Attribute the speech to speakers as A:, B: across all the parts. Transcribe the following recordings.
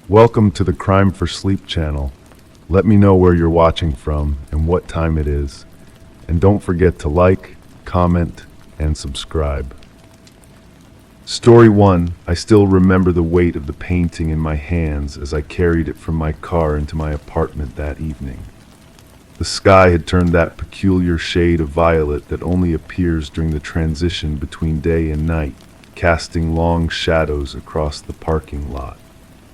A: Welcome to the Crime for Sleep channel. Let me know where you're watching from and what time it is. And don't forget to like, comment, and subscribe. Story 1. I still remember the weight of the painting in my hands as I carried it from my car into my apartment that evening. The sky had turned that peculiar shade of violet that only appears during the transition between day and night, casting long shadows across the parking lot.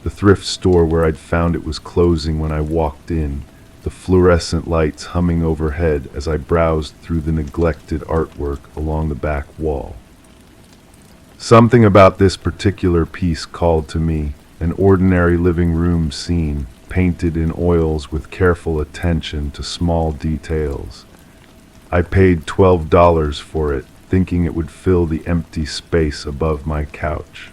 A: The thrift store where I'd found it was closing when I walked in, the fluorescent lights humming overhead as I browsed through the neglected artwork along the back wall. Something about this particular piece called to me, an ordinary living room scene, painted in oils with careful attention to small details. I paid $12 for it, thinking it would fill the empty space above my couch.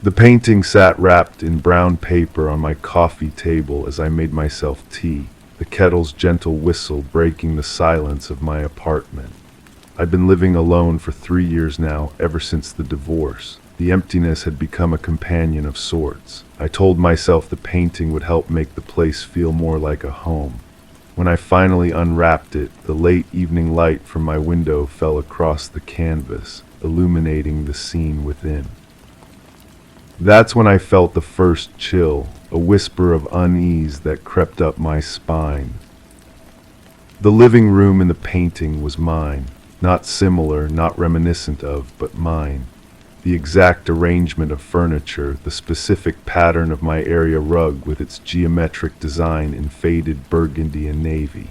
A: The painting sat wrapped in brown paper on my coffee table as I made myself tea, the kettle's gentle whistle breaking the silence of my apartment. I'd been living alone for 3 years now, ever since the divorce. The emptiness had become a companion of sorts. I told myself the painting would help make the place feel more like a home. When I finally unwrapped it, the late evening light from my window fell across the canvas, illuminating the scene within. That's when I felt the first chill, a whisper of unease that crept up my spine. The living room in the painting was mine, not similar, not reminiscent of, but mine. The exact arrangement of furniture, the specific pattern of my area rug with its geometric design in faded burgundy and navy.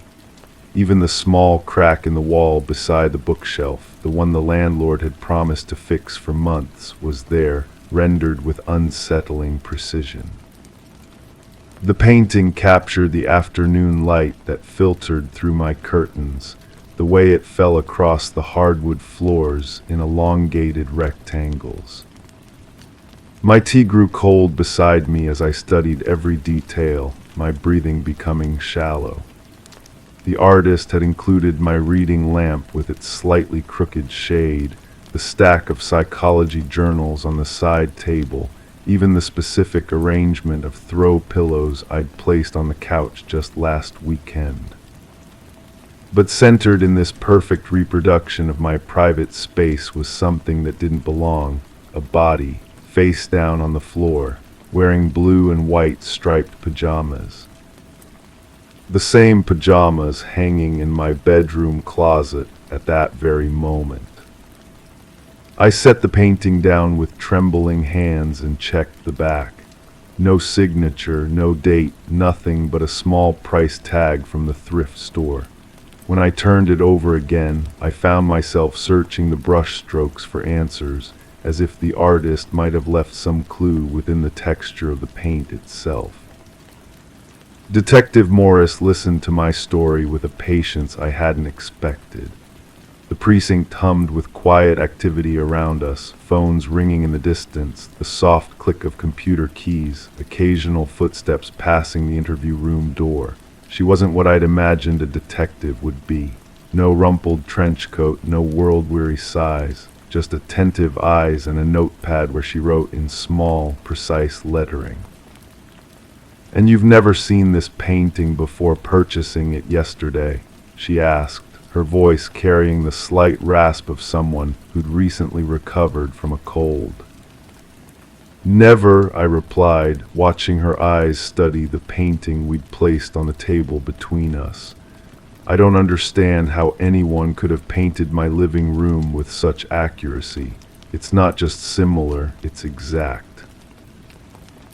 A: Even the small crack in the wall beside the bookshelf, the one the landlord had promised to fix for months, was there, rendered with unsettling precision. The painting captured the afternoon light that filtered through my curtains, the way it fell across the hardwood floors in elongated rectangles. My tea grew cold beside me as I studied every detail, my breathing becoming shallow. The artist had included my reading lamp with its slightly crooked shade, the stack of psychology journals on the side table, even the specific arrangement of throw pillows I'd placed on the couch just last weekend. But centered in this perfect reproduction of my private space was something that didn't belong, a body, face down on the floor, wearing blue and white striped pajamas. The same pajamas hanging in my bedroom closet at that very moment. I set the painting down with trembling hands and checked the back. No signature, no date, nothing but a small price tag from the thrift store. When I turned it over again, I found myself searching the brush strokes for answers, as if the artist might have left some clue within the texture of the paint itself. Detective Morris listened to my story with a patience I hadn't expected. The precinct hummed with quiet activity around us, phones ringing in the distance, the soft click of computer keys, occasional footsteps passing the interview room door. She wasn't what I'd imagined a detective would be. No rumpled trench coat, no world-weary sighs, just attentive eyes and a notepad where she wrote in small, precise lettering. "And you've never seen this painting before purchasing it yesterday?" she asked, her voice carrying the slight rasp of someone who'd recently recovered from a cold. "Never," I replied, watching her eyes study the painting we'd placed on the table between us. "I don't understand how anyone could have painted my living room with such accuracy. It's not just similar, it's exact."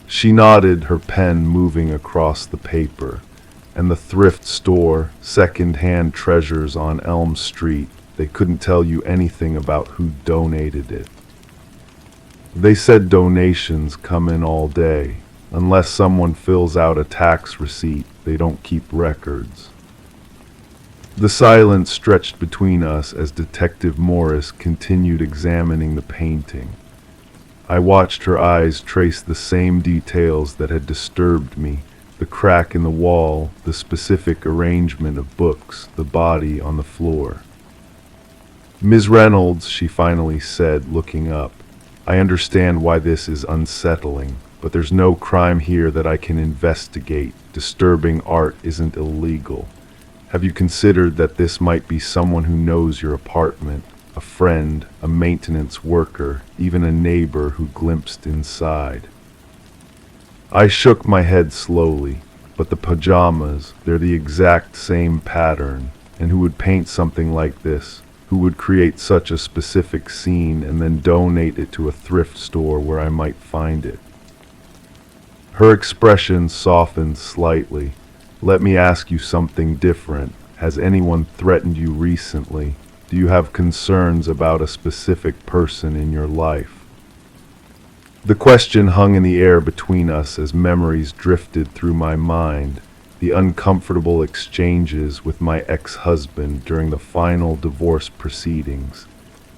A: She nodded, her pen moving across the paper. "And the thrift store, second-hand treasures on Elm Street, they couldn't tell you anything about who donated it. They said donations come in all day. Unless someone fills out a tax receipt, they don't keep records." The silence stretched between us as Detective Morris continued examining the painting. I watched her eyes trace the same details that had disturbed me, the crack in the wall, the specific arrangement of books, the body on the floor. "Ms. Reynolds," she finally said, looking up, "I understand why this is unsettling. but there's no crime here that I can investigate. Disturbing art isn't illegal. Have you considered that this might be someone who knows your apartment? A friend, a maintenance worker, even a neighbor who glimpsed inside? I shook my head slowly. But the pajamas, they're the exact same pattern. And who would paint something like this? Who would create such a specific scene and then donate it to a thrift store where I might find it? Her expression softened slightly. Let me ask you something different. Has anyone threatened you recently? Do you have concerns about a specific person in your life? The question hung in the air between us as memories drifted through my mind, the uncomfortable exchanges with my ex-husband during the final divorce proceedings,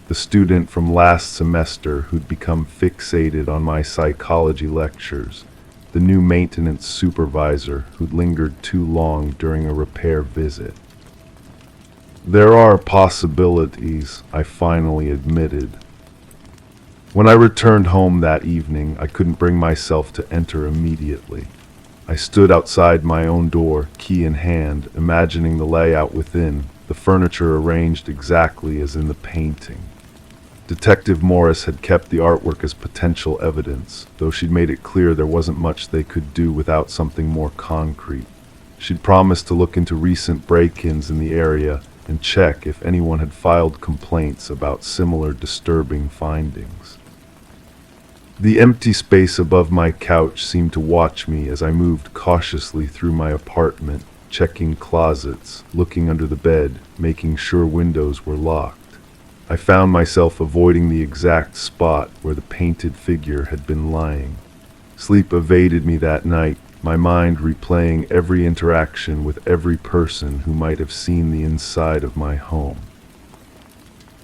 A: the student from last semester who'd become fixated on my psychology lectures, the new maintenance supervisor who'd lingered too long during a repair visit. There are possibilities, I finally admitted. When I returned home that evening, I couldn't bring myself to enter immediately. I stood outside my own door, key in hand, imagining the layout within, the furniture arranged exactly as in the painting. Detective Morris had kept the artwork as potential evidence, though she'd made it clear there wasn't much they could do without something more concrete. She'd promised to look into recent break-ins in the area and check if anyone had filed complaints about similar disturbing findings. The empty space above my couch seemed to watch me as I moved cautiously through my apartment, checking closets, looking under the bed, making sure windows were locked. I found myself avoiding the exact spot where the painted figure had been lying. Sleep evaded me that night, my mind replaying every interaction with every person who might have seen the inside of my home.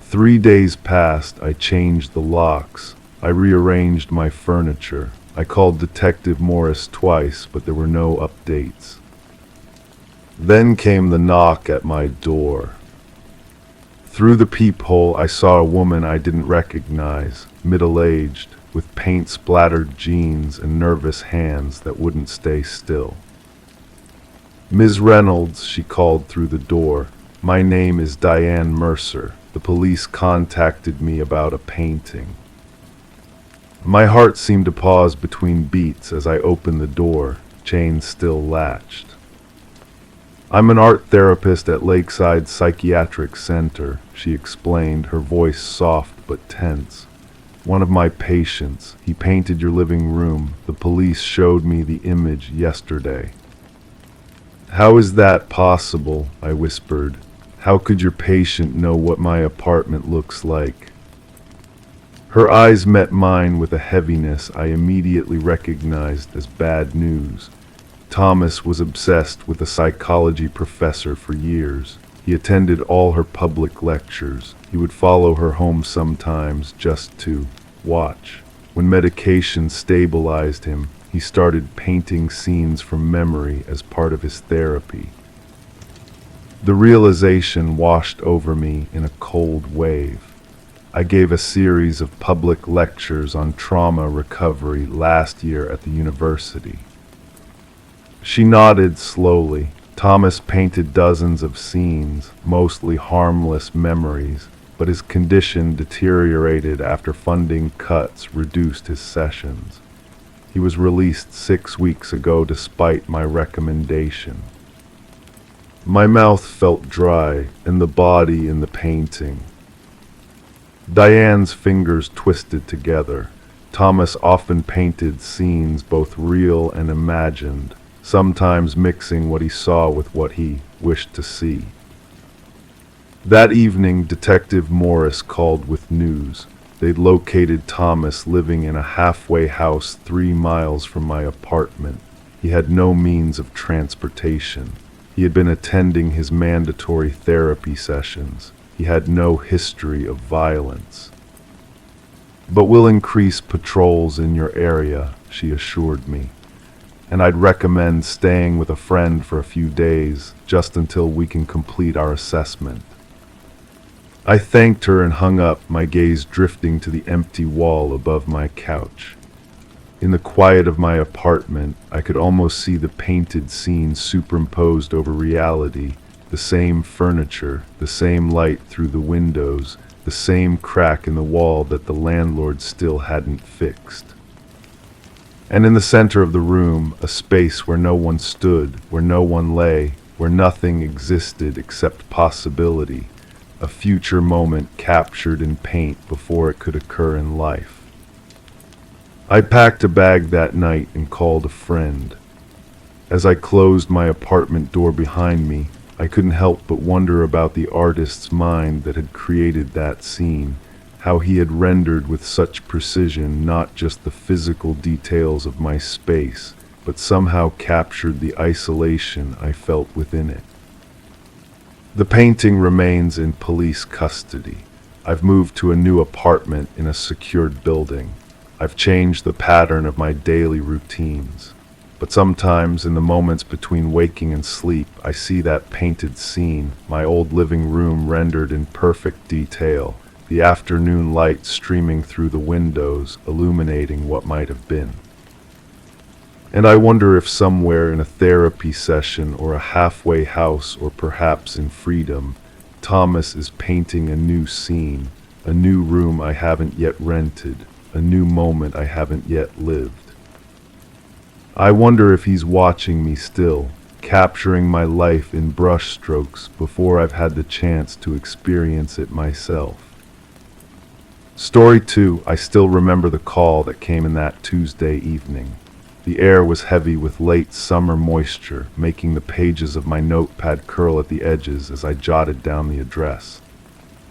A: 3 days passed. I changed the locks. I rearranged my furniture. I called Detective Morris twice, but there were no updates. Then came the knock at my door. Through the peephole, I saw a woman I didn't recognize, middle-aged, with paint-splattered jeans and nervous hands that wouldn't stay still. "Ms. Reynolds," she called through the door. "My name is Diane Mercer. The police contacted me about a painting." My heart seemed to pause between beats as I opened the door, chain still latched. "I'm an art therapist at Lakeside Psychiatric Center," she explained, her voice soft but tense. "One of my patients. He painted your living room. The police showed me the image yesterday." "How is that possible?" I whispered. "How could your patient know what my apartment looks like?" Her eyes met mine with a heaviness I immediately recognized as bad news. Thomas was obsessed with a psychology professor for years. He attended all her public lectures. He would follow her home sometimes just to watch. When medication stabilized him, he started painting scenes from memory as part of his therapy. The realization washed over me in a cold wave. I gave a series of public lectures on trauma recovery last year at the university. She nodded slowly. Thomas painted dozens of scenes, mostly harmless memories, but his condition deteriorated after funding cuts reduced his sessions. He was released 6 weeks ago despite my recommendation. My mouth felt dry, and the body in the painting. Diane's fingers twisted together. Thomas often painted scenes both real and imagined, sometimes mixing what he saw with what he wished to see. That evening, Detective Morris called with news. They'd located Thomas living in a halfway house 3 miles from my apartment. He had no means of transportation. He had been attending his mandatory therapy sessions. He had no history of violence. "But we'll increase patrols in your area," she assured me. "And I'd recommend staying with a friend for a few days, just until we can complete our assessment." I thanked her and hung up, my gaze drifting to the empty wall above my couch. In the quiet of my apartment, I could almost see the painted scene superimposed over reality, the same furniture, the same light through the windows, the same crack in the wall that the landlord still hadn't fixed. And in the center of the room, a space where no one stood, where no one lay, where nothing existed except possibility, a future moment captured in paint before it could occur in life. I packed a bag that night and called a friend. As I closed my apartment door behind me, I couldn't help but wonder about the artist's mind that had created that scene, how he had rendered with such precision not just the physical details of my space, but somehow captured the isolation I felt within it. The painting remains in police custody. I've moved to a new apartment in a secured building. I've changed the pattern of my daily routines. But sometimes, in the moments between waking and sleep, I see that painted scene, my old living room rendered in perfect detail, the afternoon light streaming through the windows, illuminating what might have been. And I wonder if somewhere in a therapy session or a halfway house or perhaps in freedom, Thomas is painting a new scene, a new room I haven't yet rented, a new moment I haven't yet lived. I wonder if he's watching me still, capturing my life in brushstrokes before I've had the chance to experience it myself. Story 2, I still remember the call that came in that Tuesday evening. The air was heavy with late summer moisture, making the pages of my notepad curl at the edges as I jotted down the address.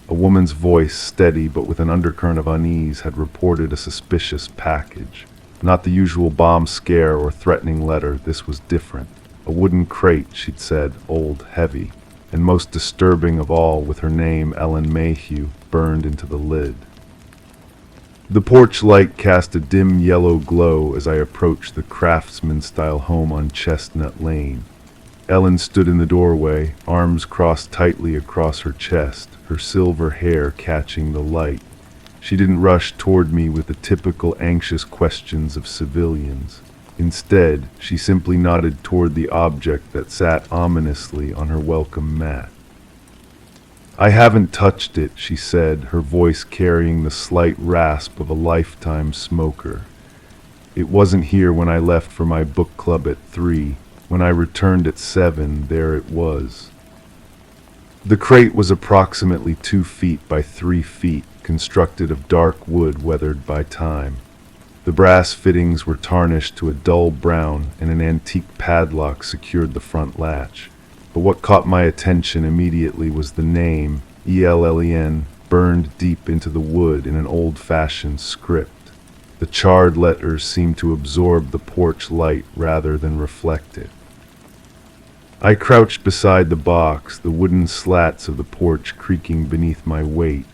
A: A woman's voice, steady but with an undercurrent of unease, had reported a suspicious package. Not the usual bomb scare or threatening letter, this was different. A wooden crate, she'd said, old, heavy, and most disturbing of all, with her name, Ellen Mayhew, burned into the lid. The porch light cast a dim yellow glow as I approached the craftsman-style home on Chestnut Lane. Ellen stood in the doorway, arms crossed tightly across her chest, her silver hair catching the light. She didn't rush toward me with the typical anxious questions of civilians. Instead, she simply nodded toward the object that sat ominously on her welcome mat. "I haven't touched it," she said, her voice carrying the slight rasp of a lifetime smoker. "It wasn't here when I left for my book club at 3. When I returned at 7, there it was." The crate was approximately 2 feet by 3 feet, constructed of dark wood weathered by time. The brass fittings were tarnished to a dull brown, and an antique padlock secured the front latch. But what caught my attention immediately was the name, ELLEN, burned deep into the wood in an old-fashioned script. The charred letters seemed to absorb the porch light rather than reflect it. I crouched beside the box, the wooden slats of the porch creaking beneath my weight.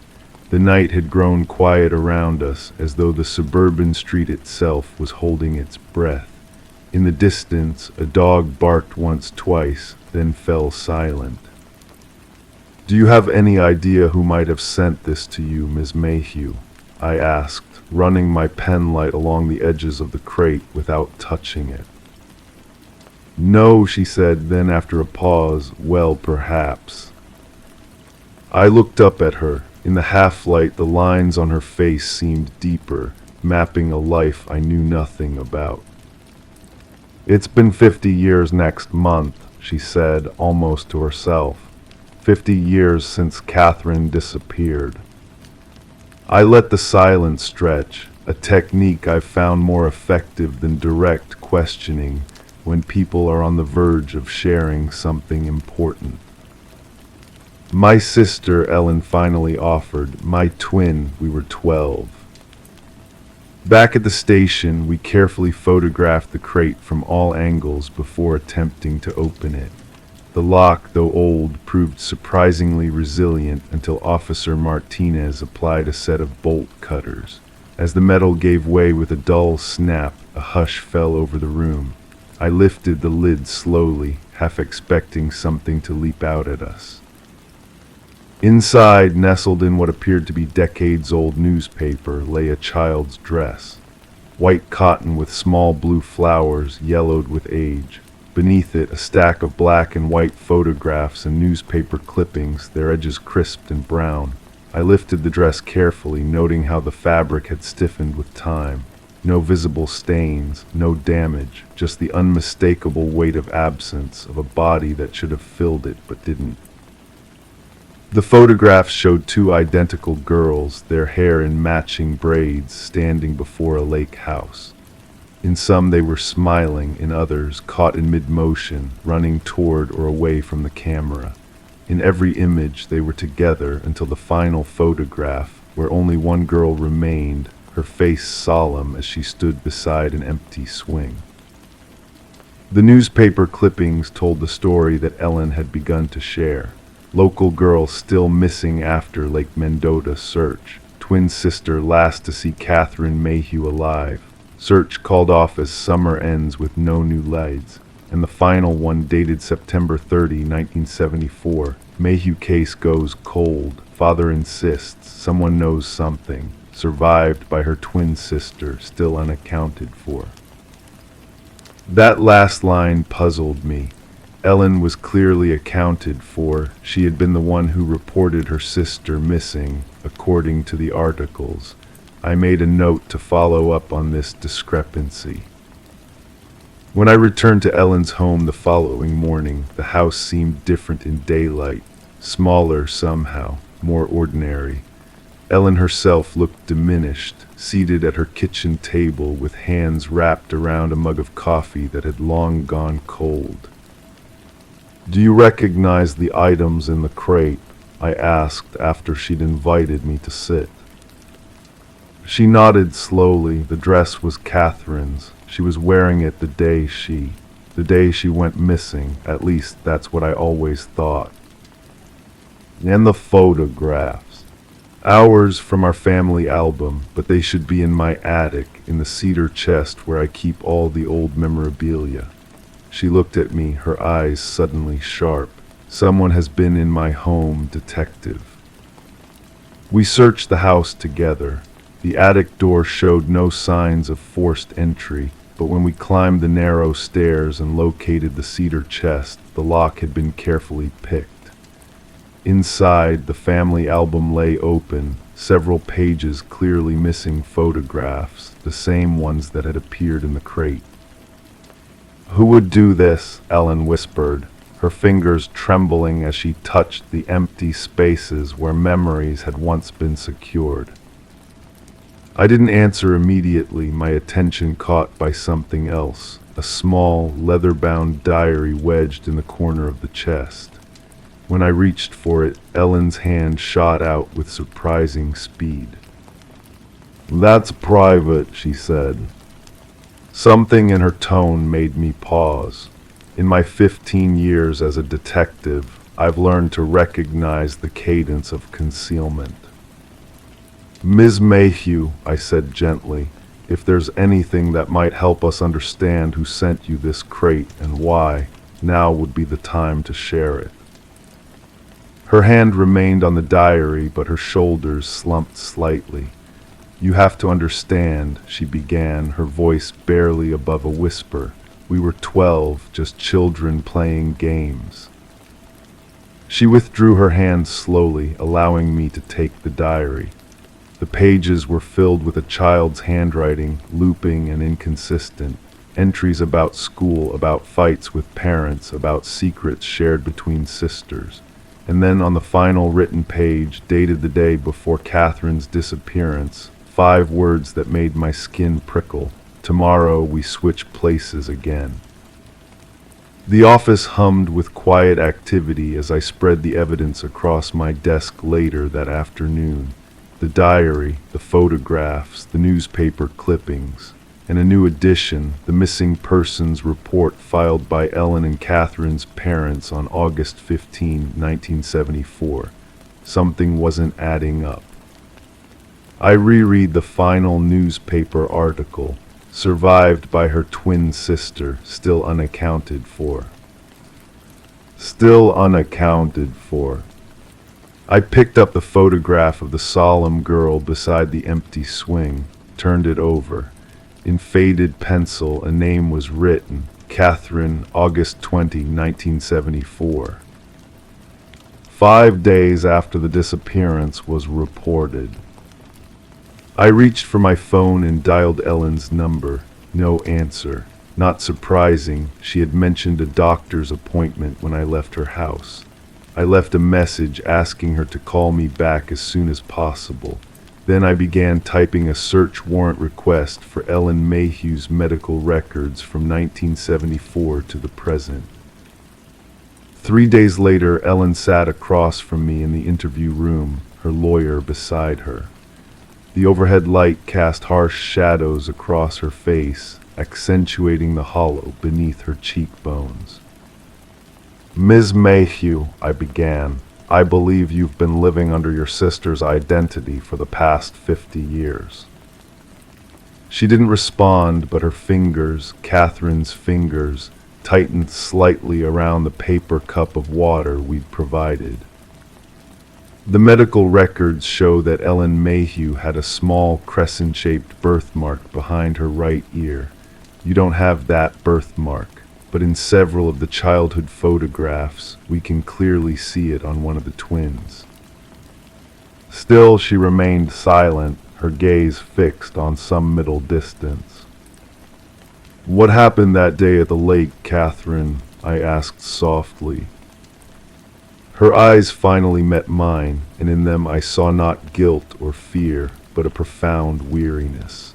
A: The night had grown quiet around us, as though the suburban street itself was holding its breath. In the distance, a dog barked once, twice, then fell silent. "Do you have any idea who might have sent this to you, Ms. Mayhew?" I asked, running my pen light along the edges of the crate without touching it. "No," she said, then after a pause, "well, perhaps." I looked up at her. In the half-light, the lines on her face seemed deeper, mapping a life I knew nothing about. "It's been 50 years next month," she said, almost to herself. 50 years since Catherine disappeared. I let the silence stretch, a technique I've found more effective than direct questioning when people are on the verge of sharing something important. "My sister," Ellen finally offered, "my twin. We were 12. Back at the station, we carefully photographed the crate from all angles before attempting to open it. The lock, though old, proved surprisingly resilient until Officer Martinez applied a set of bolt cutters. As the metal gave way with a dull snap, a hush fell over the room. I lifted the lid slowly, half expecting something to leap out at us. Inside, nestled in what appeared to be decades-old newspaper, lay a child's dress. white cotton with small blue flowers yellowed with age. Beneath it, a stack of black and white photographs and newspaper clippings, their edges crisped and brown. I lifted the dress carefully, noting how the fabric had stiffened with time. No visible stains, no damage, just the unmistakable weight of absence of a body that should have filled it but didn't. The photographs showed two identical girls, their hair in matching braids, standing before a lake house. In some they were smiling, in others caught in mid-motion, running toward or away from the camera. In every image they were together until the final photograph, where only one girl remained, her face solemn as she stood beside an empty swing. The newspaper clippings told the story that Ellen had begun to share. Local girl still missing after Lake Mendota search. Twin sister last to see Catherine Mayhew alive. Search called off as summer ends with no new leads. And the final one dated September 30, 1974. Mayhew case goes cold. Father insists someone knows something. Survived by her twin sister, still unaccounted for. That last line puzzled me. Ellen was clearly accounted for. She had been the one who reported her sister missing, according to the articles. I made a note to follow up on this discrepancy. When I returned to Ellen's home the following morning, the house seemed different in daylight, smaller somehow, more ordinary. Ellen herself looked diminished, seated at her kitchen table with hands wrapped around a mug of coffee that had long gone cold. "Do you recognize the items in the crate?" I asked after she'd invited me to sit. She nodded slowly. The dress was Catherine's. She was wearing it the day she went missing. At least that's what I always thought. And the photographs. Hours from our family album, but they should be in my attic, in the cedar chest where I keep all the old memorabilia. She looked at me, her eyes suddenly sharp. Someone has been in my home, detective. We searched the house together. The attic door showed no signs of forced entry, but when we climbed the narrow stairs and located the cedar chest, the lock had been carefully picked. Inside, the family album lay open, several pages clearly missing photographs, the same ones that had appeared in the crate. "Who would do this?" Ellen whispered, her fingers trembling as she touched the empty spaces where memories had once been secured. I didn't answer immediately, my attention caught by something else, a small, leather-bound diary wedged in the corner of the chest. When I reached for it, Ellen's hand shot out with surprising speed. "That's private," she said. Something in her tone made me pause. In my 15 years as a detective, I've learned to recognize the cadence of concealment. "Ms. Mayhew," I said gently, "if there's anything that might help us understand who sent you this crate and why, now would be the time to share it." Her hand remained on the diary, but her shoulders slumped slightly. "You have to understand," she began, her voice barely above a whisper. "We were 12, just children playing games." She withdrew her hand slowly, allowing me to take the diary. The pages were filled with a child's handwriting, looping and inconsistent. Entries about school, about fights with parents, about secrets shared between sisters. And then on the final written page, dated the day before Catherine's disappearance, 5 words that made my skin prickle. "Tomorrow we switch places again." The office hummed with quiet activity as I spread the evidence across my desk later that afternoon. The diary, the photographs, the newspaper clippings, and a new addition, the missing persons report filed by Ellen and Catherine's parents on August 15, 1974. Something wasn't adding up. I reread the final newspaper article, survived by her twin sister, still unaccounted for. Still unaccounted for. I picked up the photograph of the solemn girl beside the empty swing, turned it over. In faded pencil, a name was written: Catherine, August 20, 1974. 5 days after the disappearance was reported. I reached for my phone and dialed Ellen's number. No answer. Not surprising, she had mentioned a doctor's appointment when I left her house. I left a message asking her to call me back as soon as possible. Then I began typing a search warrant request for Ellen Mayhew's medical records from 1974 to the present. 3 days later, Ellen sat across from me in the interview room, her lawyer beside her. The overhead light cast harsh shadows across her face, accentuating the hollow beneath her cheekbones. "Ms. Mayhew," I began, "I believe you've been living under your sister's identity for the past 50 years. She didn't respond, but her fingers, Catherine's fingers, tightened slightly around the paper cup of water we'd provided. The medical records show that Ellen Mayhew had a small crescent-shaped birthmark behind her right ear. You don't have that birthmark, but in several of the childhood photographs, we can clearly see it on one of the twins." Still, she remained silent, her gaze fixed on some middle distance. "What happened that day at the lake, Catherine?" I asked softly. Her eyes finally met mine, and in them I saw not guilt or fear, but a profound weariness.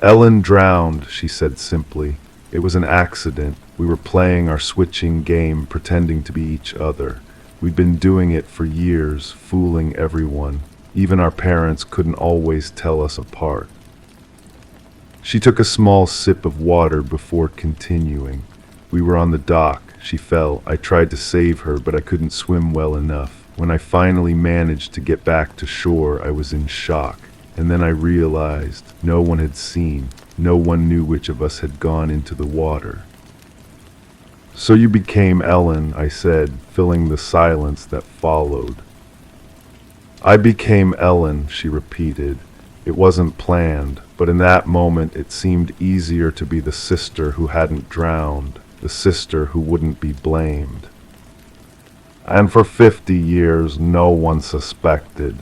A: "Ellen drowned," she said simply. "It was an accident. We were playing our switching game, pretending to be each other. We'd been doing it for years, fooling everyone. Even our parents couldn't always tell us apart." She took a small sip of water before continuing. "We were on the dock. She fell. I tried to save her, but I couldn't swim well enough. When I finally managed to get back to shore, I was in shock. And then I realized no one had seen, no one knew which of us had gone into the water." "So you became Ellen," I said, filling the silence that followed. "I became Ellen," she repeated. "It wasn't planned, but in that moment it seemed easier to be the sister who hadn't drowned, the sister who wouldn't be blamed. And for 50 years, no one suspected."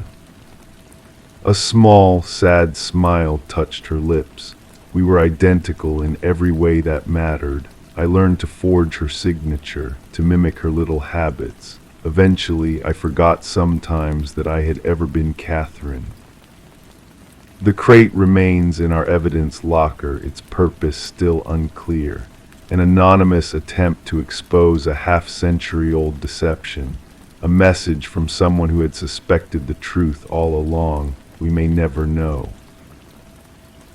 A: A small, sad smile touched her lips. We were identical in every way that mattered. I learned to forge her signature, to mimic her little habits. Eventually, I forgot sometimes that I had ever been Catherine. The crate remains in our evidence locker, its purpose still unclear. An anonymous attempt to expose a half-century-old deception. A message from someone who had suspected the truth all along. We may never know.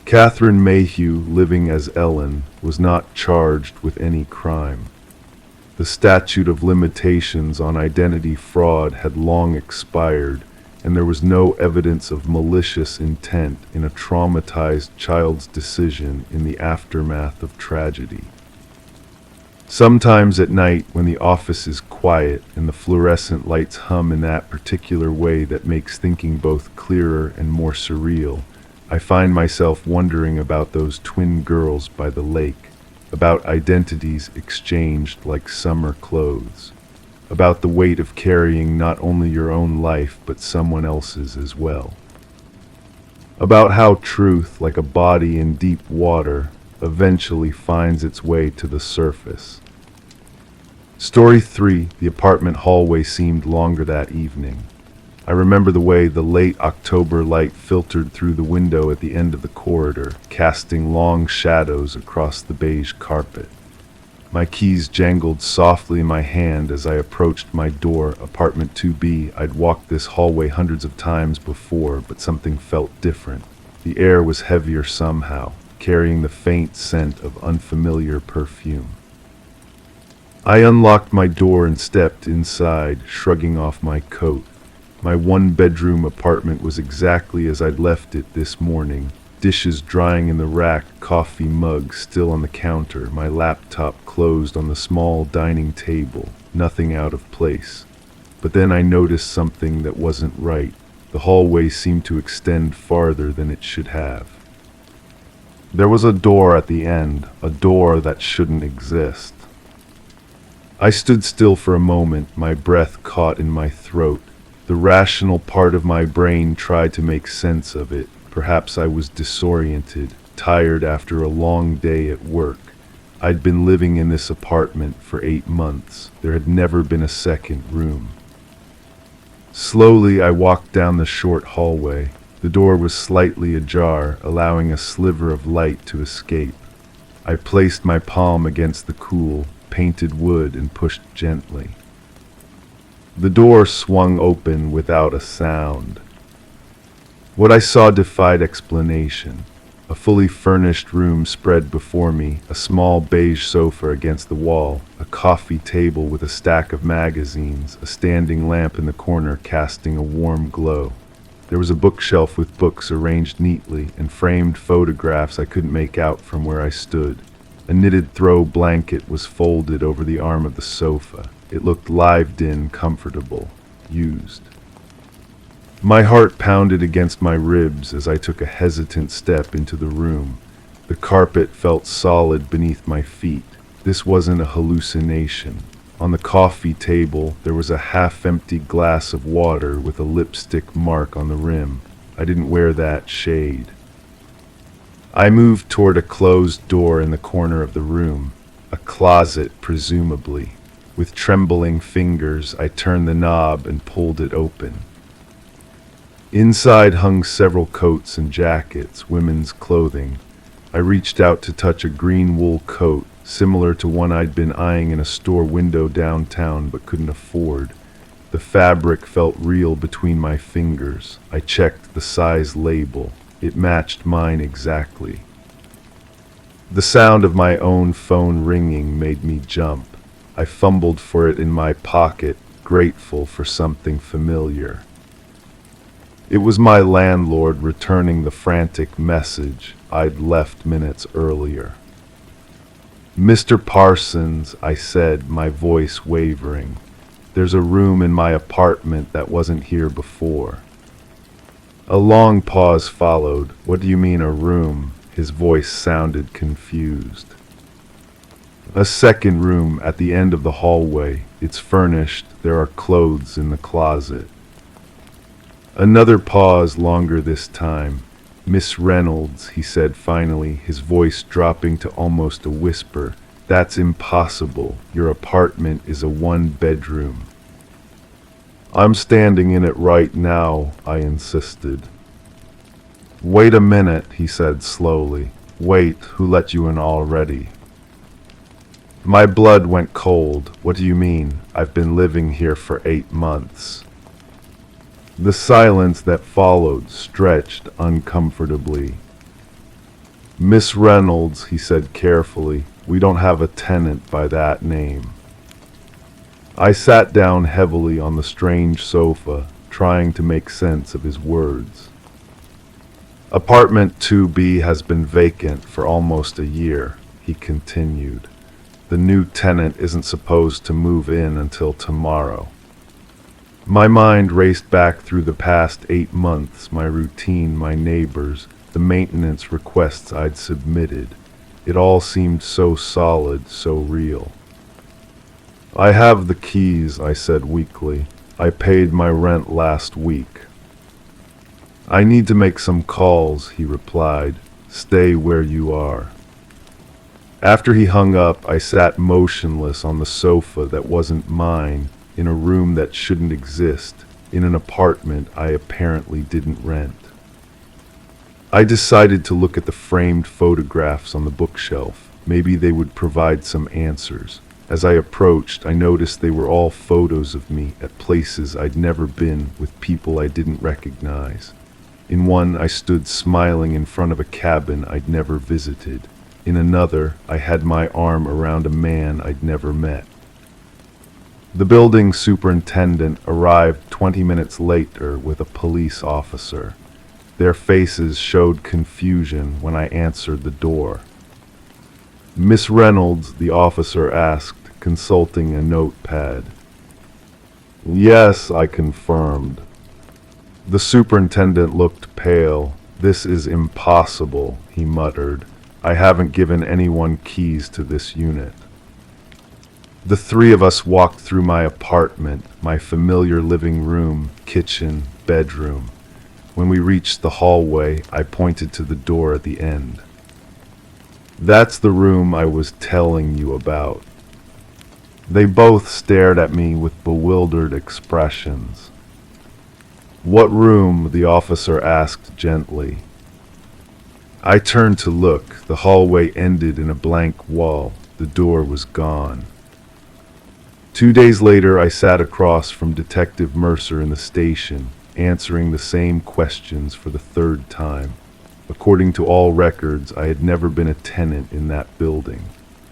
A: Catherine Mayhew, living as Ellen, was not charged with any crime. The statute of limitations on identity fraud had long expired, and there was no evidence of malicious intent in a traumatized child's decision in the aftermath of tragedy. Sometimes at night, when the office is quiet and the fluorescent lights hum in that particular way that makes thinking both clearer and more surreal, I find myself wondering about those twin girls by the lake, about identities exchanged like summer clothes, about the weight of carrying not only your own life but someone else's as well, about how truth, like a body in deep water, eventually finds its way to the surface. Story 3, the apartment hallway seemed longer that evening. I remember the way the late October light filtered through the window at the end of the corridor, casting long shadows across the beige carpet. My keys jangled softly in my hand as I approached my door, apartment 2B. I'd walked this hallway hundreds of times before, but something felt different. The air was heavier somehow, carrying the faint scent of unfamiliar perfume. I unlocked my door and stepped inside, shrugging off my coat. My one-bedroom apartment was exactly as I'd left it this morning. Dishes drying in the rack, coffee mug still on the counter, my laptop closed on the small dining table, nothing out of place. But then I noticed something that wasn't right. The hallway seemed to extend farther than it should have. There was a door at the end, a door that shouldn't exist. I stood still for a moment, my breath caught in my throat. The rational part of my brain tried to make sense of it. Perhaps I was disoriented, tired after a long day at work. I'd been living in this apartment for 8 months. There had never been a second room. Slowly, I walked down the short hallway. The door was slightly ajar, allowing a sliver of light to escape. I placed my palm against the cool, painted wood and pushed gently. The door swung open without a sound. What I saw defied explanation. A fully furnished room spread before me, a small beige sofa against the wall, a coffee table with a stack of magazines, a standing lamp in the corner casting a warm glow. There was a bookshelf with books arranged neatly and framed photographs I couldn't make out from where I stood. A knitted throw blanket was folded over the arm of the sofa. It looked lived-in, comfortable, used. My heart pounded against my ribs as I took a hesitant step into the room. The carpet felt solid beneath my feet. This wasn't a hallucination. On the coffee table, there was a half-empty glass of water with a lipstick mark on the rim. I didn't wear that shade. I moved toward a closed door in the corner of the room. A closet, presumably. With trembling fingers, I turned the knob and pulled it open. Inside hung several coats and jackets, women's clothing. I reached out to touch a green wool coat, similar to one I'd been eyeing in a store window downtown but couldn't afford. The fabric felt real between my fingers. I checked the size label. It matched mine exactly. The sound of my own phone ringing made me jump. I fumbled for it in my pocket, grateful for something familiar. It was my landlord returning the frantic message I'd left minutes earlier. "Mr. Parsons," I said, my voice wavering. "There's a room in my apartment that wasn't here before." A long pause followed. "What do you mean, a room?" His voice sounded confused. "A second room at the end of the hallway. It's furnished. There are clothes in the closet." Another pause, longer this time. "Miss Reynolds," he said finally, his voice dropping to almost a whisper. "That's impossible. Your apartment is a one-bedroom." "I'm standing in it right now," I insisted. "Wait a minute," he said slowly. "Wait, who let you in already?" My blood went cold. "What do you mean? I've been living here for 8 months." The silence that followed stretched uncomfortably. "Miss Reynolds," he said carefully, "we don't have a tenant by that name." I sat down heavily on the strange sofa, trying to make sense of his words. "Apartment 2B has been vacant for almost a year," he continued. "The new tenant isn't supposed to move in until tomorrow." My mind raced back through the past 8 months, my routine, my neighbors, the maintenance requests I'd submitted. It all seemed so solid, so real. "I have the keys," I said weakly. "I paid my rent last week." "I need to make some calls," he replied. "Stay where you are." After he hung up, I sat motionless on the sofa that wasn't mine, in a room that shouldn't exist, in an apartment I apparently didn't rent. I decided to look at the framed photographs on the bookshelf. Maybe they would provide some answers. As I approached, I noticed they were all photos of me at places I'd never been with people I didn't recognize. In one, I stood smiling in front of a cabin I'd never visited. In another, I had my arm around a man I'd never met. The building superintendent arrived 20 minutes later with a police officer. Their faces showed confusion when I answered the door. "Miss Reynolds," the officer asked, consulting a notepad. "Yes," I confirmed. The superintendent looked pale. "This is impossible," he muttered. I haven't given anyone keys to this unit. The three of us walked through my apartment, my familiar living room, kitchen, bedroom. When we reached the hallway, I pointed to the door at the end. That's the room I was telling you about. They both stared at me with bewildered expressions. What room? The officer asked gently. I turned to look. The hallway ended in a blank wall. The door was gone. 2 days later, I sat across from Detective Mercer in the station, answering the same questions for the third time. According to all records, I had never been a tenant in that building.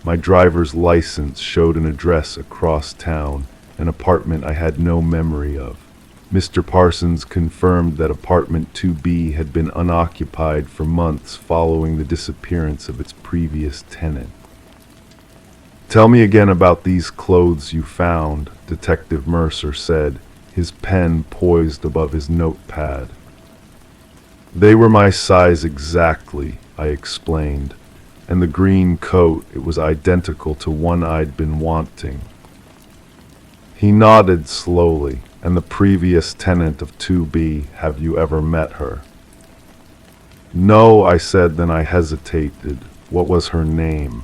A: My driver's license showed an address across town, an apartment I had no memory of. Mr. Parsons confirmed that apartment 2B had been unoccupied for months following the disappearance of its previous tenant. Tell me again about these clothes you found, Detective Mercer said, his pen poised above his notepad. They were my size exactly, I explained, and the green coat, it was identical to one I'd been wanting. He nodded slowly. And the previous tenant of 2B, have you ever met her? No, I said, then I hesitated. What was her name?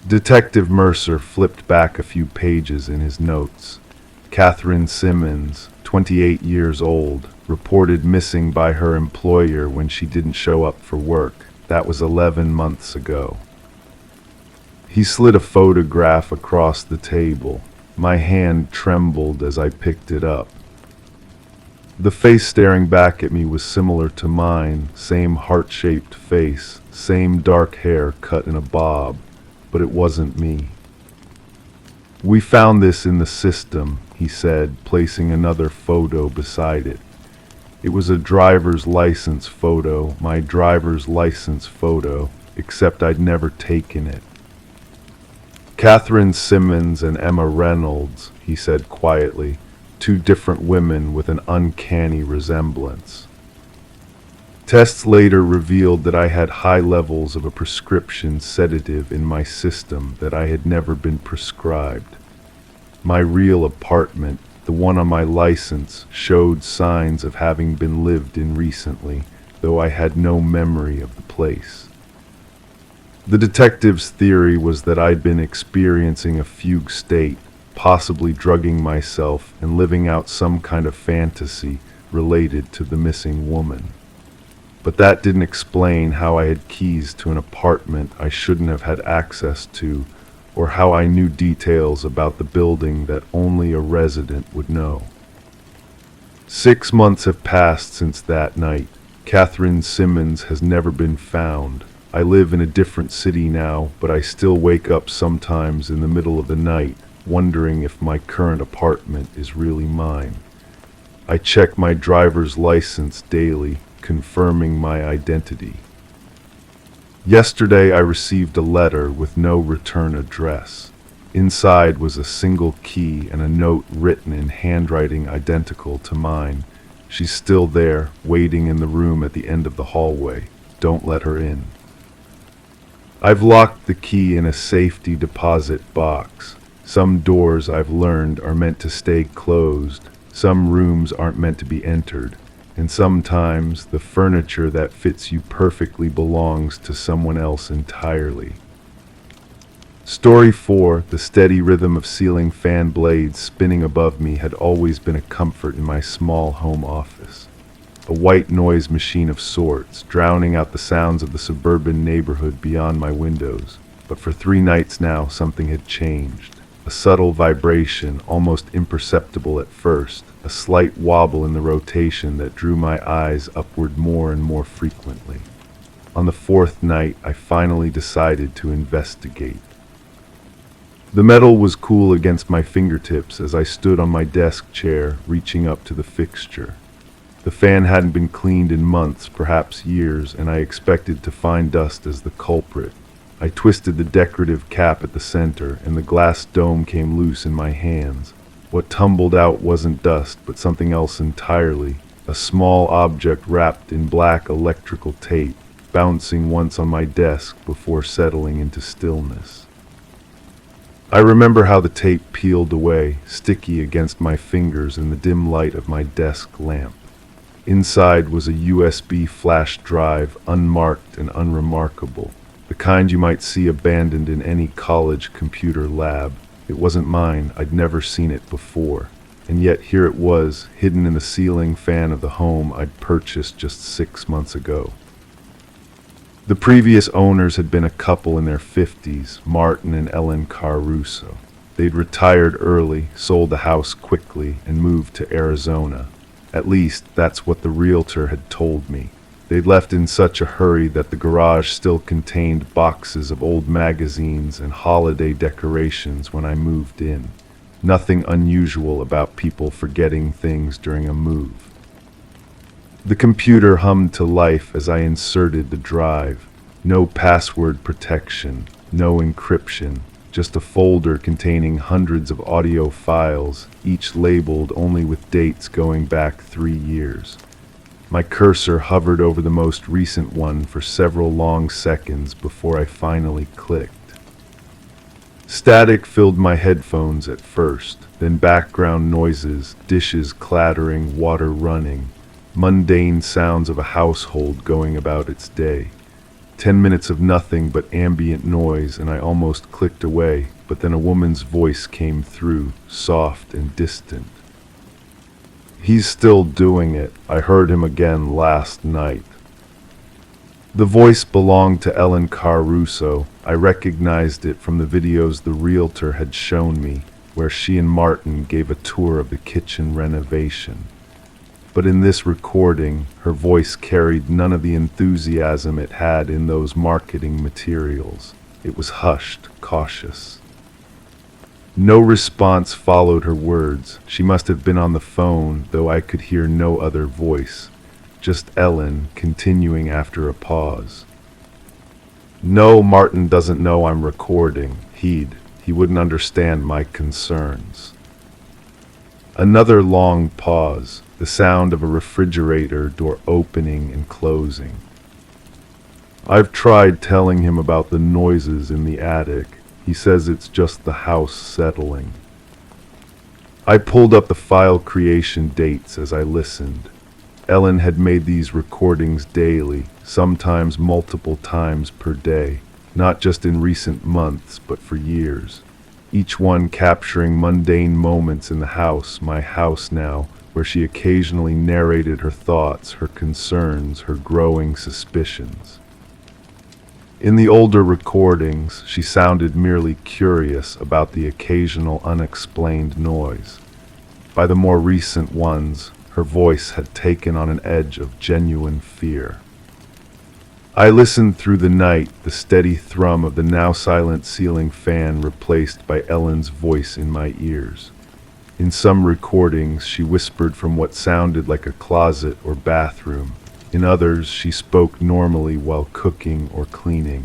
A: Detective Mercer flipped back a few pages in his notes. Catherine Simmons, 28 years old, reported missing by her employer when she didn't show up for work. That was 11 months ago. He slid a photograph across the table. My hand trembled as I picked it up. The face staring back at me was similar to mine, same heart-shaped face, same dark hair cut in a bob, but it wasn't me. We found this in the system, he said, placing another photo beside it. It was a driver's license photo, my driver's license photo, except I'd never taken it. Catherine Simmons and Emma Reynolds, he said quietly, two different women with an uncanny resemblance. Tests later revealed that I had high levels of a prescription sedative in my system that I had never been prescribed. My real apartment, the one on my license, showed signs of having been lived in recently, though I had no memory of the place. The detective's theory was that I'd been experiencing a fugue state, possibly drugging myself and living out some kind of fantasy related to the missing woman. But that didn't explain how I had keys to an apartment I shouldn't have had access to, or how I knew details about the building that only a resident would know. 6 months have passed since that night. Catherine Simmons has never been found. I live in a different city now, but I still wake up sometimes in the middle of the night, wondering if my current apartment is really mine. I check my driver's license daily, confirming my identity. Yesterday I received a letter with no return address. Inside was a single key and a note written in handwriting identical to mine. She's still there, waiting in the room at the end of the hallway. Don't let her in. I've locked the key in a safety deposit box. Some doors, I've learned, are meant to stay closed. Some rooms aren't meant to be entered. And sometimes the furniture that fits you perfectly belongs to someone else entirely. Story 4, the steady rhythm of ceiling fan blades spinning above me had always been a comfort in my small home office. A white noise machine of sorts, drowning out the sounds of the suburban neighborhood beyond my windows. But for 3 nights now, something had changed. A subtle vibration, almost imperceptible at first, a slight wobble in the rotation that drew my eyes upward more and more frequently. On the 4th night, I finally decided to investigate. The metal was cool against my fingertips as I stood on my desk chair, reaching up to the fixture. The fan hadn't been cleaned in months, perhaps years, and I expected to find dust as the culprit. I twisted the decorative cap at the center, and the glass dome came loose in my hands. What tumbled out wasn't dust, but something else entirely, a small object wrapped in black electrical tape. bouncing once on my desk before settling into stillness. I remember how the tape peeled away, sticky against my fingers in the dim light of my desk lamp. Inside was a USB flash drive, unmarked and unremarkable, the kind you might see abandoned in any college computer lab. It wasn't mine, I'd never seen it before, and yet here it was, hidden in the ceiling fan of the home I'd purchased just 6 months ago. The previous owners had been a couple in their 50s, Martin and Ellen Caruso. They'd retired early, sold the house quickly, and moved to Arizona. At least, that's what the realtor had told me. They'd left in such a hurry that the garage still contained boxes of old magazines and holiday decorations when I moved in. Nothing unusual about people forgetting things during a move. The computer hummed to life as I inserted the drive. No password protection, no encryption, just a folder containing hundreds of audio files, each labeled only with dates going back 3 years. My cursor hovered over the most recent one for several long seconds before I finally clicked. Static filled my headphones at first, then background noises, dishes clattering, water running. Mundane sounds of a household going about its day. 10 minutes of nothing but ambient noise, and I almost clicked away, but then a woman's voice came through, soft and distant. "He's still doing it. I heard him again last night." The voice belonged to Ellen Caruso. I recognized it from the videos the realtor had shown me, where she and Martin gave a tour of the kitchen renovation. But in this recording, her voice carried none of the enthusiasm it had in those marketing materials. It was hushed, cautious. No response followed her words. She must have been on the phone, though I could hear no other voice. Just Ellen, continuing after a pause. "No, Martin doesn't know I'm recording. He wouldn't understand my concerns." Another long pause. The sound of a refrigerator door opening and closing. "I've tried telling him about the noises in the attic. He says it's just the house settling." I pulled up the file creation dates as I listened. Ellen had made these recordings daily, sometimes multiple times per day, not just in recent months, but for years. Each one capturing mundane moments in the house, my house now, where she occasionally narrated her thoughts, her concerns, her growing suspicions. In the older recordings, she sounded merely curious about the occasional unexplained noise. By the more recent ones, her voice had taken on an edge of genuine fear. I listened through the night, the steady thrum of the now silent ceiling fan replaced by Ellen's voice in my ears. In some recordings, she whispered from what sounded like a closet or bathroom. In others, she spoke normally while cooking or cleaning.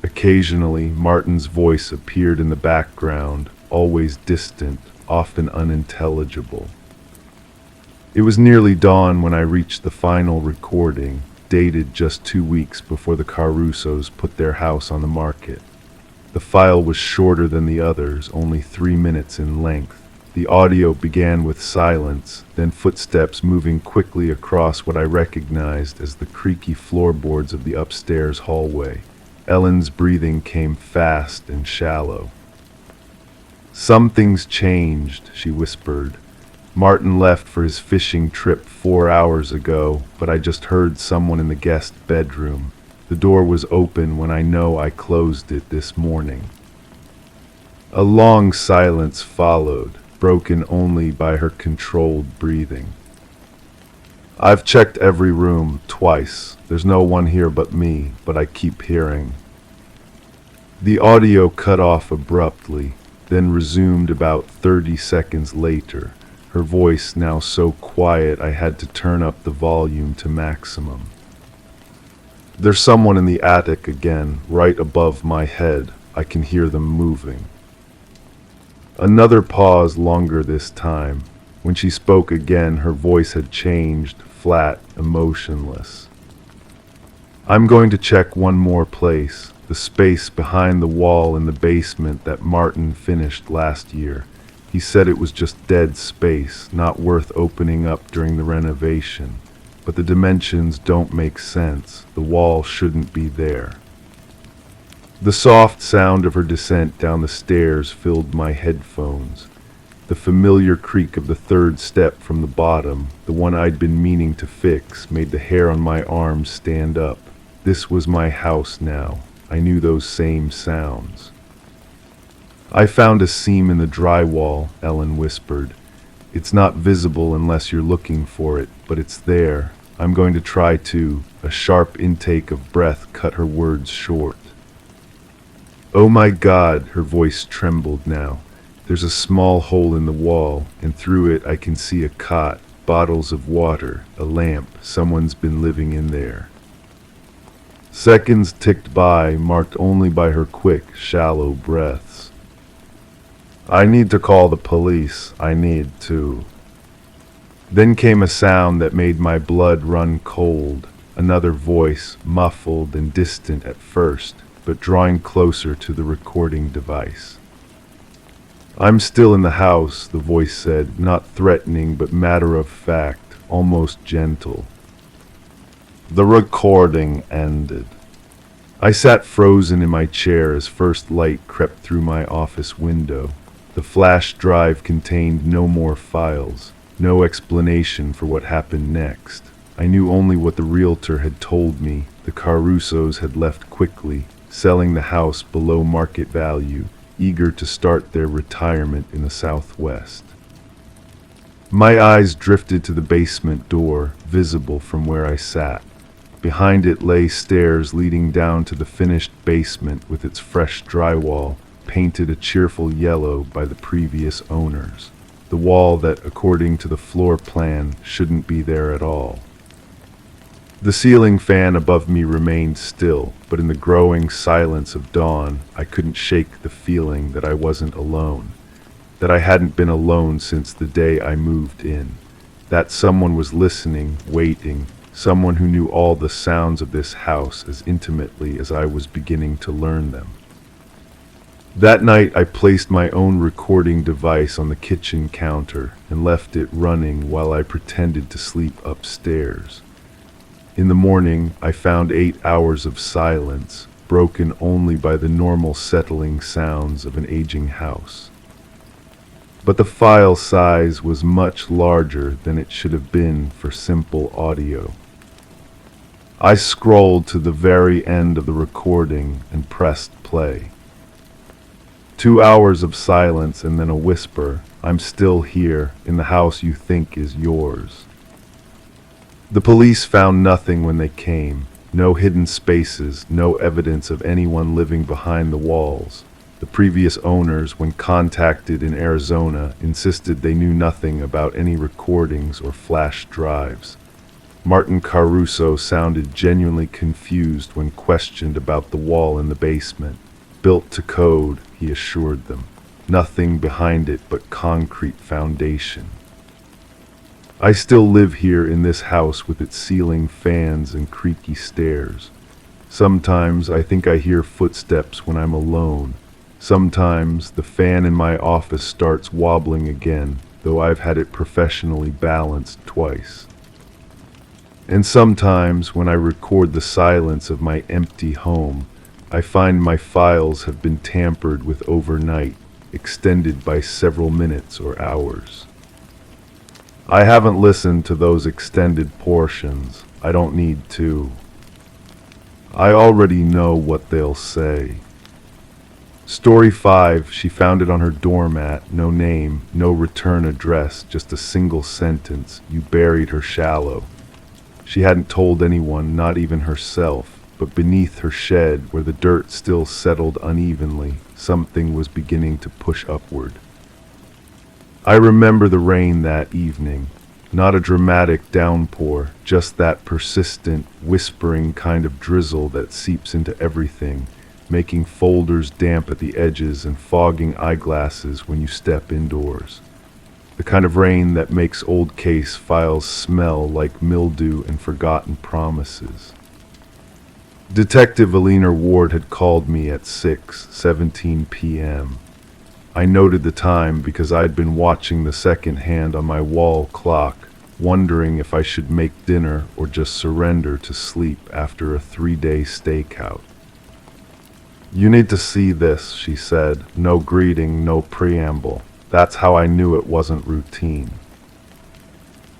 A: Occasionally, Martin's voice appeared in the background, always distant, often unintelligible. It was nearly dawn when I reached the final recording, dated just 2 weeks before the Carusos put their house on the market. The file was shorter than the others, only 3 minutes in length. The audio began with silence, then footsteps moving quickly across what I recognized as the creaky floorboards of the upstairs hallway. Ellen's breathing came fast and shallow. "Something's changed," she whispered. "Martin left for his fishing trip 4 hours ago, but I just heard someone in the guest bedroom. The door was open when I know I closed it this morning." A long silence followed, broken only by her controlled breathing. "I've checked every room twice. There's no one here but me, but I keep hearing." The audio cut off abruptly, then resumed about 30 seconds later, her voice now so quiet I had to turn up the volume to maximum. "There's someone in the attic again, right above my head. I can hear them moving." Another pause, longer this time. When she spoke again, her voice had changed, flat, emotionless. I'm going to check one more place, the space behind the wall in the basement that Martin finished last year. He said it was just dead space, not worth opening up during the renovation. But the dimensions don't make sense. The wall shouldn't be there. The soft sound of her descent down the stairs filled my headphones. The familiar creak of the third step from the bottom, the one I'd been meaning to fix, made the hair on my arms stand up. This was my house now. I knew those same sounds. "I found a seam in the drywall," Ellen whispered. "It's not visible unless you're looking for it, but it's there. I'm going to try to." A sharp intake of breath cut her words short. "Oh my God," her voice trembled now. "There's a small hole in the wall, and through it I can see a cot, bottles of water, a lamp. Someone's been living in there." Seconds ticked by, marked only by her quick, shallow breaths. "I need to call the police. I need to." Then came a sound that made my blood run cold. Another voice, muffled and distant at first, but drawing closer to the recording device. "I'm still in the house," the voice said, not threatening but matter of fact, almost gentle. The recording ended. I sat frozen in my chair as first light crept through my office window. The flash drive contained no more files, no explanation for what happened next. I knew only what the realtor had told me. The Carusos had left quickly, selling the house below market value, eager to start their retirement in the Southwest. My eyes drifted to the basement door, visible from where I sat. Behind it lay stairs leading down to the finished basement with its fresh drywall, painted a cheerful yellow by the previous owners. The wall that, according to the floor plan, shouldn't be there at all. The ceiling fan above me remained still, but in the growing silence of dawn, I couldn't shake the feeling that I wasn't alone, that I hadn't been alone since the day I moved in, that someone was listening, waiting, someone who knew all the sounds of this house as intimately as I was beginning to learn them. That night I placed my own recording device on the kitchen counter and left it running while I pretended to sleep upstairs. In the morning, I found 8 hours of silence, broken only by the normal settling sounds of an aging house. But the file size was much larger than it should have been for simple audio. I scrolled to the very end of the recording and pressed play. 2 hours of silence and then a whisper, "I'm still here, in the house you think is yours." The police found nothing when they came. No hidden spaces, no evidence of anyone living behind the walls. The previous owners, when contacted in Arizona, insisted they knew nothing about any recordings or flash drives. Martin Caruso sounded genuinely confused when questioned about the wall in the basement. Built to code, he assured them. Nothing behind it but concrete foundation. I still live here in this house with its ceiling fans and creaky stairs. Sometimes I think I hear footsteps when I'm alone. Sometimes the fan in my office starts wobbling again, though I've had it professionally balanced twice. And sometimes when I record the silence of my empty home, I find my files have been tampered with overnight, extended by several minutes or hours. I haven't listened to those extended portions. I don't need to. I already know what they'll say. Story 5, she found it on her doormat, no name, no return address, just a single sentence, "You buried her shallow." She hadn't told anyone, not even herself, but beneath her shed, where the dirt still settled unevenly, something was beginning to push upward. I remember the rain that evening. Not a dramatic downpour, just that persistent, whispering kind of drizzle that seeps into everything, making folders damp at the edges and fogging eyeglasses when you step indoors. The kind of rain that makes old case files smell like mildew and forgotten promises. Detective Alina Ward had called me at 6:17 p.m. I noted the time because I'd been watching the second hand on my wall clock, wondering if I should make dinner or just surrender to sleep after a 3-day stakeout. "You need to see this," she said. No greeting, no preamble. That's how I knew it wasn't routine.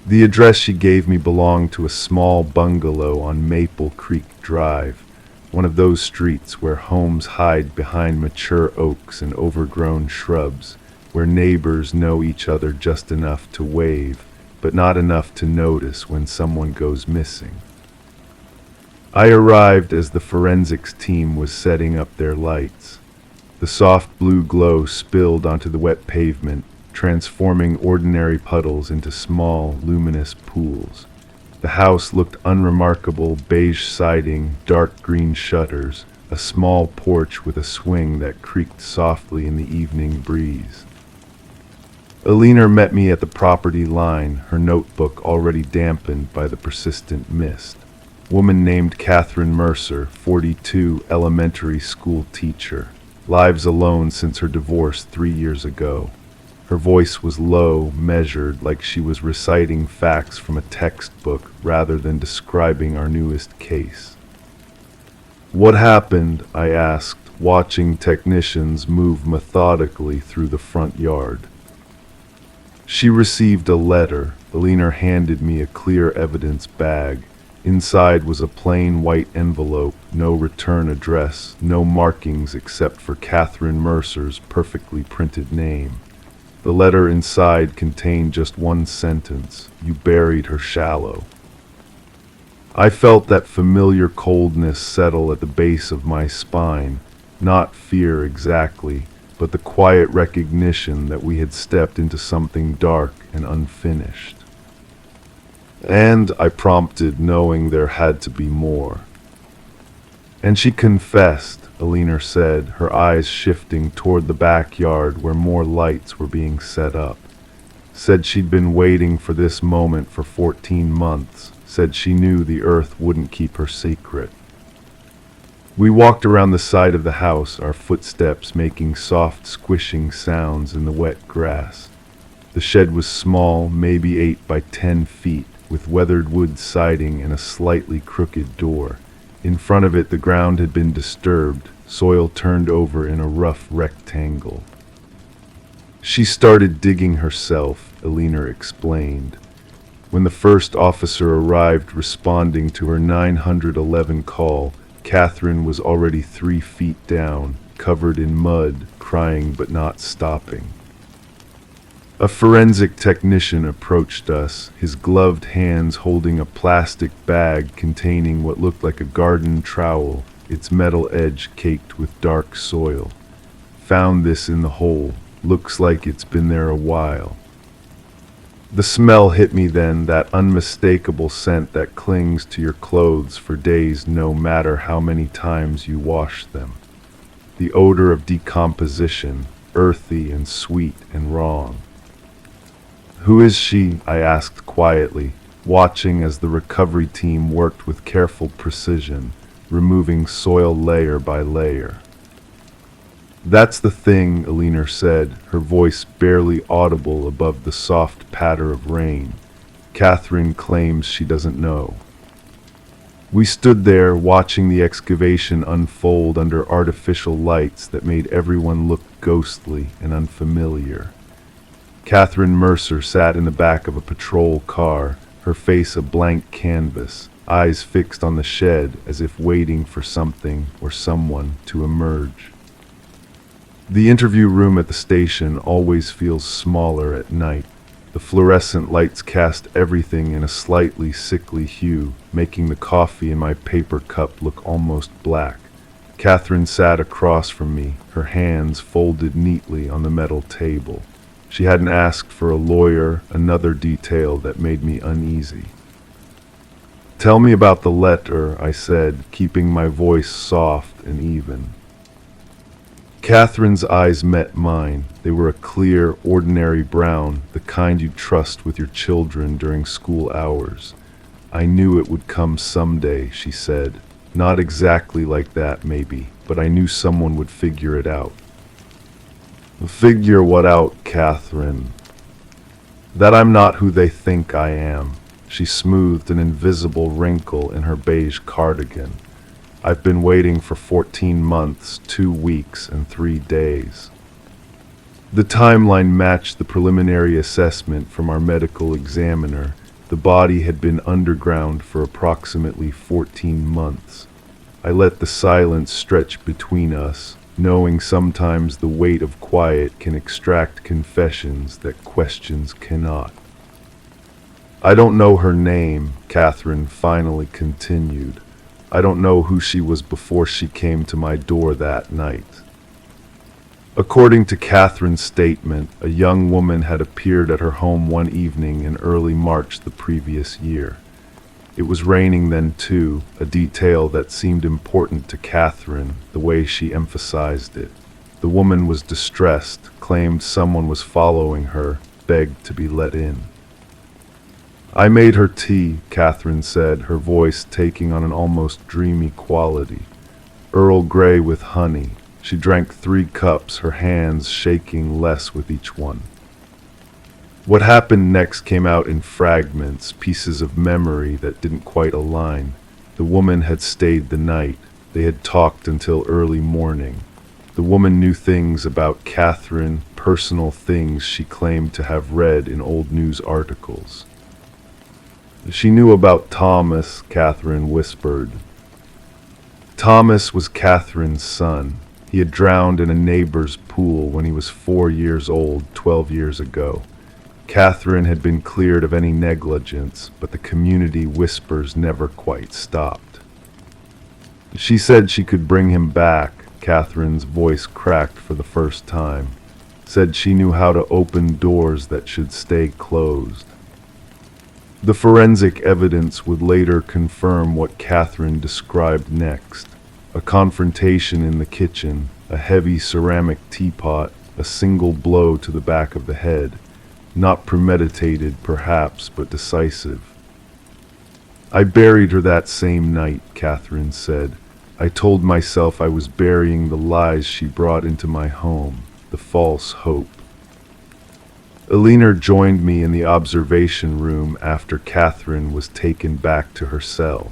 A: The address she gave me belonged to a small bungalow on Maple Creek Drive, one of those streets where homes hide behind mature oaks and overgrown shrubs, where neighbors know each other just enough to wave, but not enough to notice when someone goes missing. I arrived as the forensics team was setting up their lights. The soft blue glow spilled onto the wet pavement, transforming ordinary puddles into small, luminous pools. The house looked unremarkable: beige siding, dark green shutters, a small porch with a swing that creaked softly in the evening breeze. Alina met me at the property line, her notebook already dampened by the persistent mist. Woman named Catherine Mercer, 42, elementary school teacher. Lives alone since her divorce 3 years ago. Her voice was low, measured, like she was reciting facts from a textbook rather than describing our newest case. "What happened?" I asked, watching technicians move methodically through the front yard. She received a letter. Alina handed me a clear evidence bag. Inside was a plain white envelope, no return address, no markings except for Catherine Mercer's perfectly printed name. The letter inside contained just one sentence: "You buried her shallow." I felt that familiar coldness settle at the base of my spine, not fear exactly, but the quiet recognition that we had stepped into something dark and unfinished. "And," I prompted, knowing there had to be more. "And she confessed," Alina said, her eyes shifting toward the backyard where more lights were being set up. "Said she'd been waiting for this moment for 14 months. Said she knew the earth wouldn't keep her secret." We walked around the side of the house, our footsteps making soft squishing sounds in the wet grass. The shed was small, maybe 8 by 10 feet, with weathered wood siding and a slightly crooked door. In front of it, the ground had been disturbed, soil turned over in a rough rectangle. "She started digging herself," Alina explained. When the first officer arrived responding to her 911 call, Catherine was already 3 feet down, covered in mud, crying but not stopping. A forensic technician approached us, his gloved hands holding a plastic bag containing what looked like a garden trowel, its metal edge caked with dark soil. "Found this in the hole. Looks like it's been there a while." The smell hit me then, that unmistakable scent that clings to your clothes for days no matter how many times you wash them. The odor of decomposition, earthy and sweet and wrong. "Who is she?" I asked quietly, watching as the recovery team worked with careful precision, removing soil layer by layer. "That's the thing," Alina said, her voice barely audible above the soft patter of rain. "Catherine claims she doesn't know." We stood there, watching the excavation unfold under artificial lights that made everyone look ghostly and unfamiliar. Catherine Mercer sat in the back of a patrol car, her face a blank canvas, eyes fixed on the shed as if waiting for something or someone to emerge. The interview room at the station always feels smaller at night. The fluorescent lights cast everything in a slightly sickly hue, making the coffee in my paper cup look almost black. Catherine sat across from me, her hands folded neatly on the metal table. She hadn't asked for a lawyer, another detail that made me uneasy. "Tell me about the letter," I said, keeping my voice soft and even. Catherine's eyes met mine. They were a clear, ordinary brown, the kind you'd trust with your children during school hours. "I knew it would come someday," she said. Not exactly like that, maybe, but I knew someone would figure it out. Figure what out, Catherine? That I'm not who they think I am. She smoothed an invisible wrinkle in her beige cardigan. I've been waiting for 14 months, 2 weeks, and 3 days. The timeline matched the preliminary assessment from our medical examiner. The body had been underground for approximately 14 months. I let the silence stretch between us, knowing sometimes the weight of quiet can extract confessions that questions cannot. I don't know her name, Catherine finally continued. I don't know who she was before she came to my door that night. According to Catherine's statement, a young woman had appeared at her home one evening in early March the previous year. It was raining then too, a detail that seemed important to Catherine, the way she emphasized it. The woman was distressed, claimed someone was following her, begged to be let in. I made her tea, Catherine said, her voice taking on an almost dreamy quality. Earl Grey with honey. She drank 3 cups, her hands shaking less with each one. What happened next came out in fragments, pieces of memory that didn't quite align. The woman had stayed the night. They had talked until early morning. The woman knew things about Catherine, personal things she claimed to have read in old news articles. She knew about Thomas, Catherine whispered. Thomas was Catherine's son. He had drowned in a neighbor's pool when he was 4 years old, 12 years ago. Catherine had been cleared of any negligence, but the community whispers never quite stopped. She said she could bring him back. Catherine's voice cracked for the first time. Said she knew how to open doors that should stay closed. The forensic evidence would later confirm what Catherine described next. A confrontation in the kitchen, a heavy ceramic teapot, a single blow to the back of the head. Not premeditated, perhaps, but decisive. I buried her that same night, Catherine said. I told myself I was burying the lies she brought into my home, the false hope. Elinor joined me in the observation room after Catherine was taken back to her cell.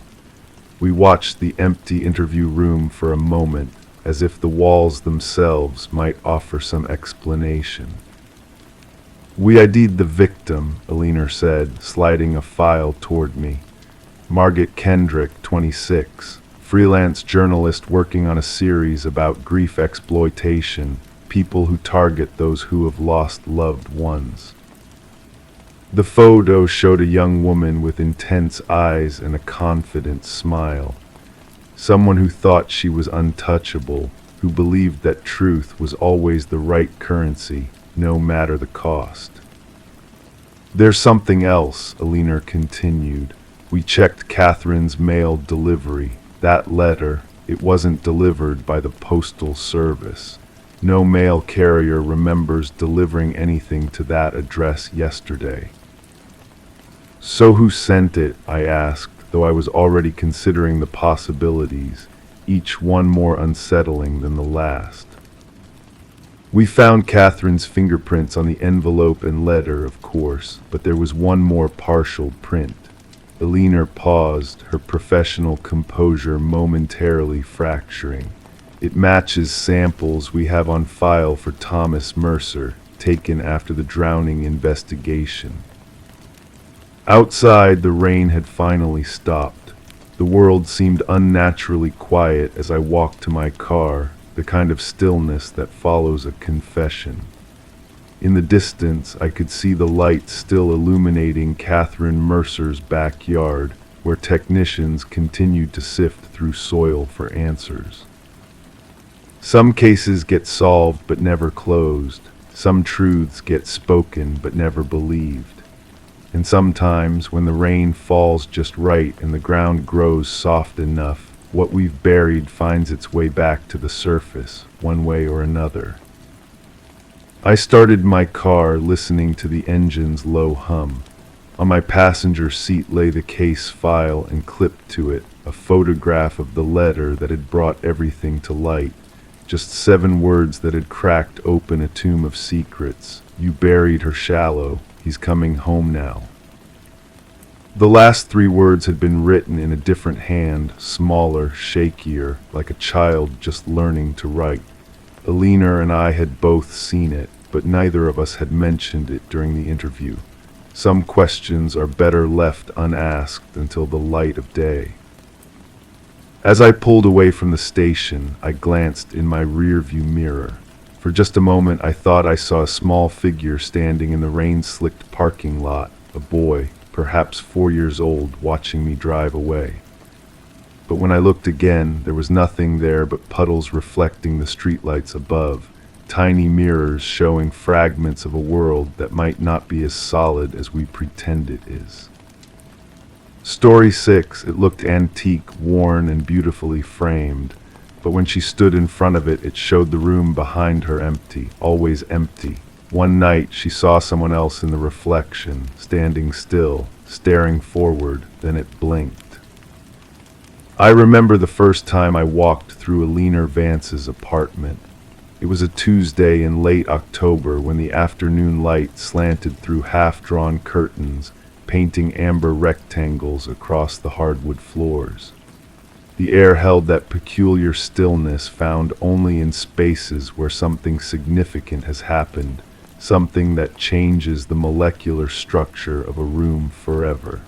A: We watched the empty interview room for a moment, as if the walls themselves might offer some explanation. We ID'd the victim, Elinor said, sliding a file toward me. Margaret Kendrick, 26, freelance journalist working on a series about grief exploitation, people who target those who have lost loved ones. The photo showed a young woman with intense eyes and a confident smile. Someone who thought she was untouchable, who believed that truth was always the right currency, no matter the cost. There's something else, Elinor continued. We checked Catherine's mail delivery. That letter, it wasn't delivered by the postal service. No mail carrier remembers delivering anything to that address yesterday. So who sent it? I asked, though I was already considering the possibilities, each one more unsettling than the last. We found Catherine's fingerprints on the envelope and letter, of course, but there was one more partial print. Elinor paused, her professional composure momentarily fracturing. It matches samples we have on file for Thomas Mercer, taken after the drowning investigation. Outside, the rain had finally stopped. The world seemed unnaturally quiet as I walked to my car, the kind of stillness that follows a confession. In the distance, I could see the light still illuminating Catherine Mercer's backyard, where technicians continued to sift through soil for answers. Some cases get solved but never closed. Some truths get spoken but never believed. And sometimes, when the rain falls just right and the ground grows soft enough, what we've buried finds its way back to the surface, one way or another. I started my car, listening to the engine's low hum. On my passenger seat lay the case file, and clipped to it a photograph of the letter that had brought everything to light. Just 7 words that had cracked open a tomb of secrets. You buried her shallow. He's coming home now. The last 3 words had been written in a different hand, smaller, shakier, like a child just learning to write. Alina and I had both seen it, but neither of us had mentioned it during the interview. Some questions are better left unasked until the light of day. As I pulled away from the station, I glanced in my rearview mirror. For just a moment, I thought I saw a small figure standing in the rain-slicked parking lot, a boy, perhaps 4 years old, watching me drive away. But when I looked again, there was nothing there but puddles reflecting the streetlights above, tiny mirrors showing fragments of a world that might not be as solid as we pretend it is. Story 6, it looked antique, worn, and beautifully framed, but when she stood in front of it, it showed the room behind her empty, always empty. One night, she saw someone else in the reflection, standing still, staring forward, then it blinked. I remember the first time I walked through Alina Vance's apartment. It was a Tuesday in late October when the afternoon light slanted through half-drawn curtains, painting amber rectangles across the hardwood floors. The air held that peculiar stillness found only in spaces where something significant has happened, something that changes the molecular structure of a room forever.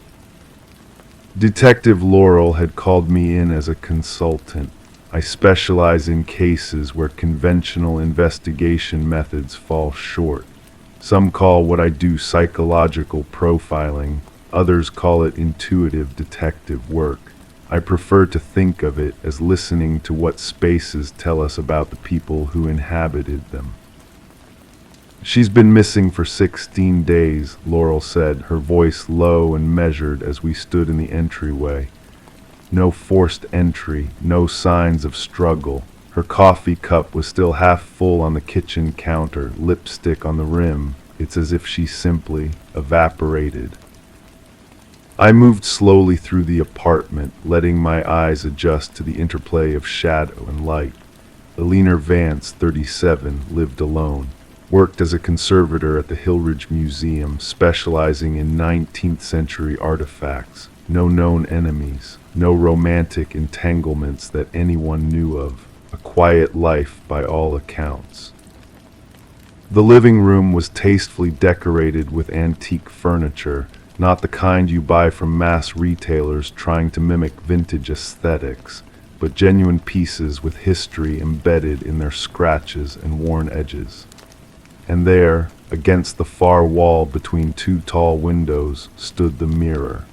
A: Detective Laurel had called me in as a consultant. I specialize in cases where conventional investigation methods fall short. Some call what I do psychological profiling, others call it intuitive detective work. I prefer to think of it as listening to what spaces tell us about the people who inhabited them. She's been missing for 16 days, Laurel said, her voice low and measured as we stood in the entryway. No forced entry, no signs of struggle. Her coffee cup was still half full on the kitchen counter, lipstick on the rim. It's as if she simply evaporated. I moved slowly through the apartment, letting my eyes adjust to the interplay of shadow and light. Alina Vance, 37, lived alone. Worked as a conservator at the Hillridge Museum, specializing in 19th century artifacts. No known enemies, no romantic entanglements that anyone knew of. A quiet life by all accounts. The living room was tastefully decorated with antique furniture, not the kind you buy from mass retailers trying to mimic vintage aesthetics, but genuine pieces with history embedded in their scratches and worn edges. And there, against the far wall between 2 tall windows, stood the mirror.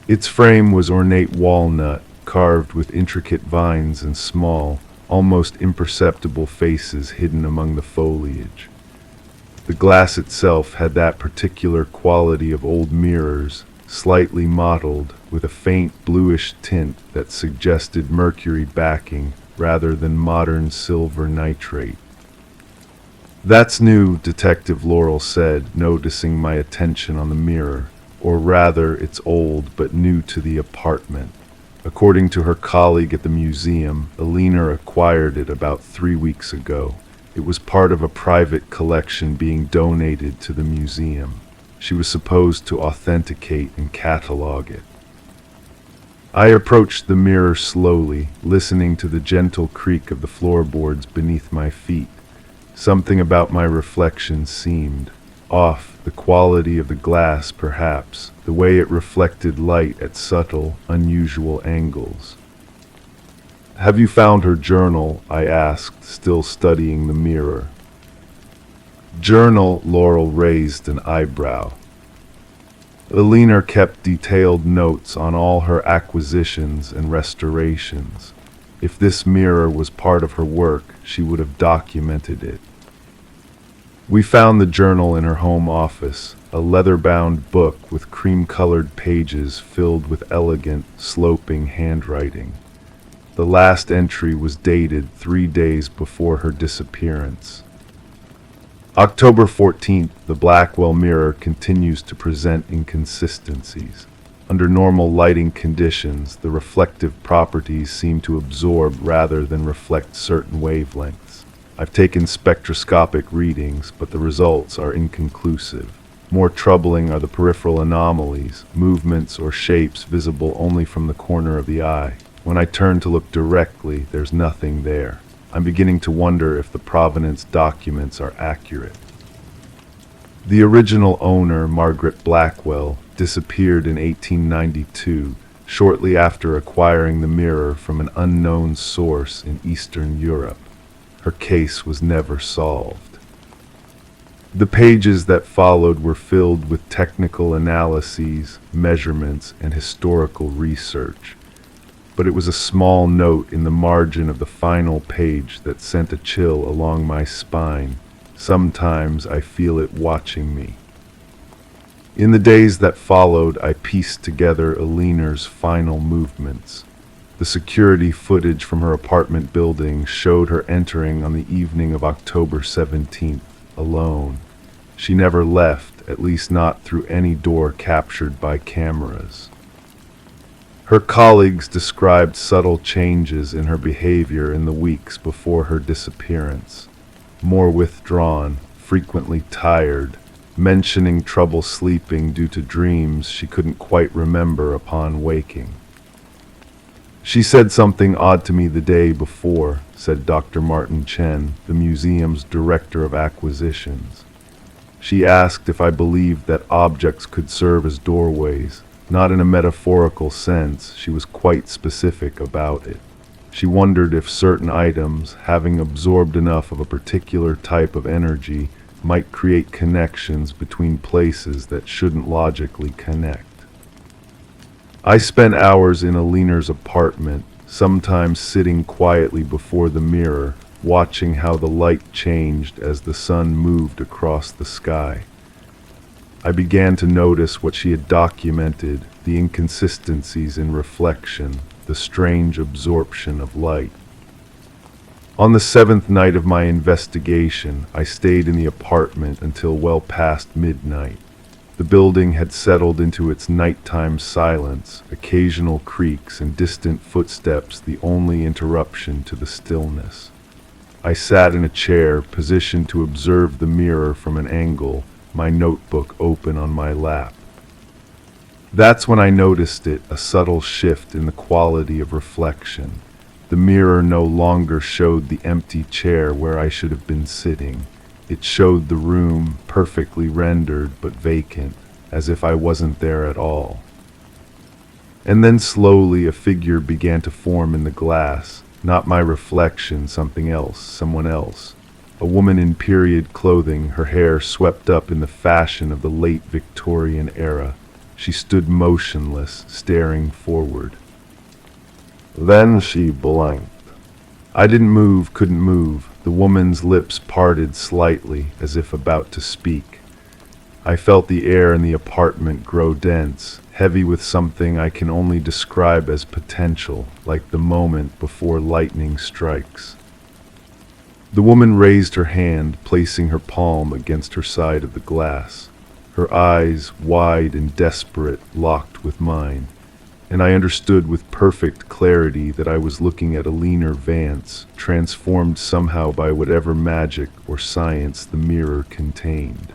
A: Its frame was ornate walnut, carved with intricate vines and small, almost imperceptible faces hidden among the foliage. The glass itself had that particular quality of old mirrors, slightly mottled, with a faint bluish tint that suggested mercury backing rather than modern silver nitrate. "That's new," Detective Laurel said, noticing my attention on the mirror. Or rather, it's old but new to the apartment. According to her colleague at the museum, Alina acquired it about 3 weeks ago. It was part of a private collection being donated to the museum. She was supposed to authenticate and catalog it. I approached the mirror slowly, listening to the gentle creak of the floorboards beneath my feet. Something about my reflection seemed off, the quality of the glass perhaps, the way it reflected light at subtle, unusual angles. "Have you found her journal?" I asked, still studying the mirror. "Journal?" Laurel raised an eyebrow. Alina kept detailed notes on all her acquisitions and restorations. If this mirror was part of her work, she would have documented it. We found the journal in her home office, a leather-bound book with cream-colored pages filled with elegant, sloping handwriting. The last entry was dated 3 days before her disappearance. October 14th, the Blackwell mirror continues to present inconsistencies. Under normal lighting conditions, the reflective properties seem to absorb rather than reflect certain wavelengths. I've taken spectroscopic readings, but the results are inconclusive. More troubling are the peripheral anomalies, movements or shapes visible only from the corner of the eye. When I turn to look directly, there's nothing there. I'm beginning to wonder if the provenance documents are accurate. The original owner, Margaret Blackwell, disappeared in 1892, shortly after acquiring the mirror from an unknown source in Eastern Europe. Her case was never solved. The pages that followed were filled with technical analyses, measurements, and historical research. But it was a small note in the margin of the final page that sent a chill along my spine. Sometimes I feel it watching me. In the days that followed, I pieced together Alina's final movements. The security footage from her apartment building showed her entering on the evening of October 17th, alone. She never left, at least not through any door captured by cameras. Her colleagues described subtle changes in her behavior in the weeks before her disappearance. More withdrawn, frequently tired, mentioning trouble sleeping due to dreams she couldn't quite remember upon waking. "She said something odd to me the day before," said Dr. Martin Chen, the museum's director of acquisitions. "She asked if I believed that objects could serve as doorways. Not in a metaphorical sense, she was quite specific about it. She wondered if certain items, having absorbed enough of a particular type of energy, might create connections between places that shouldn't logically connect." I spent hours in Alina's apartment, sometimes sitting quietly before the mirror, watching how the light changed as the sun moved across the sky. I began to notice what she had documented, the inconsistencies in reflection, the strange absorption of light. On the 7th night of my investigation, I stayed in the apartment until well past midnight. The building had settled into its nighttime silence, occasional creaks and distant footsteps the only interruption to the stillness. I sat in a chair, positioned to observe the mirror from an angle, my notebook open on my lap. That's when I noticed it, a subtle shift in the quality of reflection. The mirror no longer showed the empty chair where I should have been sitting. It showed the room, perfectly rendered but vacant, as if I wasn't there at all. And then slowly a figure began to form in the glass. Not my reflection, something else, someone else. A woman in period clothing, her hair swept up in the fashion of the late Victorian era. She stood motionless, staring forward. Then she blinked. I didn't move, couldn't move. The woman's lips parted slightly, as if about to speak. I felt the air in the apartment grow dense, heavy with something I can only describe as potential, like the moment before lightning strikes. The woman raised her hand, placing her palm against her side of the glass. Her eyes, wide and desperate, locked with mine, and I understood with perfect clarity that I was looking at Alina Vance, transformed somehow by whatever magic or science the mirror contained.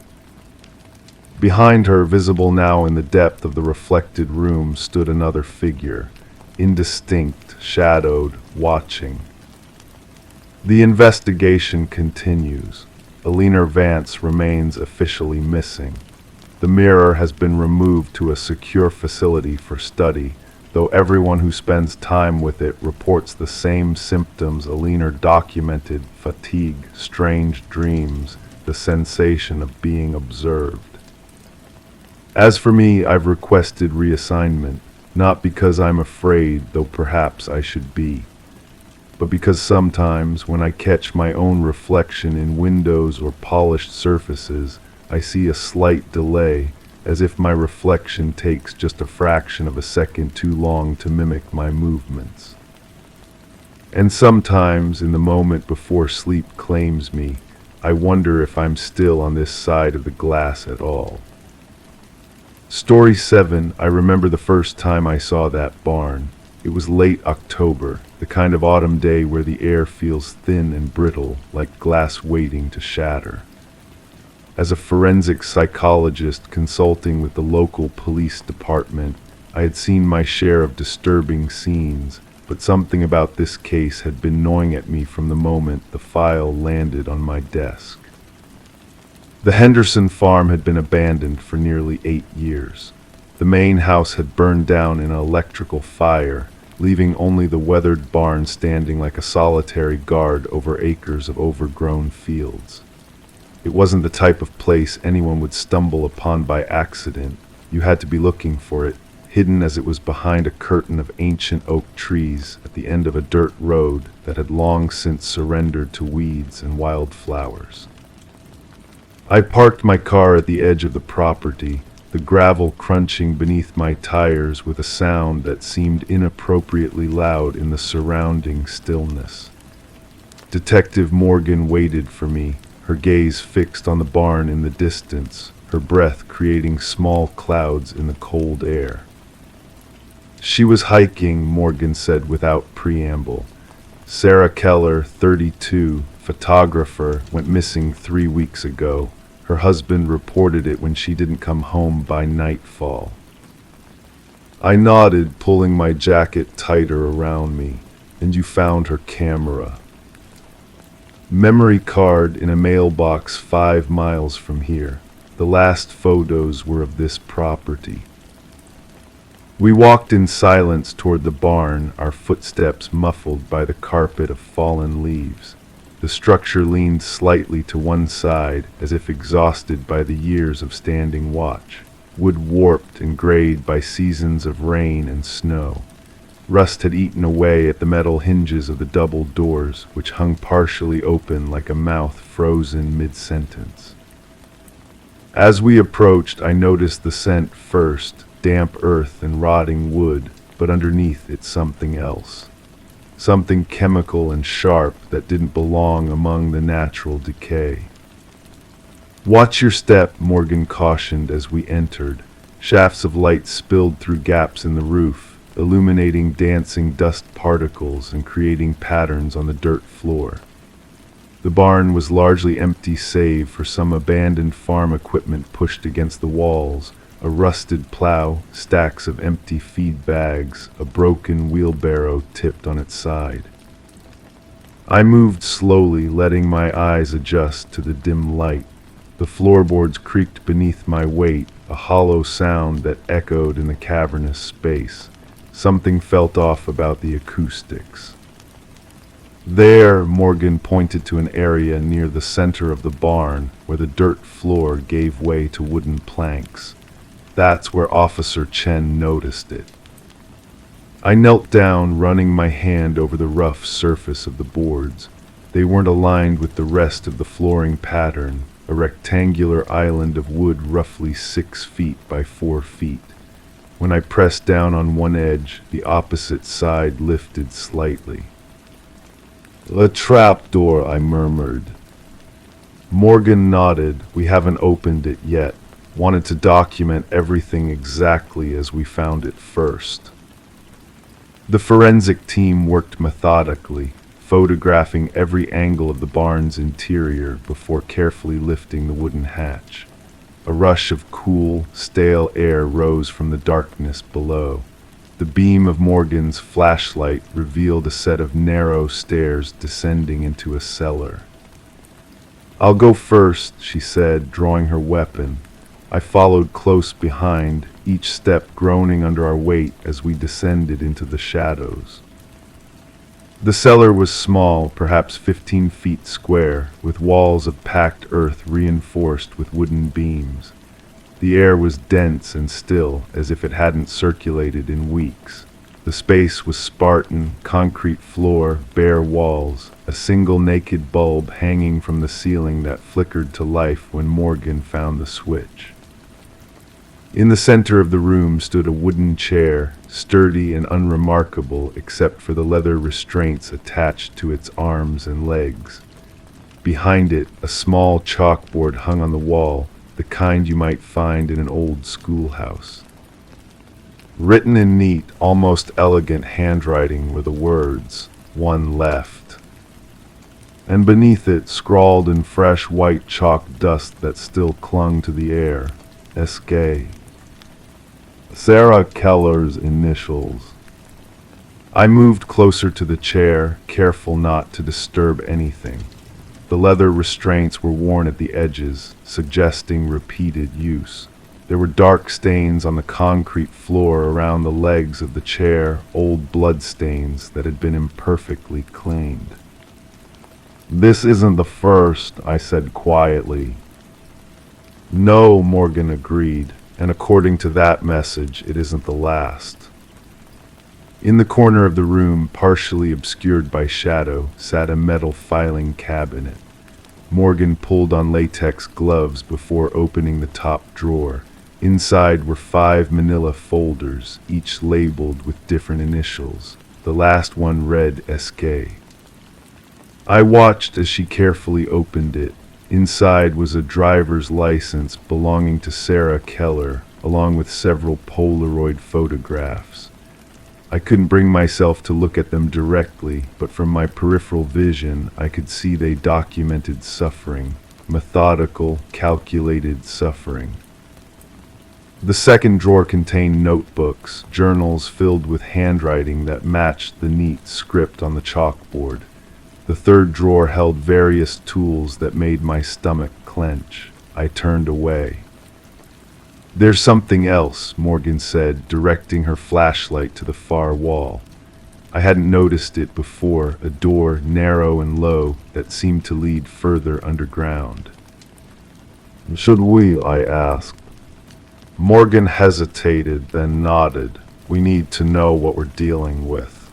A: Behind her, visible now in the depth of the reflected room, stood another figure, indistinct, shadowed, watching. The investigation continues. Alina Vance remains officially missing. The mirror has been removed to a secure facility for study, though everyone who spends time with it reports the same symptoms Alina documented: fatigue, strange dreams, the sensation of being observed. As for me, I've requested reassignment, not because I'm afraid, though perhaps I should be, but because sometimes when I catch my own reflection in windows or polished surfaces, I see a slight delay, as if my reflection takes just a fraction of a second too long to mimic my movements. And sometimes, in the moment before sleep claims me, I wonder if I'm still on this side of the glass at all. Story 7. I remember the first time I saw that barn. It was late October, the kind of autumn day where the air feels thin and brittle, like glass waiting to shatter. As a forensic psychologist consulting with the local police department, I had seen my share of disturbing scenes, but something about this case had been gnawing at me from the moment the file landed on my desk. The Henderson farm had been abandoned for nearly 8 years. The main house had burned down in an electrical fire, leaving only the weathered barn standing like a solitary guard over acres of overgrown fields. It wasn't the type of place anyone would stumble upon by accident. You had to be looking for it, hidden as it was behind a curtain of ancient oak trees at the end of a dirt road that had long since surrendered to weeds and wildflowers. I parked my car at the edge of the property, the gravel crunching beneath my tires with a sound that seemed inappropriately loud in the surrounding stillness. Detective Morgan waited for me, her gaze fixed on the barn in the distance, her breath creating small clouds in the cold air. She was hiking, Morgan said without preamble. Sarah Keller, 32, photographer, went missing 3 weeks ago. Her husband reported it when she didn't come home by nightfall. I nodded, pulling my jacket tighter around me. And you found her camera. Memory card in a mailbox 5 miles from here. The last photos were of this property. We walked in silence toward the barn, our footsteps muffled by the carpet of fallen leaves. The structure leaned slightly to one side, as if exhausted by the years of standing watch, wood warped and grayed by seasons of rain and snow. Rust had eaten away at the metal hinges of the double doors, which hung partially open like a mouth frozen mid-sentence. As we approached, I noticed the scent first, damp earth and rotting wood, but underneath it something else. Something chemical and sharp that didn't belong among the natural decay. Watch your step, Morgan cautioned as we entered. Shafts of light spilled through gaps in the roof, illuminating dancing dust particles and creating patterns on the dirt floor. The barn was largely empty save for some abandoned farm equipment pushed against the walls, a rusted plow, stacks of empty feed bags, a broken wheelbarrow tipped on its side. I moved slowly, letting my eyes adjust to the dim light. The floorboards creaked beneath my weight, a hollow sound that echoed in the cavernous space. Something felt off about the acoustics. There, Morgan pointed to an area near the center of the barn where the dirt floor gave way to wooden planks. That's where Officer Chen noticed it. I knelt down, running my hand over the rough surface of the boards. They weren't aligned with the rest of the flooring pattern, a rectangular island of wood roughly 6 feet by 4 feet. When I pressed down on one edge, the opposite side lifted slightly. "A trapdoor," I murmured. Morgan nodded. "We haven't opened it yet. Wanted to document everything exactly as we found it first." The forensic team worked methodically, photographing every angle of the barn's interior before carefully lifting the wooden hatch. A rush of cool, stale air rose from the darkness below. The beam of Morgan's flashlight revealed a set of narrow stairs descending into a cellar. "I'll go first," she said, drawing her weapon. I followed close behind, each step groaning under our weight as we descended into the shadows. The cellar was small, perhaps 15 feet square, with walls of packed earth reinforced with wooden beams. The air was dense and still, as if it hadn't circulated in weeks. The space was Spartan, concrete floor, bare walls, a single naked bulb hanging from the ceiling that flickered to life when Morgan found the switch. In the center of the room stood a wooden chair, sturdy and unremarkable except for the leather restraints attached to its arms and legs. Behind it, a small chalkboard hung on the wall, the kind you might find in an old schoolhouse. Written in neat, almost elegant handwriting were the words, "One left." And beneath it, scrawled in fresh white chalk dust that still clung to the air, S.K. Sarah Keller's initials. I moved closer to the chair, careful not to disturb anything. The leather restraints were worn at the edges, suggesting repeated use. There were dark stains on the concrete floor around the legs of the chair, old blood stains that had been imperfectly cleaned. "This isn't the first," I said quietly. "No," Morgan agreed, "and according to that message, it isn't the last." In the corner of the room, partially obscured by shadow, sat a metal filing cabinet. Morgan pulled on latex gloves before opening the top drawer. Inside were 5 manila folders, each labeled with different initials. The last one read SK. I watched as she carefully opened it. Inside was a driver's license belonging to Sarah Keller, along with several Polaroid photographs. I couldn't bring myself to look at them directly, but from my peripheral vision, I could see they documented suffering, methodical, calculated suffering. The second drawer contained notebooks, journals filled with handwriting that matched the neat script on the chalkboard. The third drawer held various tools that made my stomach clench. I turned away. "There's something else," Morgan said, directing her flashlight to the far wall. I hadn't noticed it before, a door, narrow and low, that seemed to lead further underground. "Should we?" I asked. Morgan hesitated, then nodded. "We need to know what we're dealing with."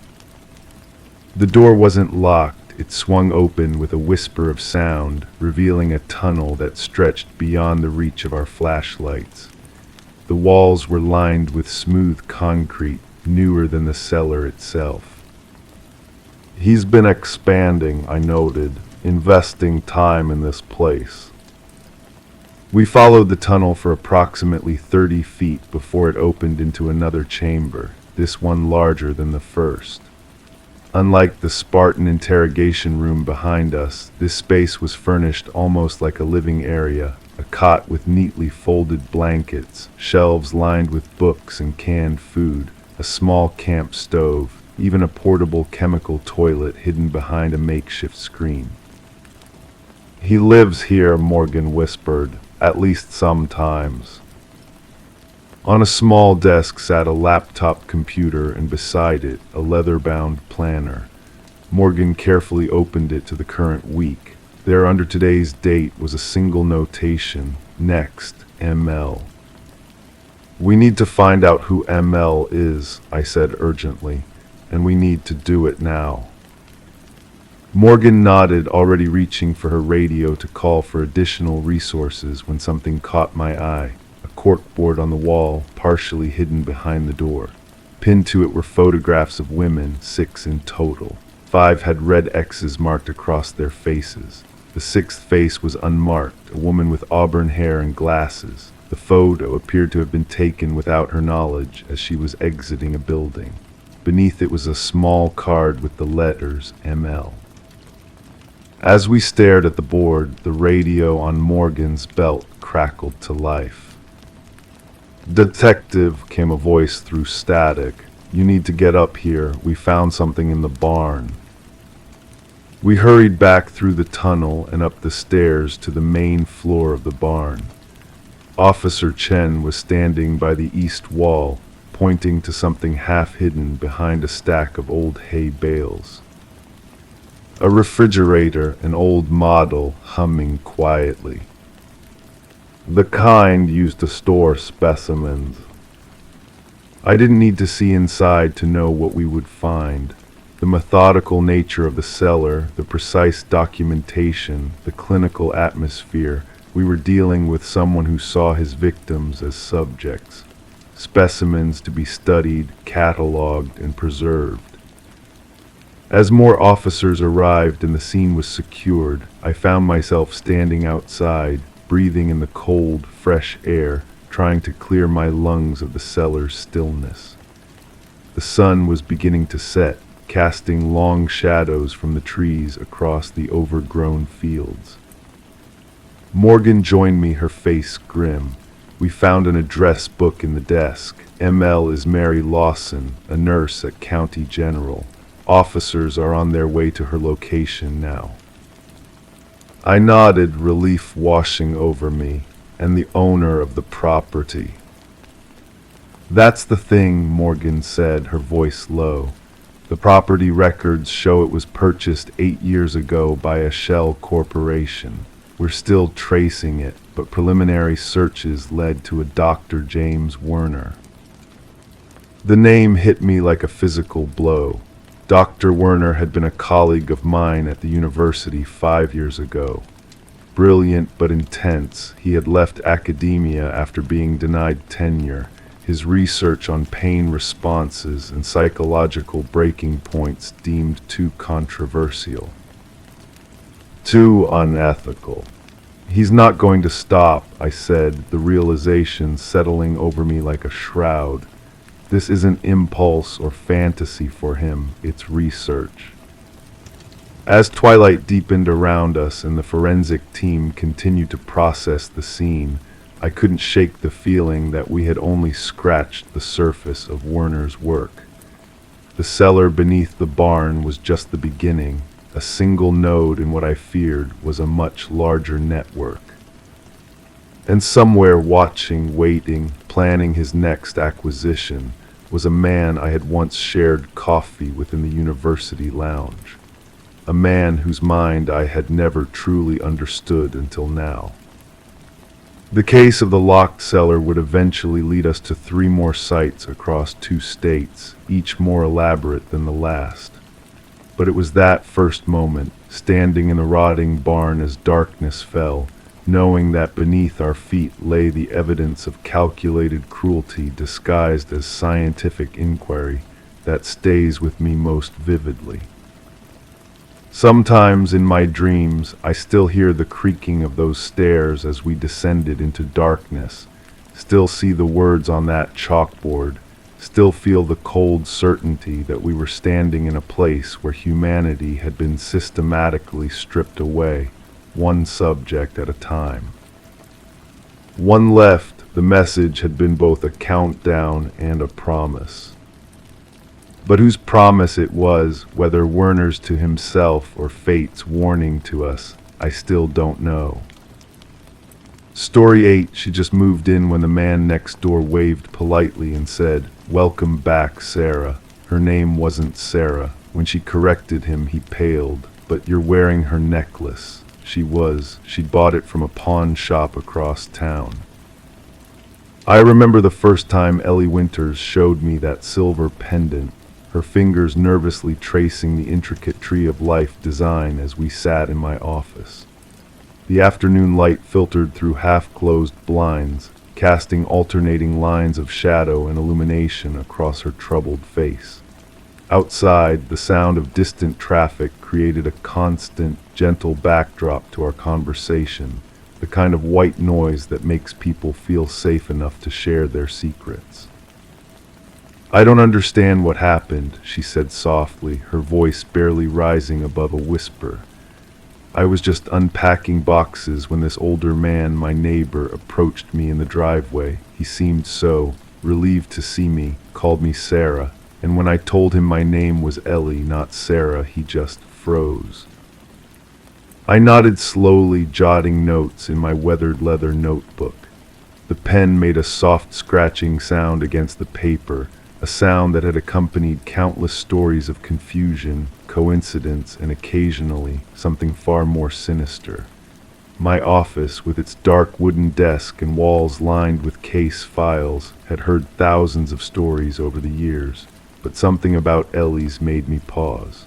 A: The door wasn't locked. It swung open with a whisper of sound, revealing a tunnel that stretched beyond the reach of our flashlights. The walls were lined with smooth concrete, newer than the cellar itself. "He's been expanding," I noted, "investing time in this place." We followed the tunnel for approximately 30 feet before it opened into another chamber, this one larger than the first. Unlike the Spartan interrogation room behind us, this space was furnished almost like a living area. A cot with neatly folded blankets, shelves lined with books and canned food, a small camp stove, even a portable chemical toilet hidden behind a makeshift screen. "He lives here," Morgan whispered, "at least sometimes." On a small desk sat a laptop computer and beside it a leather-bound planner. Morgan carefully opened it to the current week. There under today's date was a single notation, next, ML. "We need to find out who ML is," I said urgently, "and we need to do it now." Morgan nodded, already reaching for her radio to call for additional resources when something caught my eye, a corkboard on the wall, partially hidden behind the door. Pinned to it were photographs of women, 6 in total. 5 had red X's marked across their faces. The 6th face was unmarked, a woman with auburn hair and glasses. The photo appeared to have been taken without her knowledge as she was exiting a building. Beneath it was a small card with the letters ML. As we stared at the board, the radio on Morgan's belt crackled to life. "Detective," came a voice through static. "You need to get up here. We found something in the barn." We hurried back through the tunnel and up the stairs to the main floor of the barn. Officer Chen was standing by the east wall, pointing to something half-hidden behind a stack of old hay bales. A refrigerator, an old model, humming quietly. The kind used to store specimens. I didn't need to see inside to know what we would find. The methodical nature of the cellar, the precise documentation, the clinical atmosphere, we were dealing with someone who saw his victims as subjects, specimens to be studied, catalogued, and preserved. As more officers arrived and the scene was secured, I found myself standing outside, breathing in the cold, fresh air, trying to clear my lungs of the cellar's stillness. The sun was beginning to set, casting long shadows from the trees across the overgrown fields. Morgan joined me, her face grim. We found an address book in the desk. ML is Mary Lawson, a nurse at County General. Officers are on their way to her location now. I nodded, relief washing over me, and the owner of the property. That's the thing, Morgan said, her voice low. The property records show it was purchased 8 years ago by a shell corporation. We're still tracing it, but preliminary searches led to a Dr. James Werner. The name hit me like a physical blow. Dr. Werner had been a colleague of mine at the university 5 years ago. Brilliant but intense, he had left academia after being denied tenure. His research on pain responses and psychological breaking points deemed too controversial. Too unethical. He's not going to stop, I said, the realization settling over me like a shroud. This isn't impulse or fantasy for him, it's research. As twilight deepened around us and the forensic team continued to process the scene, I couldn't shake the feeling that we had only scratched the surface of Werner's work. The cellar beneath the barn was just the beginning, a single node in what I feared was a much larger network. And somewhere watching, waiting, planning his next acquisition, was a man I had once shared coffee with in the university lounge. A man whose mind I had never truly understood until now. The case of the locked cellar would eventually lead us to 3 more sites across 2 states, each more elaborate than the last. But it was that first moment, standing in the rotting barn as darkness fell, knowing that beneath our feet lay the evidence of calculated cruelty disguised as scientific inquiry, that stays with me most vividly. Sometimes in my dreams, I still hear the creaking of those stairs as we descended into darkness, still see the words on that chalkboard, still feel the cold certainty that we were standing in a place where humanity had been systematically stripped away, one subject at a time. One left, the message had been both a countdown and a promise. But whose promise it was, whether Werner's to himself or fate's warning to us, I still don't know. Story 8, she just moved in when the man next door waved politely and said, "Welcome back, Sarah." Her name wasn't Sarah. When she corrected him, he paled. "But you're wearing her necklace." She was. She'd bought it from a pawn shop across town. I remember the first time Ellie Winters showed me that silver pendant, her fingers nervously tracing the intricate tree of life design as we sat in my office. The afternoon light filtered through half-closed blinds, casting alternating lines of shadow and illumination across her troubled face. Outside, the sound of distant traffic created a constant, gentle backdrop to our conversation, the kind of white noise that makes people feel safe enough to share their secrets. "I don't understand what happened," she said softly, her voice barely rising above a whisper. "I was just unpacking boxes when this older man, my neighbor, approached me in the driveway. He seemed so relieved to see me, called me Sarah, and when I told him my name was Ellie, not Sarah, he just froze." I nodded slowly, jotting notes in my weathered leather notebook. The pen made a soft scratching sound against the paper, a sound that had accompanied countless stories of confusion, coincidence, and occasionally something far more sinister. My office, with its dark wooden desk and walls lined with case files, had heard thousands of stories over the years, but something about Ellie's made me pause.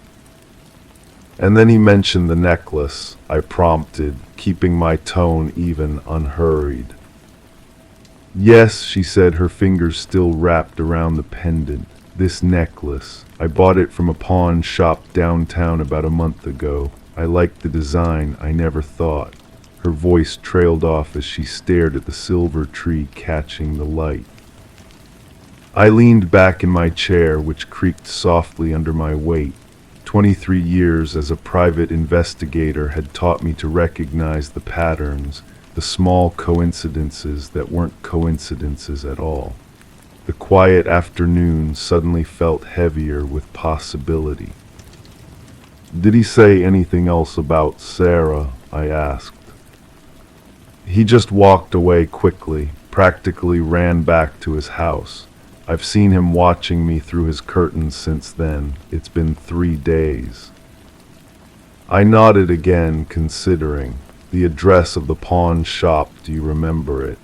A: "And then he mentioned the necklace," I prompted, keeping my tone even, unhurried. "Yes," she said, her fingers still wrapped around the pendant. This necklace. I bought it from a pawn shop downtown about a month ago. I liked the design, I never thought. Her voice trailed off as she stared at the silver tree catching the light. I leaned back in my chair, which creaked softly under my weight. 23 years as a private investigator had taught me to recognize the patterns, the small coincidences that weren't coincidences at all. The quiet afternoon suddenly felt heavier with possibility. "Did he say anything else about Sarah?" I asked. He just walked away quickly, practically ran back to his house. I've seen him watching me through his curtains since then. It's been 3 days. I nodded again, considering. The address of the pawn shop, do you remember it?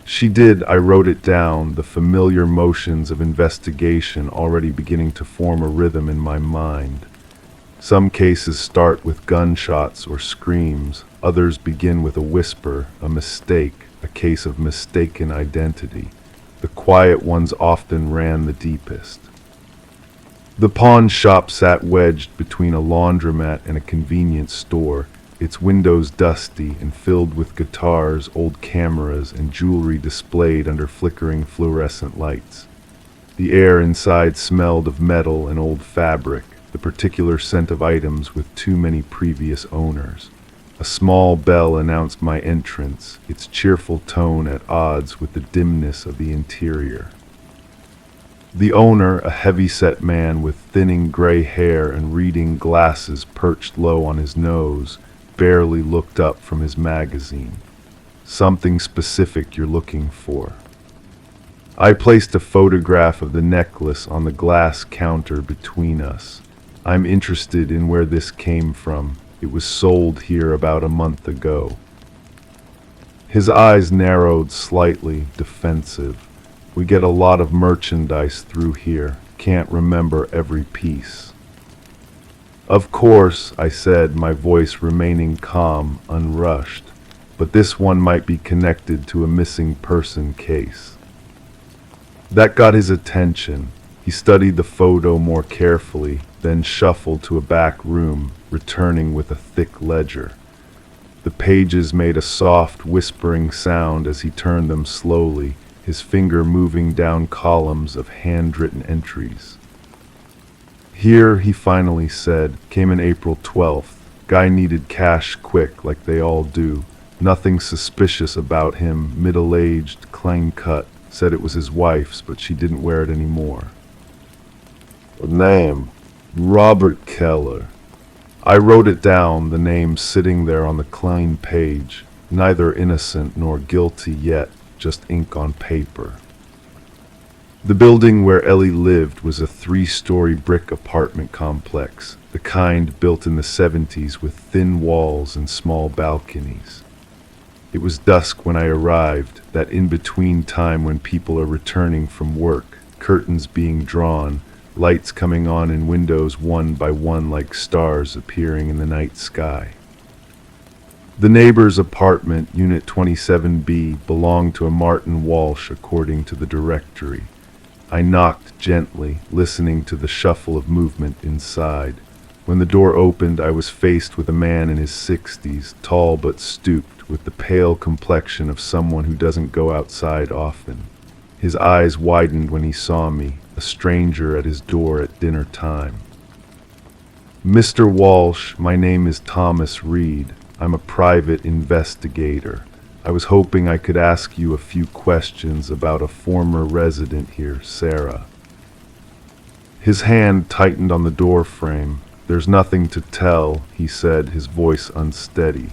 A: She did. I wrote it down, the familiar motions of investigation already beginning to form a rhythm in my mind. Some cases start with gunshots or screams, others begin with a whisper, a mistake, a case of mistaken identity. The quiet ones often ran the deepest. The pawn shop sat wedged between a laundromat and a convenience store, its windows dusty and filled with guitars, old cameras, and jewelry displayed under flickering fluorescent lights. The air inside smelled of metal and old fabric, the particular scent of items with too many previous owners. A small bell announced my entrance, its cheerful tone at odds with the dimness of the interior. The owner, a heavy-set man with thinning gray hair and reading glasses perched low on his nose, barely looked up from his magazine. "Something specific you're looking for." I placed a photograph of the necklace on the glass counter between us. "I'm interested in where this came from. It was sold here about a month ago." His eyes narrowed slightly, defensive. "We get a lot of merchandise through here. Can't remember every piece." "Of course," I said, my voice remaining calm, unrushed. "But this one might be connected to a missing person case." That got his attention. He studied the photo more carefully, then shuffled to a back room, returning with a thick ledger. The pages made a soft, whispering sound as he turned them slowly, his finger moving down columns of handwritten entries. "Here," he finally said, "came in April 12th. Guy needed cash quick, like they all do. Nothing suspicious about him, middle-aged, clean-cut. Said it was his wife's, but she didn't wear it anymore." "Name?" "Robert Keller." I wrote it down, the name sitting there on the clean page. Neither innocent nor guilty yet, just ink on paper. The building where Ellie lived was a 3-story brick apartment complex, the kind built in the 70s with thin walls and small balconies. It was dusk when I arrived, that in-between time when people are returning from work, curtains being drawn, lights coming on in windows one by one like stars appearing in the night sky. The neighbor's apartment, Unit 27B, belonged to a Martin Walsh according to the directory. I knocked gently, listening to the shuffle of movement inside. When the door opened, I was faced with a man in his 60s, tall but stooped, with the pale complexion of someone who doesn't go outside often. His eyes widened when he saw me, a stranger at his door at dinner time. "Mr. Walsh, my name is Thomas Reed. I'm a private investigator. I was hoping I could ask you a few questions about a former resident here, Sarah." His hand tightened on the door frame. "There's nothing to tell," he said, his voice unsteady.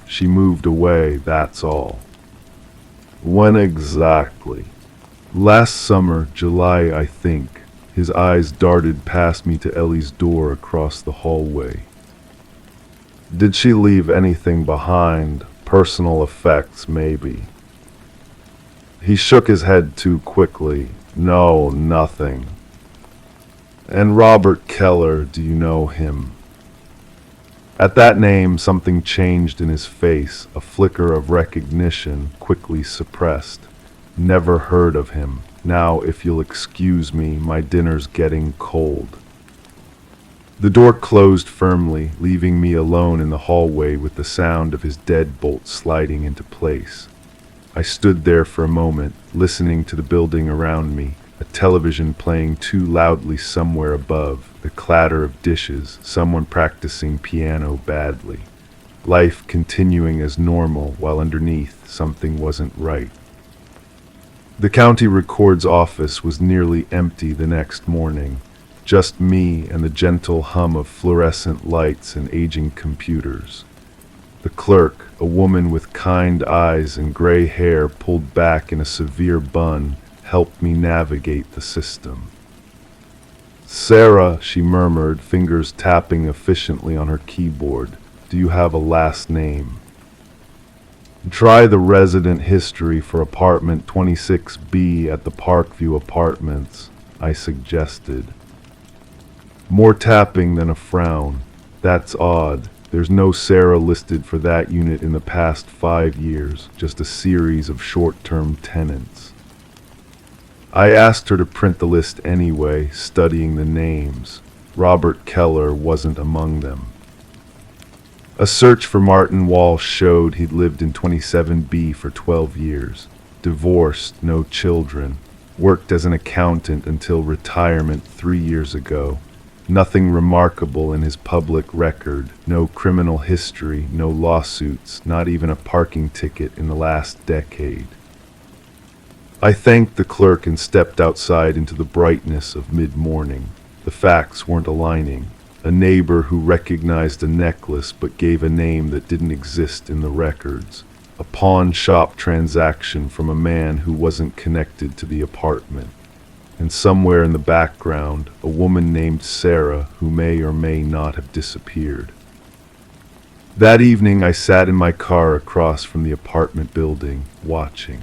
A: "She moved away, that's all." "When exactly?" "Last summer, July, I think." His eyes darted past me to Ellie's door across the hallway. "Did she leave anything behind? Personal effects, maybe?" He shook his head too quickly. "No, nothing." "And Robert Keller, do you know him?" At that name, something changed in his face, a flicker of recognition quickly suppressed. "Never heard of him." Now, if you'll excuse me, my dinner's getting cold." The door closed firmly, leaving me alone in the hallway with the sound of his deadbolt sliding into place. I stood there for a moment, listening to the building around me, a television playing too loudly somewhere above, the clatter of dishes, someone practicing piano badly. Life continuing as normal while underneath something wasn't right. The county record's office was nearly empty the next morning. Just me and the gentle hum of fluorescent lights and aging computers. The clerk, a woman with kind eyes and gray hair pulled back in a severe bun, helped me navigate the system. "Sarah," she murmured, fingers tapping efficiently on her keyboard. "Do you have a last name?" "Try the resident history for apartment 26B at the Parkview Apartments," I suggested. More tapping than a frown. "That's odd. There's no Sarah listed for that unit in the past 5 years, just a series of short-term tenants." I asked her to print the list anyway, studying the names. Robert Keller wasn't among them. A search for Martin Walsh showed he'd lived in 27B for 12 years. Divorced, no children. Worked as an accountant until retirement 3 years ago. Nothing remarkable in his public record, no criminal history, no lawsuits, not even a parking ticket in the last decade. I thanked the clerk and stepped outside into the brightness of mid-morning. The facts weren't aligning. A neighbor who recognized a necklace but gave a name that didn't exist in the records. A pawn shop transaction from a man who wasn't connected to the apartment. And somewhere in the background, a woman named Sarah who may or may not have disappeared. That evening I sat in my car across from the apartment building, watching.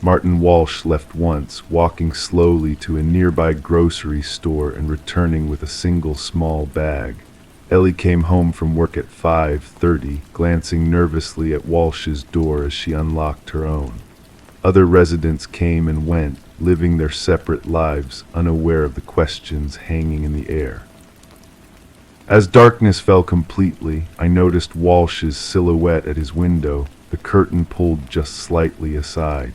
A: Martin Walsh left once, walking slowly to a nearby grocery store and returning with a single small bag. Ellie came home from work at 5:30, glancing nervously at Walsh's door as she unlocked her own. Other residents came and went, living their separate lives, unaware of the questions hanging in the air. As darkness fell completely, I noticed Walsh's silhouette at his window, the curtain pulled just slightly aside.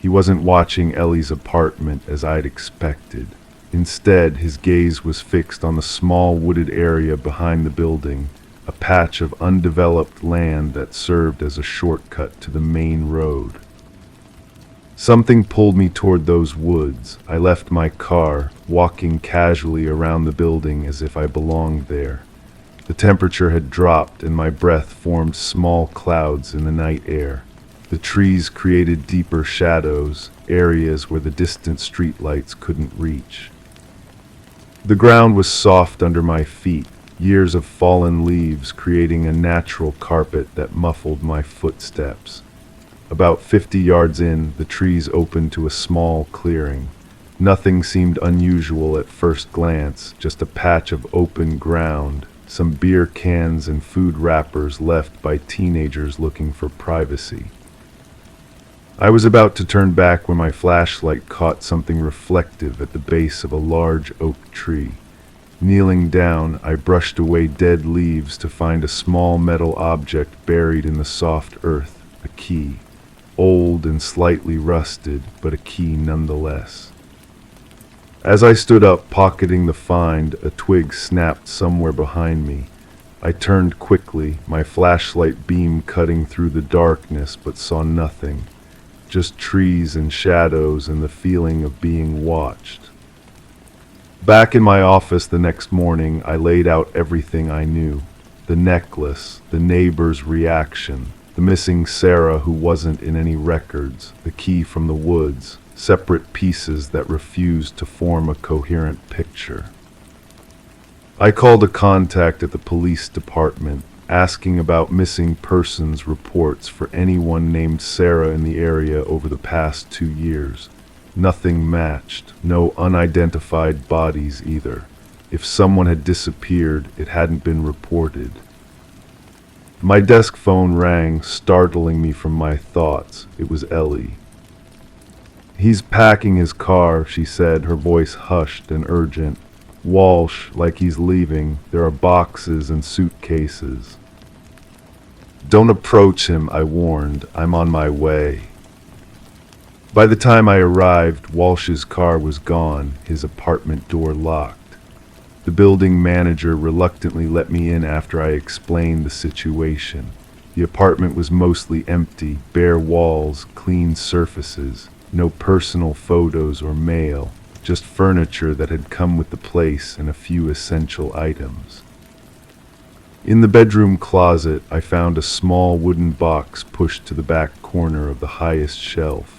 A: He wasn't watching Ellie's apartment as I'd expected. Instead, his gaze was fixed on the small wooded area behind the building, a patch of undeveloped land that served as a shortcut to the main road. Something pulled me toward those woods. I left my car, walking casually around the building as if I belonged there. The temperature had dropped and my breath formed small clouds in the night air. The trees created deeper shadows, areas where the distant streetlights couldn't reach. The ground was soft under my feet, years of fallen leaves creating a natural carpet that muffled my footsteps. About 50 yards in, the trees opened to a small clearing. Nothing seemed unusual at first glance, just a patch of open ground, some beer cans and food wrappers left by teenagers looking for privacy. I was about to turn back when my flashlight caught something reflective at the base of a large oak tree. Kneeling down, I brushed away dead leaves to find a small metal object buried in the soft earth, a key. Old and slightly rusted, but a key nonetheless. As I stood up, pocketing the find, a twig snapped somewhere behind me. I turned quickly, my flashlight beam cutting through the darkness, but saw nothing. Just trees and shadows and the feeling of being watched. Back in my office the next morning, I laid out everything I knew. The necklace, the neighbor's reaction, the missing Sarah who wasn't in any records, the key from the woods, separate pieces that refused to form a coherent picture. I called a contact at the police department, asking about missing persons reports for anyone named Sarah in the area over the past 2 years. Nothing matched, no unidentified bodies either. If someone had disappeared, it hadn't been reported. My desk phone rang, startling me from my thoughts. It was Ellie. "He's packing his car," she said, her voice hushed and urgent. "Walsh, like he's leaving. There are boxes and suitcases." "Don't approach him," I warned. "I'm on my way." By the time I arrived, Walsh's car was gone, his apartment door locked. The building manager reluctantly let me in after I explained the situation. The apartment was mostly empty, bare walls, clean surfaces, no personal photos or mail, just furniture that had come with the place and a few essential items. In the bedroom closet, I found a small wooden box pushed to the back corner of the highest shelf.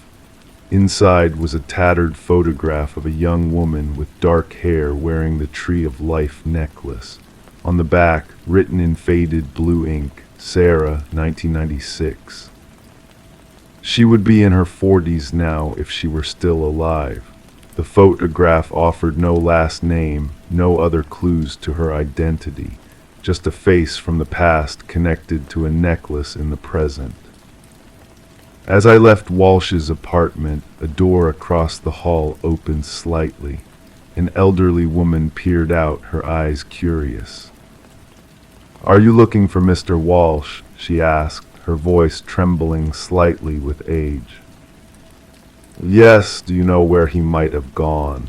A: Inside was a tattered photograph of a young woman with dark hair wearing the Tree of Life necklace. On the back, written in faded blue ink, Sarah, 1996. She would be in her 40s now if she were still alive. The photograph offered no last name, no other clues to her identity, just a face from the past connected to a necklace in the present. As I left Walsh's apartment, a door across the hall opened slightly. An elderly woman peered out, her eyes curious. "Are you looking for Mr. Walsh?" she asked, her voice trembling slightly with age. "Yes, do you know where he might have gone?"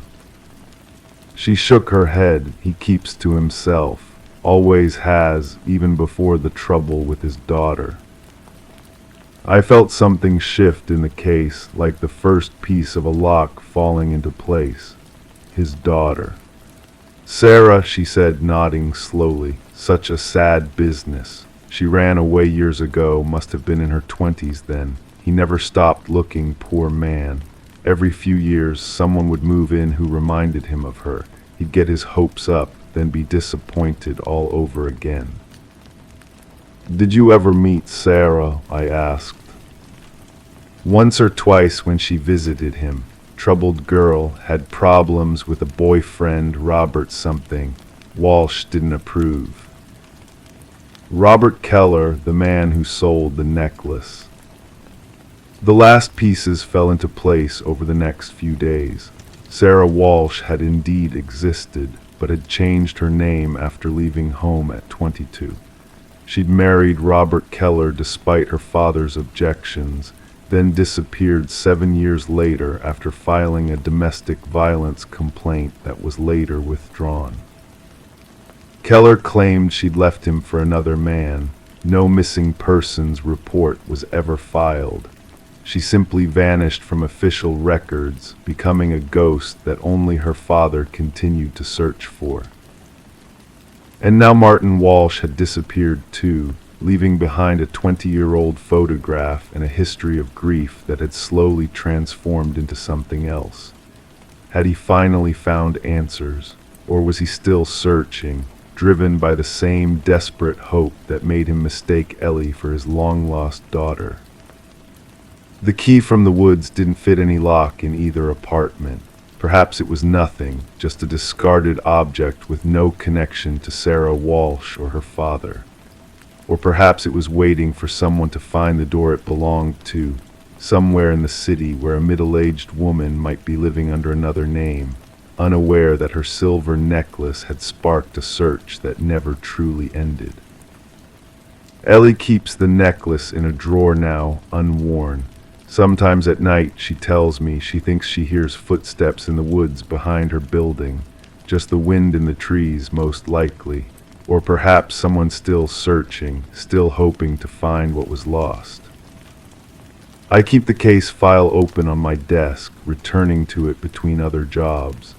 A: She shook her head. "He keeps to himself, always has, even before the trouble with his daughter." I felt something shift in the case, like the first piece of a lock falling into place. His daughter. "Sarah," she said, nodding slowly. "Such a sad business. She ran away years ago, must have been in her 20s then. He never stopped looking, poor man. Every few years, someone would move in who reminded him of her. He'd get his hopes up, then be disappointed all over again." "Did you ever meet Sarah?" I asked. "Once or twice when she visited him. Troubled girl, had problems with a boyfriend, Robert something. Walsh didn't approve." Robert Keller, the man who sold the necklace. The last pieces fell into place over the next few days. Sarah Walsh had indeed existed, but had changed her name after leaving home at 22. She'd married Robert Keller despite her father's objections, then disappeared 7 years later after filing a domestic violence complaint that was later withdrawn. Keller claimed she'd left him for another man. No missing persons report was ever filed. She simply vanished from official records, becoming a ghost that only her father continued to search for. And now Martin Walsh had disappeared too, leaving behind a 20-year-old photograph and a history of grief that had slowly transformed into something else. Had he finally found answers, or was he still searching, driven by the same desperate hope that made him mistake Ellie for his long-lost daughter? The key from the woods didn't fit any lock in either apartment. Perhaps it was nothing, just a discarded object with no connection to Sarah Walsh or her father. Or perhaps it was waiting for someone to find the door it belonged to, somewhere in the city where a middle-aged woman might be living under another name, unaware that her silver necklace had sparked a search that never truly ended. Ellie keeps the necklace in a drawer now, unworn. Sometimes at night, she tells me, she thinks she hears footsteps in the woods behind her building, just the wind in the trees most likely. Or perhaps someone still searching, still hoping to find what was lost. I keep the case file open on my desk, returning to it between other jobs.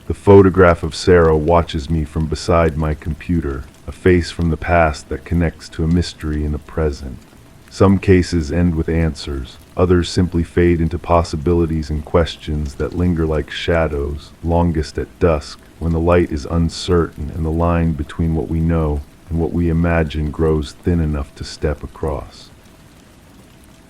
A: The photograph of Sarah watches me from beside my computer, a face from the past that connects to a mystery in the present. Some cases end with answers, others simply fade into possibilities and questions that linger like shadows, longest at dusk, when the light is uncertain and the line between what we know and what we imagine grows thin enough to step across.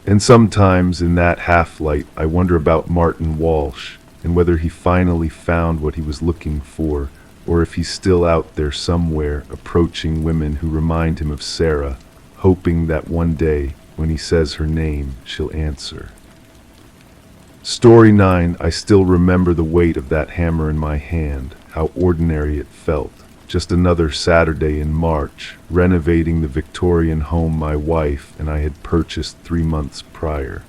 A: And sometimes in that half-light I wonder about Martin Walsh and whether he finally found what he was looking for, or if he's still out there somewhere approaching women who remind him of Sarah, hoping that one day, when he says her name, she'll answer. Story 9. I still remember the weight of that hammer in my hand, how ordinary it felt. Just another Saturday in March, renovating the Victorian home my wife and I had purchased 3 months prior.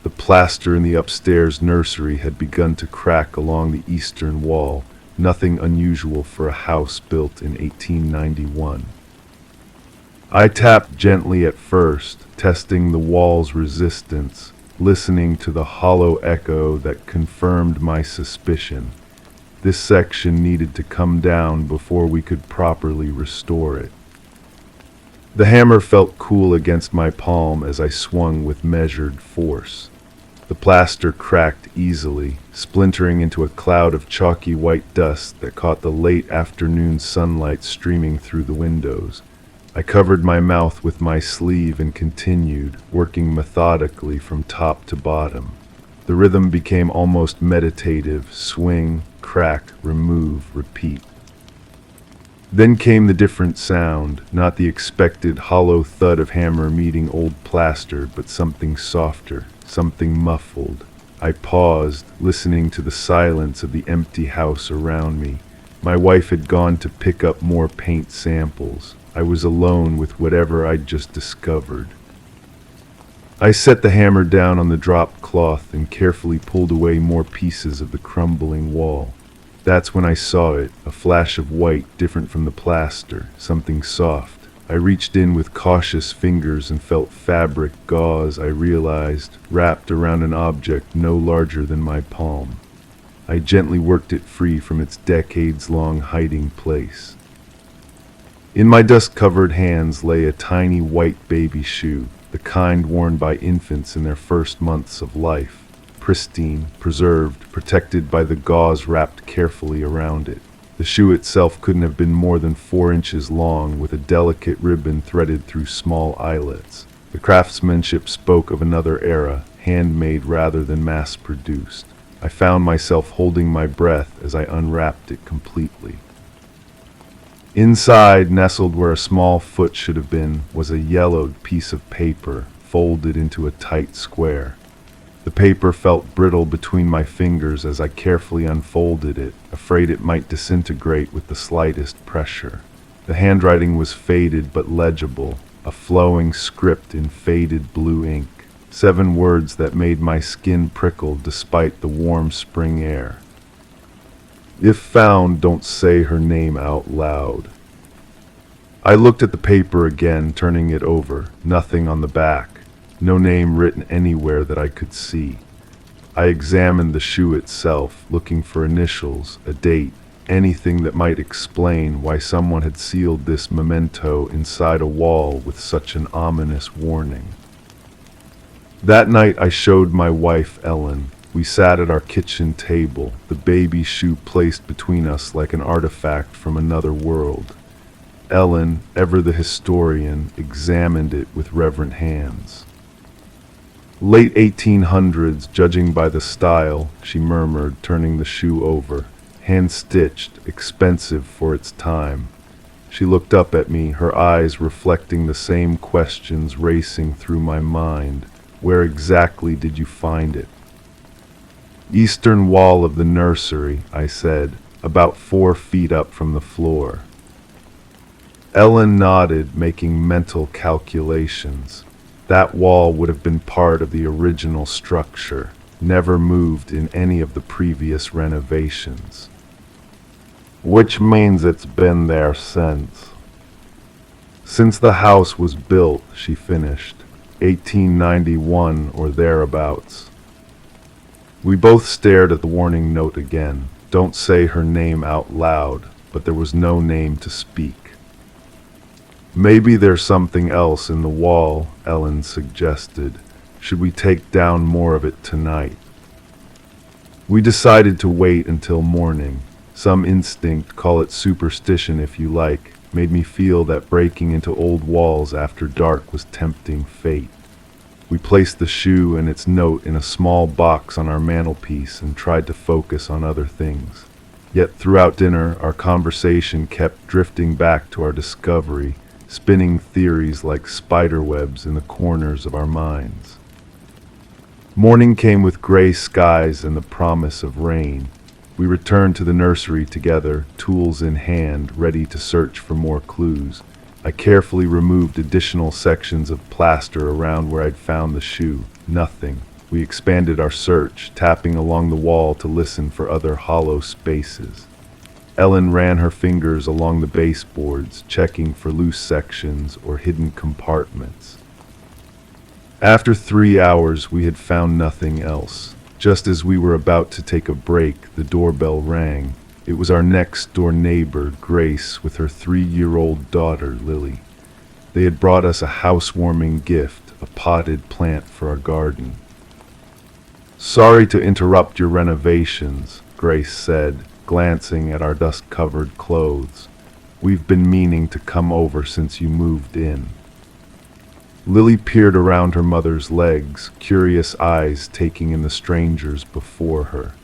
A: The plaster in the upstairs nursery had begun to crack along the eastern wall, nothing unusual for a house built in 1891. I tapped gently at first, testing the wall's resistance, listening to the hollow echo that confirmed my suspicion. This section needed to come down before we could properly restore it. The hammer felt cool against my palm as I swung with measured force. The plaster cracked easily, splintering into a cloud of chalky white dust that caught the late afternoon sunlight streaming through the windows. I covered my mouth with my sleeve and continued, working methodically from top to bottom. The rhythm became almost meditative: swing, crack, remove, repeat. Then came the different sound, not the expected hollow thud of hammer meeting old plaster, but something softer, something muffled. I paused, listening to the silence of the empty house around me. My wife had gone to pick up more paint samples. I was alone with whatever I'd just discovered. I set the hammer down on the dropped cloth and carefully pulled away more pieces of the crumbling wall. That's when I saw it, a flash of white different from the plaster, something soft. I reached in with cautious fingers and felt fabric gauze, I realized, wrapped around an object no larger than my palm. I gently worked it free from its decades-long hiding place. In my dust-covered hands lay a tiny white baby shoe, the kind worn by infants in their first months of life, pristine, preserved, protected by the gauze wrapped carefully around it. The shoe itself couldn't have been more than 4 inches long, with a delicate ribbon threaded through small eyelets. The craftsmanship spoke of another era, handmade rather than mass-produced. I found myself holding my breath as I unwrapped it completely. Inside, nestled where a small foot should have been, was a yellowed piece of paper, folded into a tight square. The paper felt brittle between my fingers as I carefully unfolded it, afraid it might disintegrate with the slightest pressure. The handwriting was faded but legible, a flowing script in faded blue ink, 7 words that made my skin prickle despite the warm spring air. If found, don't say her name out loud. I looked at the paper again, turning it over. Nothing on the back. No name written anywhere that I could see. I examined the shoe itself, looking for initials, a date, anything that might explain why someone had sealed this memento inside a wall with such an ominous warning. That night I showed my wife Ellen. We sat at our kitchen table, the baby shoe placed between us like an artifact from another world. Ellen, ever the historian, examined it with reverent hands. Late 1800s, judging by the style, she murmured, turning the shoe over. Hand-stitched, expensive for its time. She looked up at me, her eyes reflecting the same questions racing through my mind. Where exactly did you find it? Eastern wall of the nursery, I said, about 4 feet up from the floor. Ellen nodded, making mental calculations. That wall would have been part of the original structure, never moved in any of the previous renovations. Which means it's been there since. Since the house was built, she finished, 1891 or thereabouts. We both stared at the warning note again. Don't say her name out loud, but there was no name to speak. Maybe there's something else in the wall, Ellen suggested. Should we take down more of it tonight? We decided to wait until morning. Some instinct, call it superstition if you like, made me feel that breaking into old walls after dark was tempting fate. We placed the shoe and its note in a small box on our mantelpiece and tried to focus on other things. Yet throughout dinner, our conversation kept drifting back to our discovery, spinning theories like spider webs in the corners of our minds. Morning came with gray skies and the promise of rain. We returned to the nursery together, tools in hand, ready to search for more clues. I carefully removed additional sections of plaster around where I'd found the shoe. Nothing. We expanded our search, tapping along the wall to listen for other hollow spaces. Ellen ran her fingers along the baseboards, checking for loose sections or hidden compartments. After 3 hours, we had found nothing else. Just as we were about to take a break, the doorbell rang. It was our next-door neighbor, Grace, with her 3-year-old daughter, Lily. They had brought us a housewarming gift, a potted plant for our garden. "Sorry to interrupt your renovations," Grace said, glancing at our dust-covered clothes. "We've been meaning to come over since you moved in." Lily peered around her mother's legs, curious eyes taking in the strangers before her.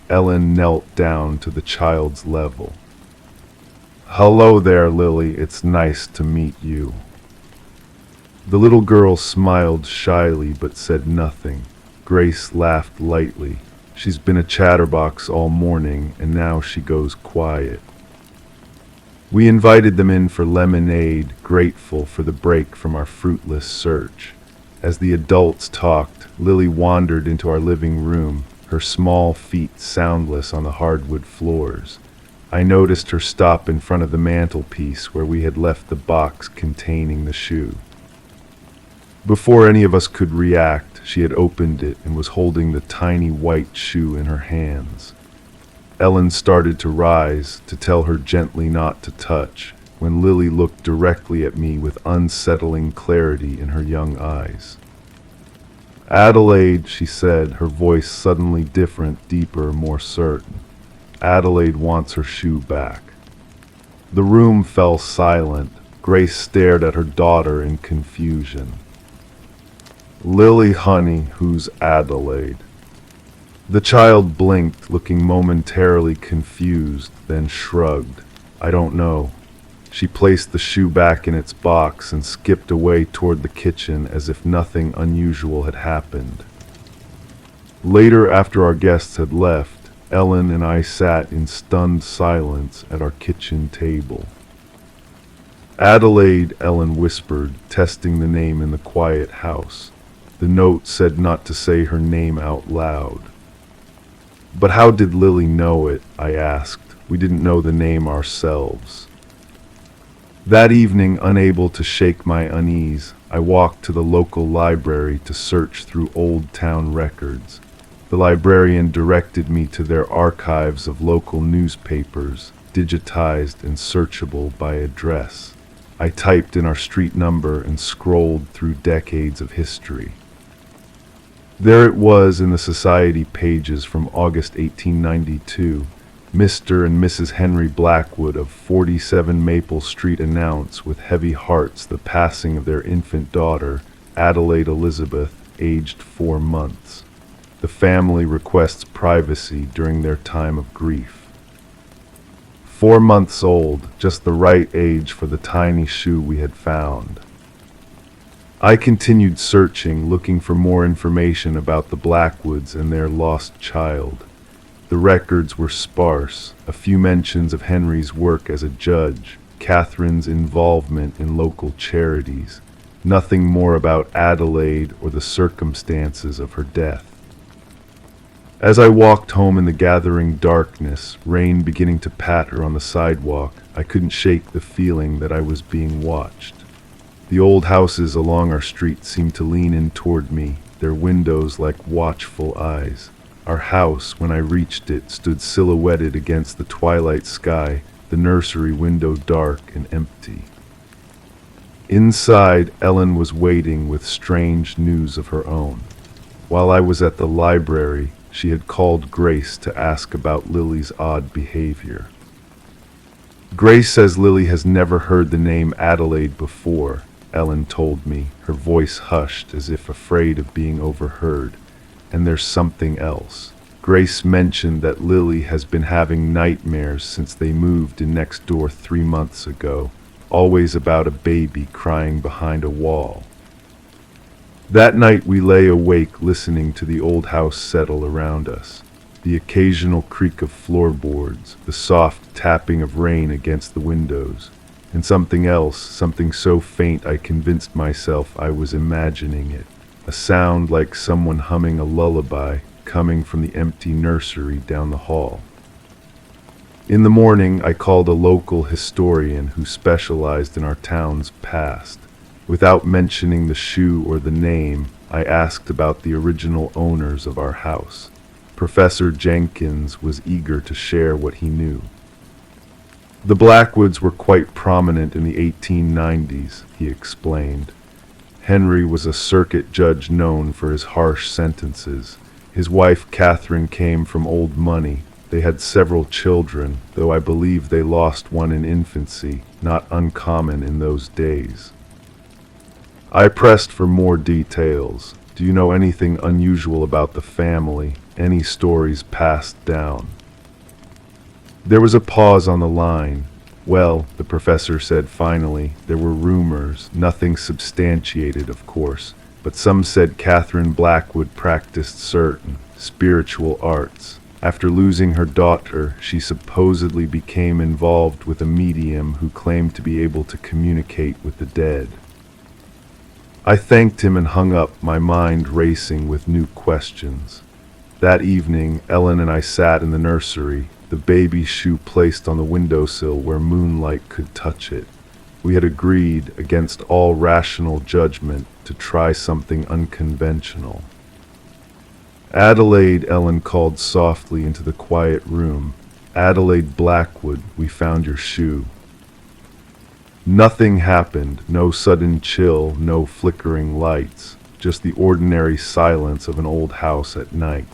A: Ellen knelt down to the child's level. "Hello there, Lily. It's nice to meet you." The little girl smiled shyly but said nothing. Grace laughed lightly. "She's been a chatterbox all morning, and now she goes quiet." We invited them in for lemonade, grateful for the break from our fruitless search. As the adults talked, Lily wandered into our living room, her small feet soundless on the hardwood floors. I noticed her stop in front of the mantelpiece where we had left the box containing the shoe. Before any of us could react, she had opened it and was holding the tiny white shoe in her hands. Ellen started to rise, to tell her gently not to touch, when Lily looked directly at me with unsettling clarity in her young eyes. "Adelaide," she said, her voice suddenly different, deeper, more certain. "Adelaide wants her shoe back." The room fell silent. Grace stared at her daughter in confusion. "Lily, honey, who's Adelaide?" The child blinked, looking momentarily confused, then shrugged. "I don't know." She placed the shoe back in its box and skipped away toward the kitchen as if nothing unusual had happened. Later, after our guests had left, Ellen and I sat in stunned silence at our kitchen table. "Adelaide," Ellen whispered, testing the name in the quiet house. The note said not to say her name out loud. "But how did Lily know it?" I asked. "We didn't know the name ourselves." That evening, unable to shake my unease, I walked to the local library to search through old town records. The librarian directed me to their archives of local newspapers, digitized and searchable by address. I typed in our street number and scrolled through decades of history. There it was in the society pages from August 1892. Mr. and Mrs. Henry Blackwood of 47 Maple Street announce with heavy hearts the passing of their infant daughter, Adelaide Elizabeth, aged 4 months. The family requests privacy during their time of grief. 4 months old, just the right age for the tiny shoe we had found. I continued searching, looking for more information about the Blackwoods and their lost child. The records were sparse, a few mentions of Henry's work as a judge, Catherine's involvement in local charities, nothing more about Adelaide or the circumstances of her death. As I walked home in the gathering darkness, rain beginning to patter on the sidewalk, I couldn't shake the feeling that I was being watched. The old houses along our street seemed to lean in toward me, their windows like watchful eyes. Our house, when I reached it, stood silhouetted against the twilight sky, the nursery window dark and empty. Inside, Ellen was waiting with strange news of her own. While I was at the library, she had called Grace to ask about Lily's odd behavior. "Grace says Lily has never heard the name Adelaide before," Ellen told me, her voice hushed as if afraid of being overheard. "And there's something else. Grace mentioned that Lily has been having nightmares since they moved in next door 3 months ago, always about a baby crying behind a wall." That night we lay awake listening to the old house settle around us. The occasional creak of floorboards, the soft tapping of rain against the windows, and something else, something so faint I convinced myself I was imagining it. A sound like someone humming a lullaby coming from the empty nursery down the hall. In the morning, I called a local historian who specialized in our town's past. Without mentioning the shoe or the name, I asked about the original owners of our house. Professor Jenkins was eager to share what he knew. The Blackwoods were quite prominent in the 1890s, he explained. Henry was a circuit judge known for his harsh sentences. His wife Catherine came from old money. They had several children, though I believe they lost one in infancy, not uncommon in those days. I pressed for more details. Do you know anything unusual about the family? Any stories passed down? There was a pause on the line. Well, the professor said finally, there were rumors, nothing substantiated, of course, but some said Catherine Blackwood practiced certain spiritual arts. After losing her daughter, she supposedly became involved with a medium who claimed to be able to communicate with the dead. I thanked him and hung up, my mind racing with new questions. That evening, Ellen and I sat in the nursery, the baby's shoe placed on the windowsill where moonlight could touch it. We had agreed, against all rational judgment, to try something unconventional. Adelaide, Ellen called softly into the quiet room. Adelaide Blackwood, we found your shoe. Nothing happened, no sudden chill, no flickering lights, just the ordinary silence of an old house at night.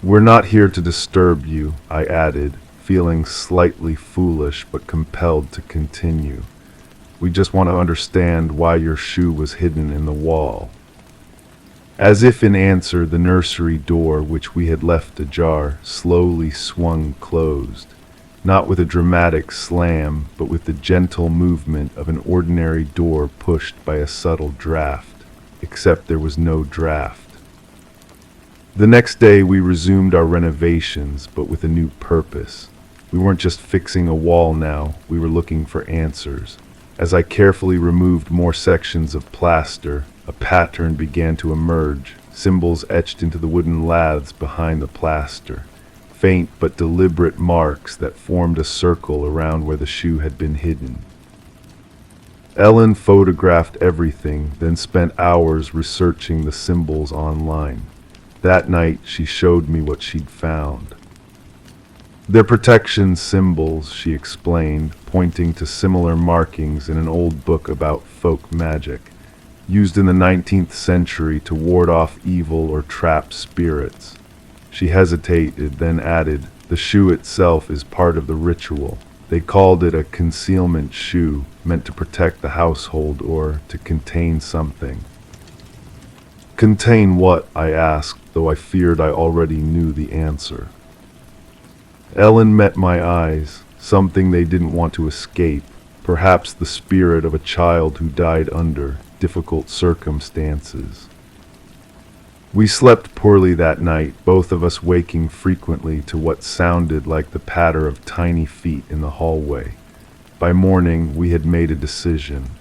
A: We're not here to disturb you, I added, feeling slightly foolish but compelled to continue. We just want to understand why your shoe was hidden in the wall. As if in answer, the nursery door, which we had left ajar, slowly swung closed, not with a dramatic slam, but with the gentle movement of an ordinary door pushed by a subtle draft, except there was no draft. The next day we resumed our renovations, but with a new purpose. We weren't just fixing a wall now, we were looking for answers. As I carefully removed more sections of plaster, a pattern began to emerge, symbols etched into the wooden laths behind the plaster, faint but deliberate marks that formed a circle around where the shoe had been hidden. Ellen photographed everything, then spent hours researching the symbols online. That night, she showed me what she'd found. They're protection symbols, she explained, pointing to similar markings in an old book about folk magic, used in the 19th century to ward off evil or trap spirits. She hesitated, then added, the shoe itself is part of the ritual. They called it a concealment shoe, meant to protect the household or to contain something. Contain what? I asked, though I feared I already knew the answer. Ellen met my eyes, something they didn't want to escape, perhaps the spirit of a child who died under difficult circumstances. We slept poorly that night, both of us waking frequently to what sounded like the patter of tiny feet in the hallway. By morning, we had made a decision.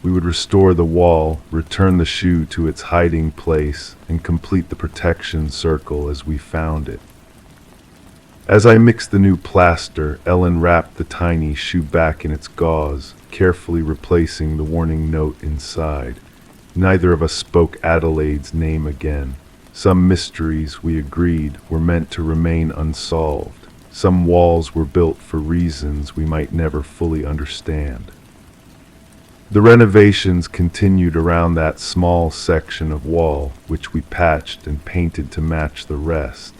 A: We would restore the wall, return the shoe to its hiding place, and complete the protection circle as we found it. As I mixed the new plaster, Ellen wrapped the tiny shoe back in its gauze, carefully replacing the warning note inside. Neither of us spoke Adelaide's name again. Some mysteries, we agreed, were meant to remain unsolved. Some walls were built for reasons we might never fully understand. The renovations continued around that small section of wall, which we patched and painted to match the rest.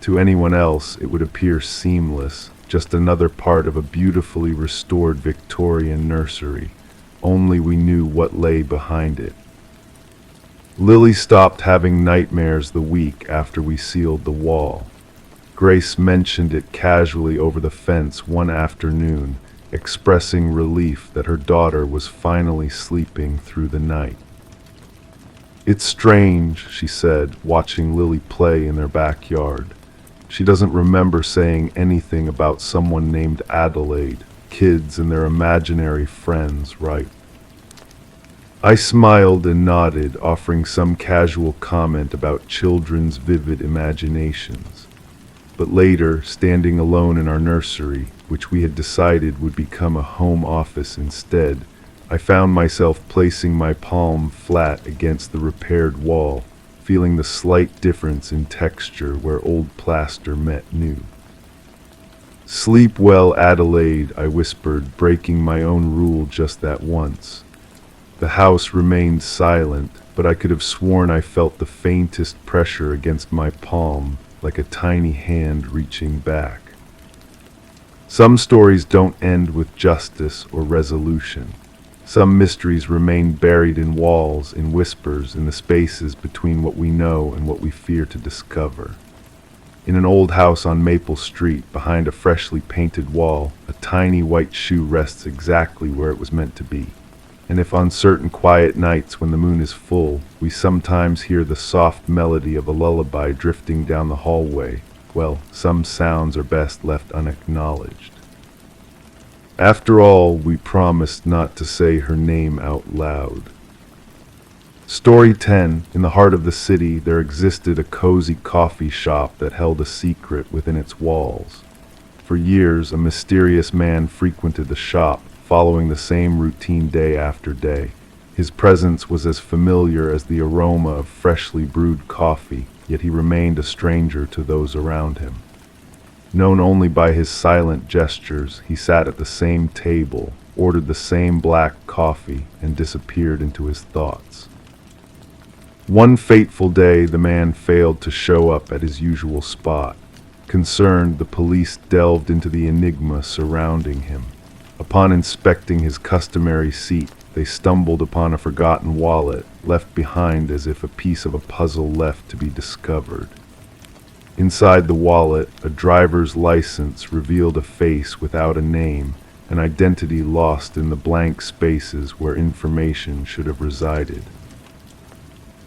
A: To anyone else, it would appear seamless, just another part of a beautifully restored Victorian nursery. Only we knew what lay behind it. Lily stopped having nightmares the week after we sealed the wall. Grace mentioned it casually over the fence one afternoon, expressing relief that her daughter was finally sleeping through the night. "It's strange," she said, watching Lily play in their backyard. She doesn't remember saying anything about someone named Adelaide, kids and their imaginary friends, right? I smiled and nodded, offering some casual comment about children's vivid imaginations. But later, standing alone in our nursery, which we had decided would become a home office instead, I found myself placing my palm flat against the repaired wall, feeling the slight difference in texture where old plaster met new. "Sleep well, Adelaide," I whispered, breaking my own rule just that once. The house remained silent, but I could have sworn I felt the faintest pressure against my palm, like a tiny hand reaching back. Some stories don't end with justice or resolution. Some mysteries remain buried in walls, in whispers, in the spaces between what we know and what we fear to discover. In an old house on Maple Street, behind a freshly painted wall, a tiny white shoe rests exactly where it was meant to be. And if on certain quiet nights when the moon is full, we sometimes hear the soft melody of a lullaby drifting down the hallway, well, some sounds are best left unacknowledged. After all, we promised not to say her name out loud. Story 10. In the heart of the city, there existed a cozy coffee shop that held a secret within its walls. For years, a mysterious man frequented the shop, following the same routine day after day. His presence was as familiar as the aroma of freshly brewed coffee, yet he remained a stranger to those around him. Known only by his silent gestures, he sat at the same table, ordered the same black coffee, and disappeared into his thoughts. One fateful day, the man failed to show up at his usual spot. Concerned, the police delved into the enigma surrounding him. Upon inspecting his customary seat, they stumbled upon a forgotten wallet, left behind as if a piece of a puzzle left to be discovered. Inside the wallet, a driver's license revealed a face without a name, an identity lost in the blank spaces where information should have resided.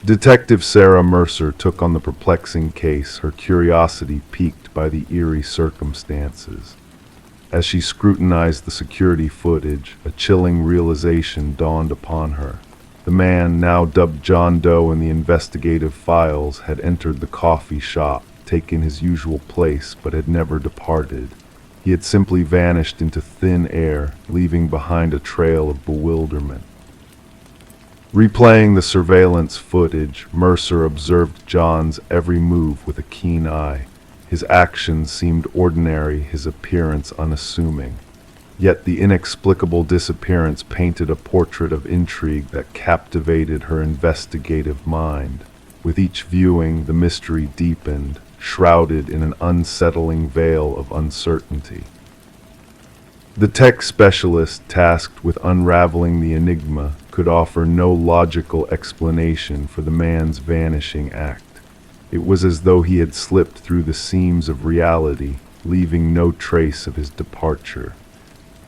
A: Detective Sarah Mercer took on the perplexing case, her curiosity piqued by the eerie circumstances. As she scrutinized the security footage, a chilling realization dawned upon her. The man, now dubbed John Doe in the investigative files, had entered the coffee shop, taken his usual place, but had never departed. He had simply vanished into thin air, leaving behind a trail of bewilderment. Replaying the surveillance footage, Mercer observed John's every move with a keen eye. His actions seemed ordinary, his appearance unassuming. Yet the inexplicable disappearance painted a portrait of intrigue that captivated her investigative mind. With each viewing, the mystery deepened, shrouded in an unsettling veil of uncertainty. The tech specialist tasked with unraveling the enigma could offer no logical explanation for the man's vanishing act. It was as though he had slipped through the seams of reality, leaving no trace of his departure.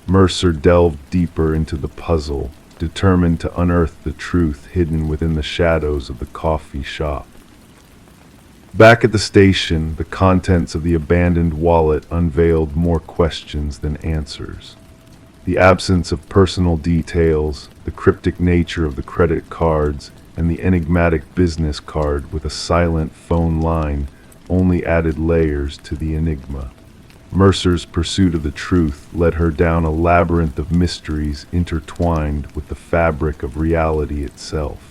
A: Mercer delved deeper into the puzzle, determined to unearth the truth hidden within the shadows of the coffee shop. Back at the station, the contents of the abandoned wallet unveiled more questions than answers. The absence of personal details, the cryptic nature of the credit cards, and the enigmatic business card with a silent phone line only added layers to the enigma. Mercer's pursuit of the truth led her down a labyrinth of mysteries intertwined with the fabric of reality itself.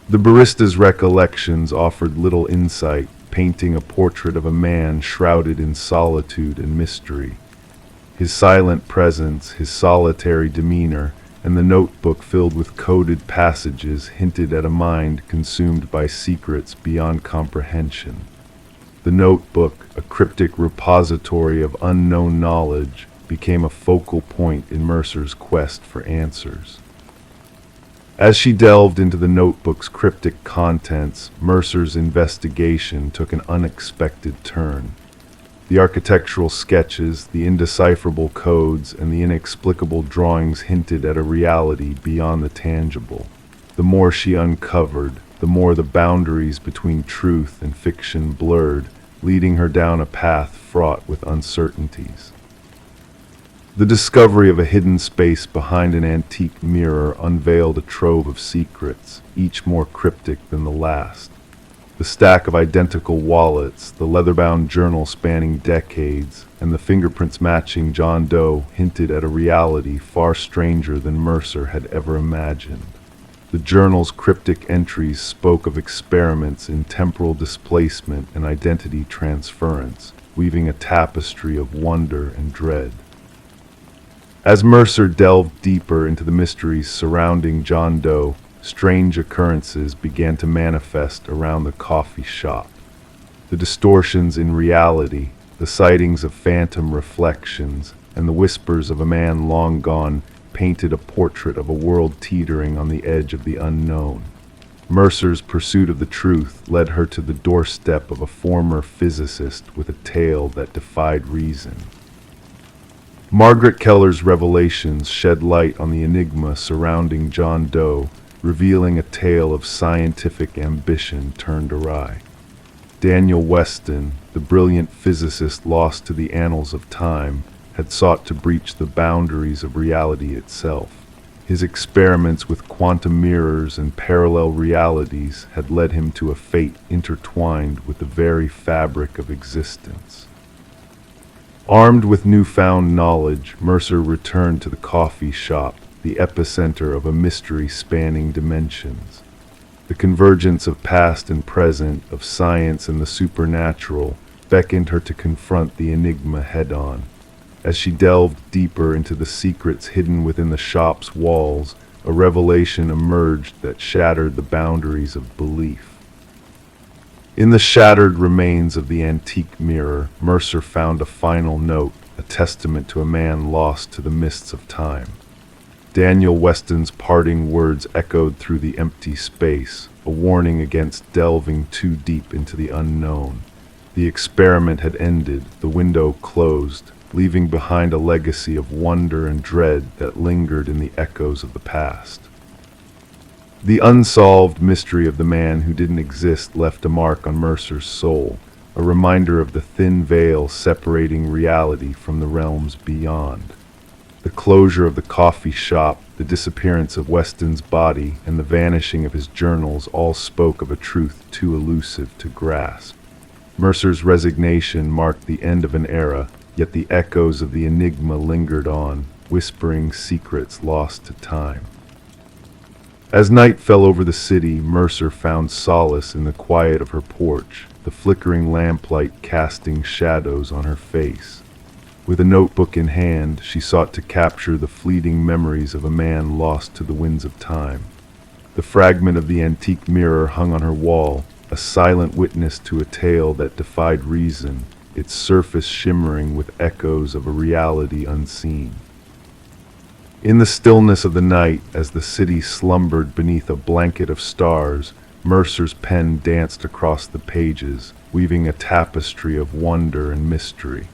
A: The barista's recollections offered little insight, painting a portrait of a man shrouded in solitude and mystery. His silent presence, his solitary demeanor, and the notebook filled with coded passages hinted at a mind consumed by secrets beyond comprehension. The notebook, a cryptic repository of unknown knowledge, became a focal point in Mercer's quest for answers. As she delved into the notebook's cryptic contents, Mercer's investigation took an unexpected turn. The architectural sketches, the indecipherable codes, and the inexplicable drawings hinted at a reality beyond the tangible. The more she uncovered, the more the boundaries between truth and fiction blurred, leading her down a path fraught with uncertainties. The discovery of a hidden space behind an antique mirror unveiled a trove of secrets, each more cryptic than the last. The stack of identical wallets, the leather-bound journal spanning decades, and the fingerprints matching John Doe hinted at a reality far stranger than Mercer had ever imagined. The journal's cryptic entries spoke of experiments in temporal displacement and identity transference, weaving a tapestry of wonder and dread. As Mercer delved deeper into the mysteries surrounding John Doe, strange occurrences began to manifest around the coffee shop. The distortions in reality, the sightings of phantom reflections, and the whispers of a man long gone painted a portrait of a world teetering on the edge of the unknown. Mercer's pursuit of the truth led her to the doorstep of a former physicist with a tale that defied reason. Margaret Keller's revelations shed light on the enigma surrounding John Doe, revealing a tale of scientific ambition turned awry. Daniel Weston, the brilliant physicist lost to the annals of time, had sought to breach the boundaries of reality itself. His experiments with quantum mirrors and parallel realities had led him to a fate intertwined with the very fabric of existence. Armed with newfound knowledge, Mercer returned to the coffee shop, the epicenter of a mystery spanning dimensions. The convergence of past and present, of science and the supernatural, beckoned her to confront the enigma head-on. As she delved deeper into the secrets hidden within the shop's walls, a revelation emerged that shattered the boundaries of belief. In the shattered remains of the antique mirror, Mercer found a final note, a testament to a man lost to the mists of time. Daniel Weston's parting words echoed through the empty space, a warning against delving too deep into the unknown. The experiment had ended, the window closed, leaving behind a legacy of wonder and dread that lingered in the echoes of the past. The unsolved mystery of the man who didn't exist left a mark on Mercer's soul, a reminder of the thin veil separating reality from the realms beyond. The closure of the coffee shop, the disappearance of Weston's body, and the vanishing of his journals all spoke of a truth too elusive to grasp. Mercer's resignation marked the end of an era, yet the echoes of the enigma lingered on, whispering secrets lost to time. As night fell over the city, Mercer found solace in the quiet of her porch, the flickering lamplight casting shadows on her face. With a notebook in hand, she sought to capture the fleeting memories of a man lost to the winds of time. The fragment of the antique mirror hung on her wall, a silent witness to a tale that defied reason, its surface shimmering with echoes of a reality unseen. In the stillness of the night, as the city slumbered beneath a blanket of stars, Mercer's pen danced across the pages, weaving a tapestry of wonder and mystery.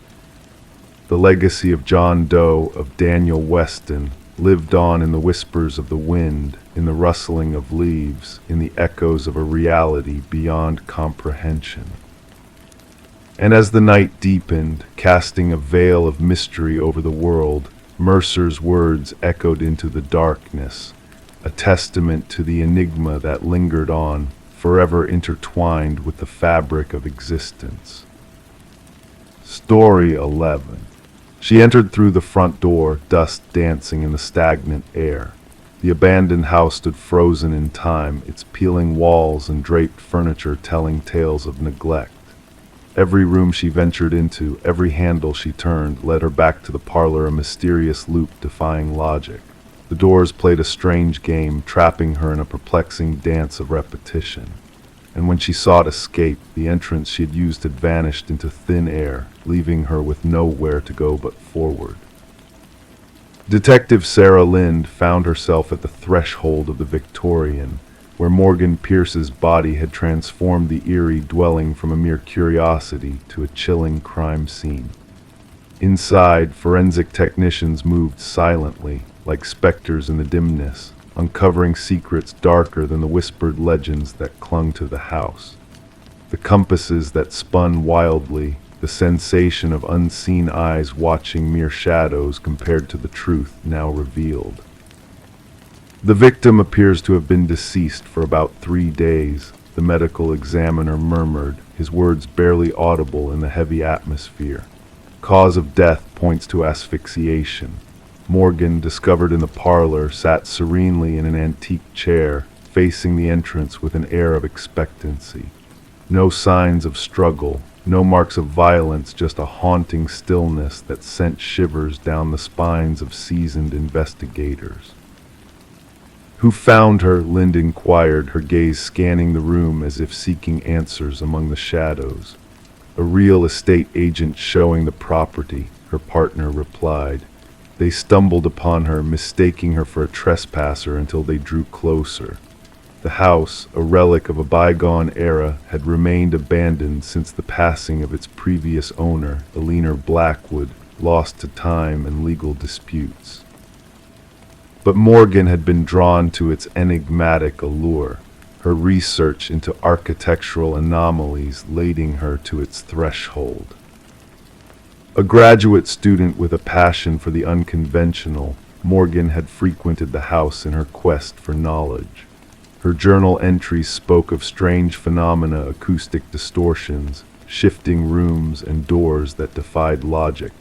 A: The legacy of John Doe, of Daniel Weston, lived on in the whispers of the wind, in the rustling of leaves, in the echoes of a reality beyond comprehension. And as the night deepened, casting a veil of mystery over the world, Mercer's words echoed into the darkness, a testament to the enigma that lingered on, forever intertwined with the fabric of existence. Story 11. She entered through the front door, dust dancing in the stagnant air. The abandoned house stood frozen in time, its peeling walls and draped furniture telling tales of neglect. Every room she ventured into, every handle she turned, led her back to the parlor, a mysterious loop defying logic. The doors played a strange game, trapping her in a perplexing dance of repetition. And when she sought escape, the entrance she had used had vanished into thin air, leaving her with nowhere to go but forward. Detective Sarah Lind found herself at the threshold of the Victorian, where Morgan Pierce's body had transformed the eerie dwelling from a mere curiosity to a chilling crime scene. Inside, forensic technicians moved silently, like specters in the dimness, uncovering secrets darker than the whispered legends that clung to the house. The compasses that spun wildly, the sensation of unseen eyes watching mere shadows compared to the truth now revealed. The victim appears to have been deceased for about 3 days, the medical examiner murmured, his words barely audible in the heavy atmosphere. Cause of death points to asphyxiation. Morgan, discovered in the parlor, sat serenely in an antique chair, facing the entrance with an air of expectancy. No signs of struggle, no marks of violence, just a haunting stillness that sent shivers down the spines of seasoned investigators. "Who found her?" Lind inquired, her gaze scanning the room as if seeking answers among the shadows. "A real estate agent showing the property," her partner replied. "They stumbled upon her, mistaking her for a trespasser until they drew closer." The house, a relic of a bygone era, had remained abandoned since the passing of its previous owner, Eleanor Blackwood, lost to time and legal disputes. But Morgan had been drawn to its enigmatic allure, her research into architectural anomalies leading her to its threshold. A graduate student with a passion for the unconventional, Morgan had frequented the house in her quest for knowledge. Her journal entries spoke of strange phenomena, acoustic distortions, shifting rooms, and doors that defied logic.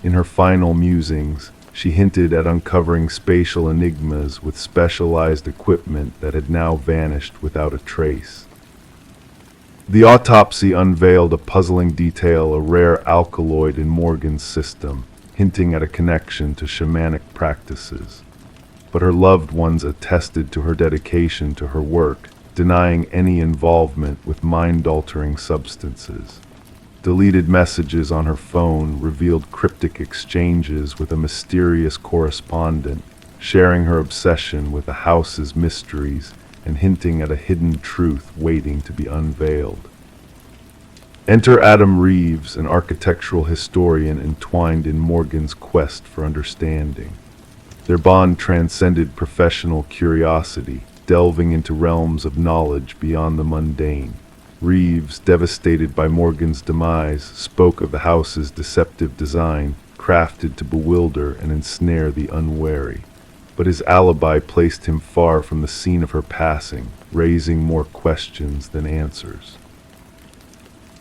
A: In her final musings, she hinted at uncovering spatial enigmas with specialized equipment that had now vanished without a trace. The autopsy unveiled a puzzling detail, a rare alkaloid in Morgan's system, hinting at a connection to shamanic practices. But her loved ones attested to her dedication to her work, denying any involvement with mind-altering substances. Deleted messages on her phone revealed cryptic exchanges with a mysterious correspondent, sharing her obsession with the house's mysteries and hinting at a hidden truth waiting to be unveiled. Enter Adam Reeves, an architectural historian entwined in Morgan's quest for understanding. Their bond transcended professional curiosity, delving into realms of knowledge beyond the mundane. Reeves, devastated by Morgan's demise, spoke of the house's deceptive design, crafted to bewilder and ensnare the unwary. But his alibi placed him far from the scene of her passing, raising more questions than answers.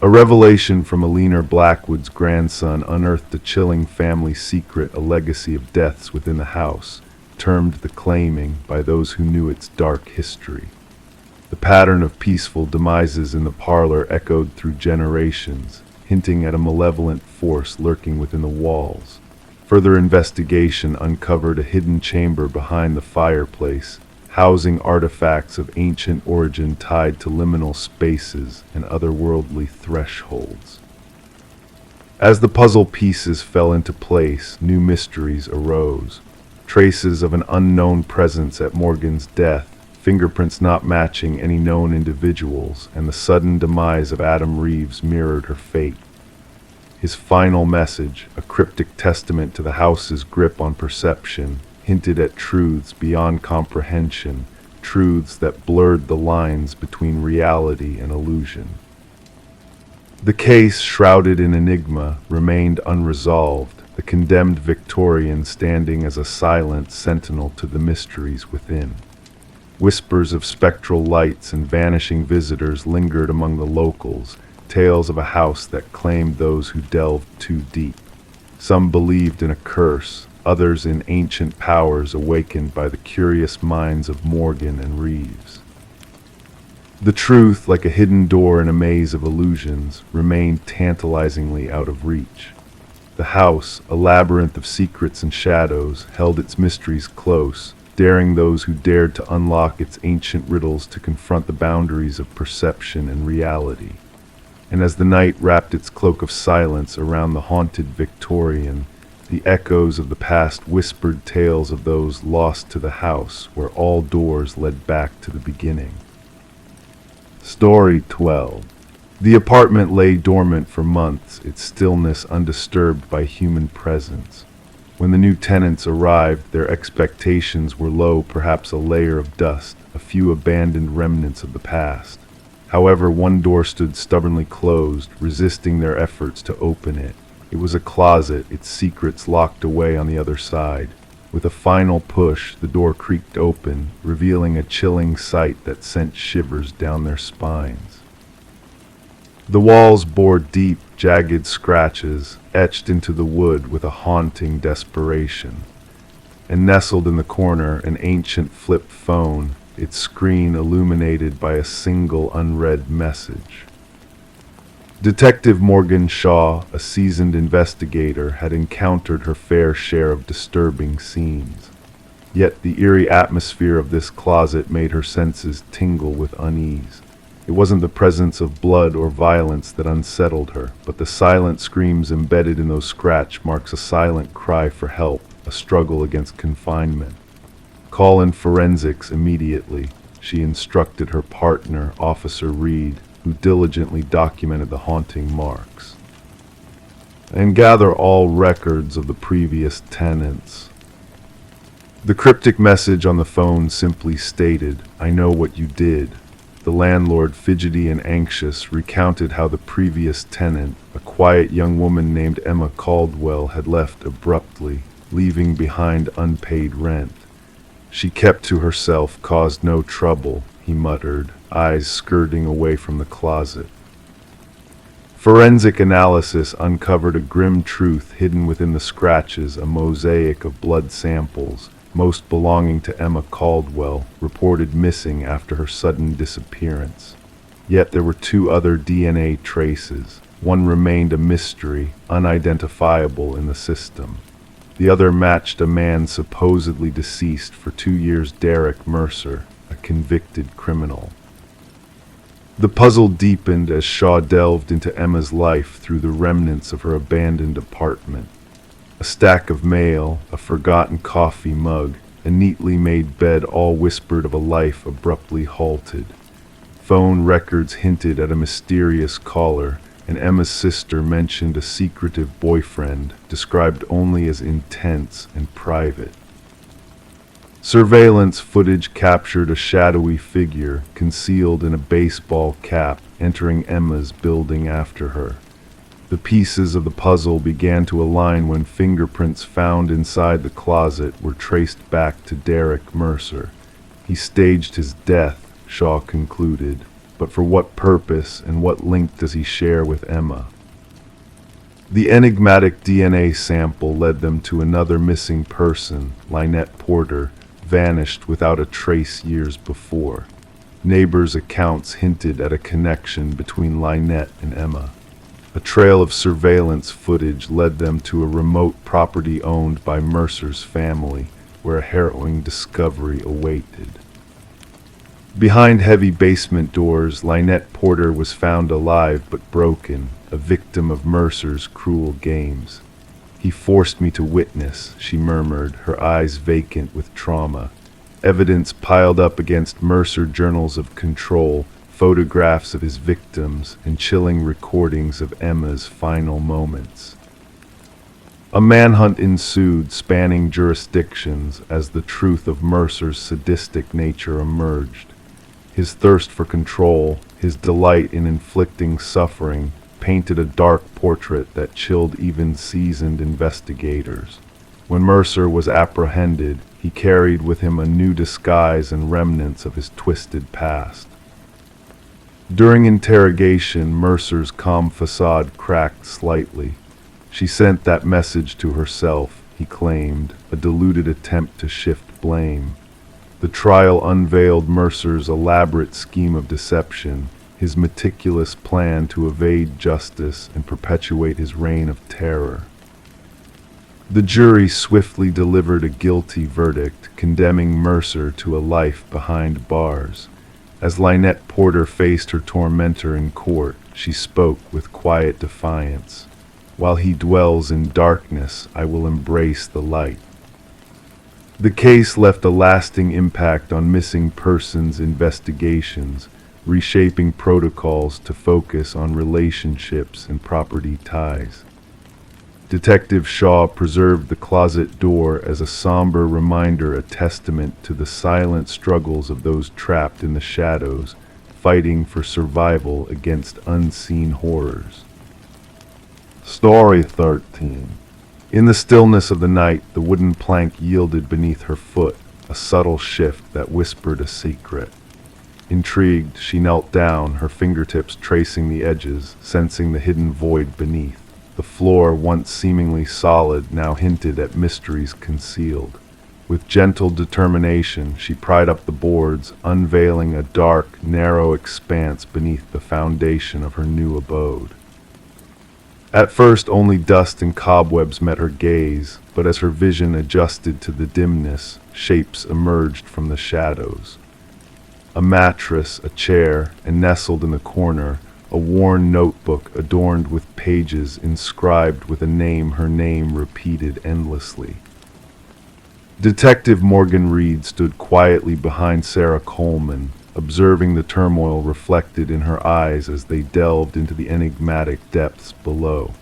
A: A revelation from Eleanor Blackwood's grandson unearthed a chilling family secret, a legacy of deaths within the house, termed the claiming by those who knew its dark history. The pattern of peaceful demises in the parlor echoed through generations, hinting at a malevolent force lurking within the walls. Further investigation uncovered a hidden chamber behind the fireplace, housing artifacts of ancient origin tied to liminal spaces and otherworldly thresholds. As the puzzle pieces fell into place, new mysteries arose. Traces of an unknown presence at Morgan's death, fingerprints not matching any known individuals, and the sudden demise of Adam Reeves mirrored her fate. His final message, a cryptic testament to the house's grip on perception, hinted at truths beyond comprehension, truths that blurred the lines between reality and illusion. The case, shrouded in enigma, remained unresolved, the condemned Victorian standing as a silent sentinel to the mysteries within. Whispers of spectral lights and vanishing visitors lingered among the locals, tales of a house that claimed those who delved too deep. Some believed in a curse, others in ancient powers awakened by the curious minds of Morgan and Reeves. The truth, like a hidden door in a maze of illusions, remained tantalizingly out of reach. The house, a labyrinth of secrets and shadows, held its mysteries close, daring those who dared to unlock its ancient riddles to confront the boundaries of perception and reality. And as the night wrapped its cloak of silence around the haunted Victorian, the echoes of the past whispered tales of those lost to the house where all doors led back to the beginning. Story 12. The apartment lay dormant for months, its stillness undisturbed by human presence. When the new tenants arrived, their expectations were low, perhaps a layer of dust, a few abandoned remnants of the past. However, one door stood stubbornly closed, resisting their efforts to open it. It was a closet, its secrets locked away on the other side. With a final push, the door creaked open, revealing a chilling sight that sent shivers down their spines. The walls bore deep, jagged scratches, etched into the wood with a haunting desperation. And nestled in the corner, an ancient flip phone, its screen illuminated by a single unread message. Detective Morgan Shaw, a seasoned investigator, had encountered her fair share of disturbing scenes. Yet the eerie atmosphere of this closet made her senses tingle with unease. It wasn't the presence of blood or violence that unsettled her, but the silent screams embedded in those scratch marks, a silent cry for help, a struggle against confinement. "Call in forensics immediately," she instructed her partner, Officer Reed, who diligently documented the haunting marks. "And gather all records of the previous tenants." The cryptic message on the phone simply stated, "I know what you did." The landlord, fidgety and anxious, recounted how the previous tenant, a quiet young woman named Emma Caldwell, had left abruptly, leaving behind unpaid rent. "She kept to herself, caused no trouble," he muttered, eyes skirting away from the closet. Forensic analysis uncovered a grim truth hidden within the scratches, a mosaic of blood samples, most belonging to Emma Caldwell, reported missing after her sudden disappearance. Yet there were two other DNA traces. One remained a mystery, unidentifiable in the system. The other matched a man supposedly deceased for 2 years, Derek Mercer, a convicted criminal. The puzzle deepened as Shaw delved into Emma's life through the remnants of her abandoned apartment. A stack of mail, a forgotten coffee mug, a neatly made bed all whispered of a life abruptly halted. Phone records hinted at a mysterious caller, and Emma's sister mentioned a secretive boyfriend, described only as intense and private. Surveillance footage captured a shadowy figure, concealed in a baseball cap, entering Emma's building after her. The pieces of the puzzle began to align when fingerprints found inside the closet were traced back to Derek Mercer. He staged his death, Shaw concluded, but for what purpose and what link does he share with Emma? The enigmatic DNA sample led them to another missing person, Lynette Porter, vanished without a trace years before. Neighbors' accounts hinted at a connection between Lynette and Emma. A trail of surveillance footage led them to a remote property owned by Mercer's family, where a harrowing discovery awaited. Behind heavy basement doors, Lynette Porter was found alive but broken, a victim of Mercer's cruel games. "He forced me to witness," she murmured, her eyes vacant with trauma. Evidence piled up against Mercer, journals of control, photographs of his victims, and chilling recordings of Emma's final moments. A manhunt ensued, spanning jurisdictions, as the truth of Mercer's sadistic nature emerged. His thirst for control, his delight in inflicting suffering, painted a dark portrait that chilled even seasoned investigators. When Mercer was apprehended, he carried with him a new disguise and remnants of his twisted past. During interrogation, Mercer's calm facade cracked slightly. "She sent that message to herself," he claimed, a diluted attempt to shift blame. The trial unveiled Mercer's elaborate scheme of deception, his meticulous plan to evade justice and perpetuate his reign of terror. The jury swiftly delivered a guilty verdict, condemning Mercer to a life behind bars. As Lynette Porter faced her tormentor in court, she spoke with quiet defiance. "While he dwells in darkness, I will embrace the light." The case left a lasting impact on missing persons investigations, reshaping protocols to focus on relationships and property ties. Detective Shaw preserved the closet door as a somber reminder, a testament to the silent struggles of those trapped in the shadows, fighting for survival against unseen horrors. Story 13. In the stillness of the night, the wooden plank yielded beneath her foot, a subtle shift that whispered a secret. Intrigued, she knelt down, her fingertips tracing the edges, sensing the hidden void beneath. The floor, once seemingly solid, now hinted at mysteries concealed. With gentle determination, she pried up the boards, unveiling a dark, narrow expanse beneath the foundation of her new abode. At first, only dust and cobwebs met her gaze, but as her vision adjusted to the dimness, shapes emerged from the shadows. A mattress, a chair, and nestled in the corner, a worn notebook adorned with pages inscribed with a name, her name repeated endlessly. Detective Morgan Reed stood quietly behind Sarah Coleman, observing the turmoil reflected in her eyes as they delved into the enigmatic depths below.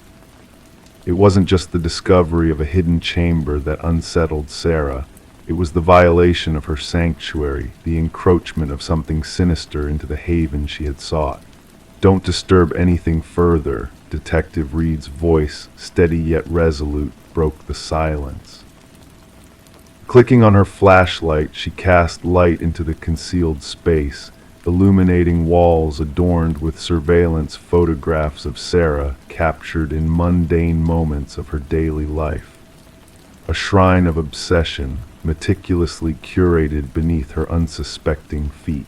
A: It wasn't just the discovery of a hidden chamber that unsettled Sarah. It was the violation of her sanctuary, the encroachment of something sinister into the haven she had sought. "Don't disturb anything further," Detective Reed's voice, steady yet resolute, broke the silence. Clicking on her flashlight, she cast light into the concealed space, illuminating walls adorned with surveillance photographs of Sarah captured in mundane moments of her daily life. A shrine of obsession, meticulously curated beneath her unsuspecting feet.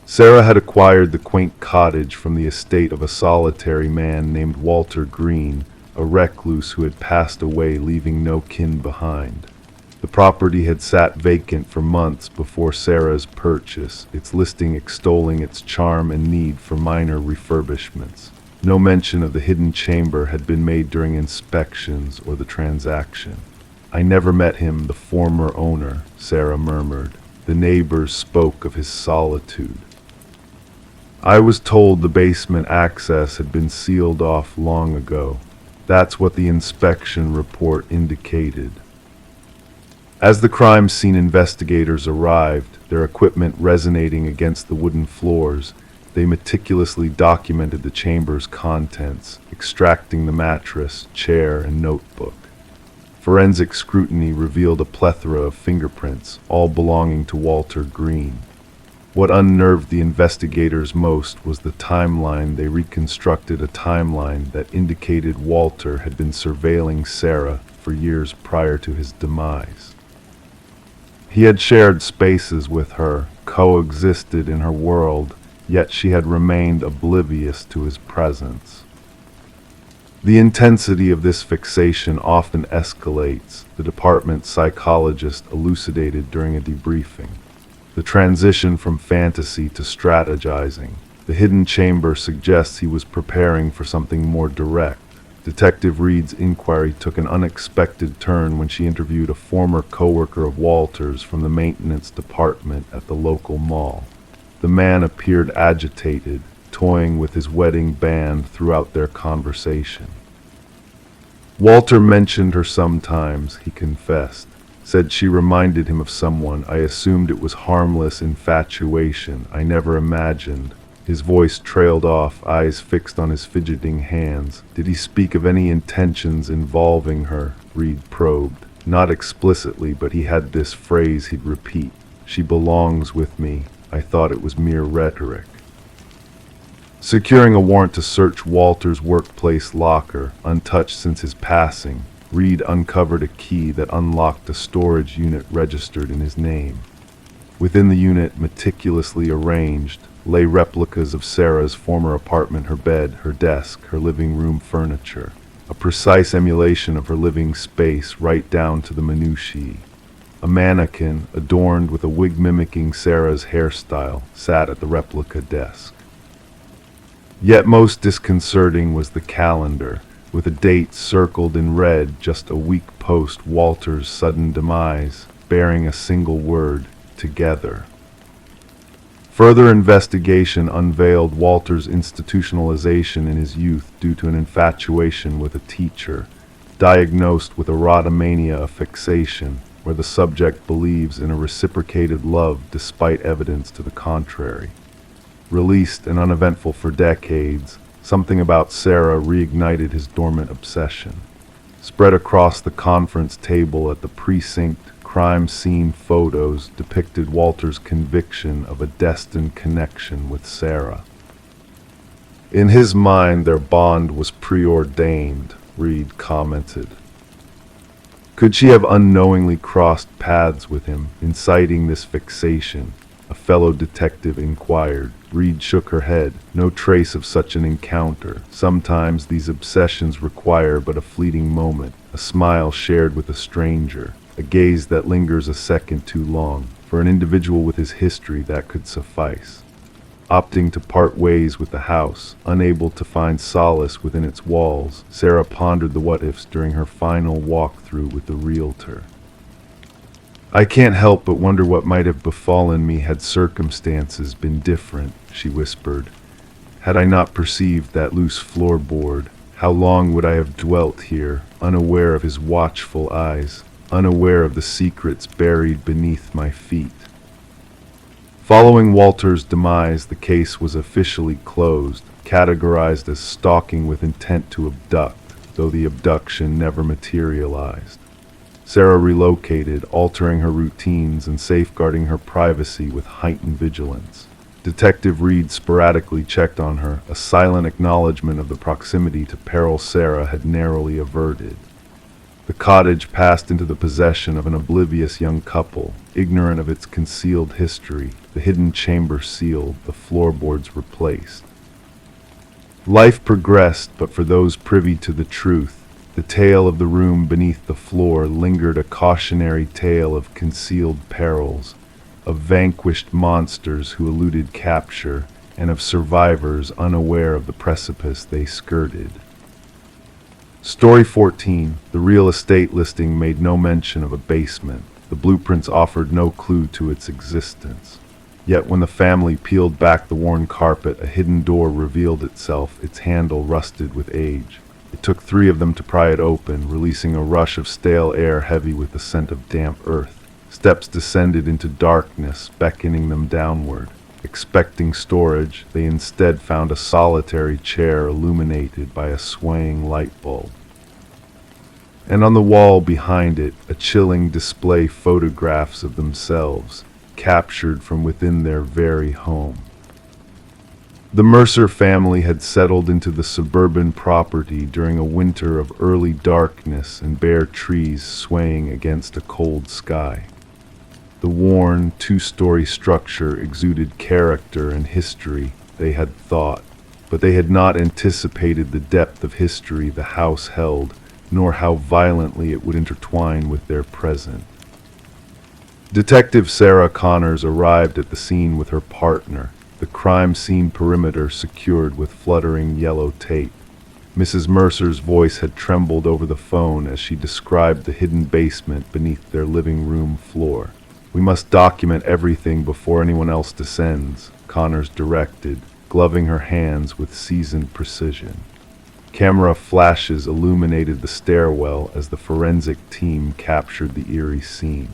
A: Sarah had acquired the quaint cottage from the estate of a solitary man named Walter Green, a recluse who had passed away, leaving no kin behind. The property had sat vacant for months before Sarah's purchase, its listing extolling its charm and need for minor refurbishments. No mention of the hidden chamber had been made during inspections or the transaction. "I never met him, the former owner," Sarah murmured. The neighbors spoke of his solitude. "I was told the basement access had been sealed off long ago. That's what the inspection report indicated." As the crime scene investigators arrived, their equipment resonating against the wooden floors, they meticulously documented the chamber's contents, extracting the mattress, chair, and notebook. Forensic scrutiny revealed a plethora of fingerprints, all belonging to Walter Green. What unnerved the investigators most was the timeline. They reconstructed a timeline that indicated Walter had been surveilling Sarah for years prior to his demise. He had shared spaces with her, coexisted in her world, yet she had remained oblivious to his presence. The intensity of this fixation often escalates, the department psychologist elucidated during a debriefing. The transition from fantasy to strategizing. The hidden chamber suggests he was preparing for something more direct. Detective Reed's inquiry took an unexpected turn when she interviewed a former coworker of Walter's from the maintenance department at the local mall. The man appeared agitated, toying with his wedding band throughout their conversation. "Walter mentioned her sometimes," he confessed. "Said she reminded him of someone. I assumed it was harmless infatuation. I never imagined." His voice trailed off, eyes fixed on his fidgeting hands. "Did he speak of any intentions involving her?" Reed probed. "Not explicitly, but he had this phrase he'd repeat. 'She belongs with me.' I thought it was mere rhetoric." Securing a warrant to search Walter's workplace locker, untouched since his passing, Reed uncovered a key that unlocked a storage unit registered in his name. Within the unit, meticulously arranged, lay replicas of Sarah's former apartment, her bed, her desk, her living room furniture. A precise emulation of her living space right down to the minutiae. A mannequin, adorned with a wig mimicking Sarah's hairstyle, sat at the replica desk. Yet most disconcerting was the calendar, with a date circled in red just a week post Walter's sudden demise, bearing a single word, together. Further investigation unveiled Walter's institutionalization in his youth due to an infatuation with a teacher, diagnosed with erotomania, a fixation where the subject believes in a reciprocated love despite evidence to the contrary. Released and uneventful for decades, something about Sarah reignited his dormant obsession. Spread across the conference table at the precinct, crime scene photos depicted Walter's conviction of a destined connection with Sarah. In his mind, their bond was preordained, Reed commented. Could she have unknowingly crossed paths with him, inciting this fixation? A fellow detective inquired. Reed shook her head. No trace of such an encounter. Sometimes these obsessions require but a fleeting moment, a smile shared with a stranger, a gaze that lingers a second too long. For an individual with his history, that could suffice. Opting to part ways with the house, unable to find solace within its walls, Sarah pondered the what-ifs during her final walkthrough with the realtor. I can't help but wonder what might have befallen me had circumstances been different, she whispered. Had I not perceived that loose floorboard, how long would I have dwelt here, unaware of his watchful eyes, unaware of the secrets buried beneath my feet? Following Walter's demise, the case was officially closed, categorized as stalking with intent to abduct, though the abduction never materialized. Sarah relocated, altering her routines and safeguarding her privacy with heightened vigilance. Detective Reed sporadically checked on her, a silent acknowledgement of the proximity to peril Sarah had narrowly averted. The cottage passed into the possession of an oblivious young couple, ignorant of its concealed history, the hidden chamber sealed, the floorboards replaced. Life progressed, but for those privy to the truth, the tale of the room beneath the floor lingered, a cautionary tale of concealed perils, of vanquished monsters who eluded capture, and of survivors unaware of the precipice they skirted. Story 14. The real estate listing made no mention of a basement. The blueprints offered no clue to its existence. Yet when the family peeled back the worn carpet, a hidden door revealed itself, its handle rusted with age. It took 3 of them to pry it open, releasing a rush of stale air heavy with the scent of damp earth. Steps descended into darkness, beckoning them downward. Expecting storage, they instead found a solitary chair illuminated by a swaying light bulb. And on the wall behind it, a chilling display photographs of themselves, captured from within their very home. The Mercer family had settled into the suburban property during a winter of early darkness and bare trees swaying against a cold sky. The worn, 2-story structure exuded character and history, they had thought, but they had not anticipated the depth of history the house held, nor how violently it would intertwine with their present. Detective Sarah Connors arrived at the scene with her partner, the crime scene perimeter secured with fluttering yellow tape. Mrs. Mercer's voice had trembled over the phone as she described the hidden basement beneath their living room floor. "We must document everything before anyone else descends," Connors directed, gloving her hands with seasoned precision. Camera flashes illuminated the stairwell as the forensic team captured the eerie scene.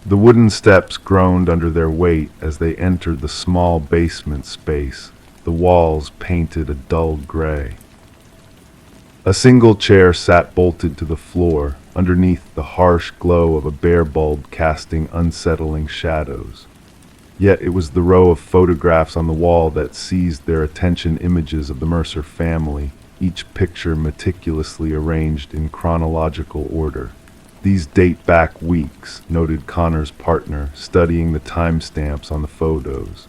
A: The wooden steps groaned under their weight as they entered the small basement space, the walls painted a dull gray. A single chair sat bolted to the floor, underneath the harsh glow of a bare bulb casting unsettling shadows. Yet it was the row of photographs on the wall that seized their attention, images of the Mercer family, each picture meticulously arranged in chronological order. "These date back weeks," noted Connor's partner, studying the timestamps on the photos.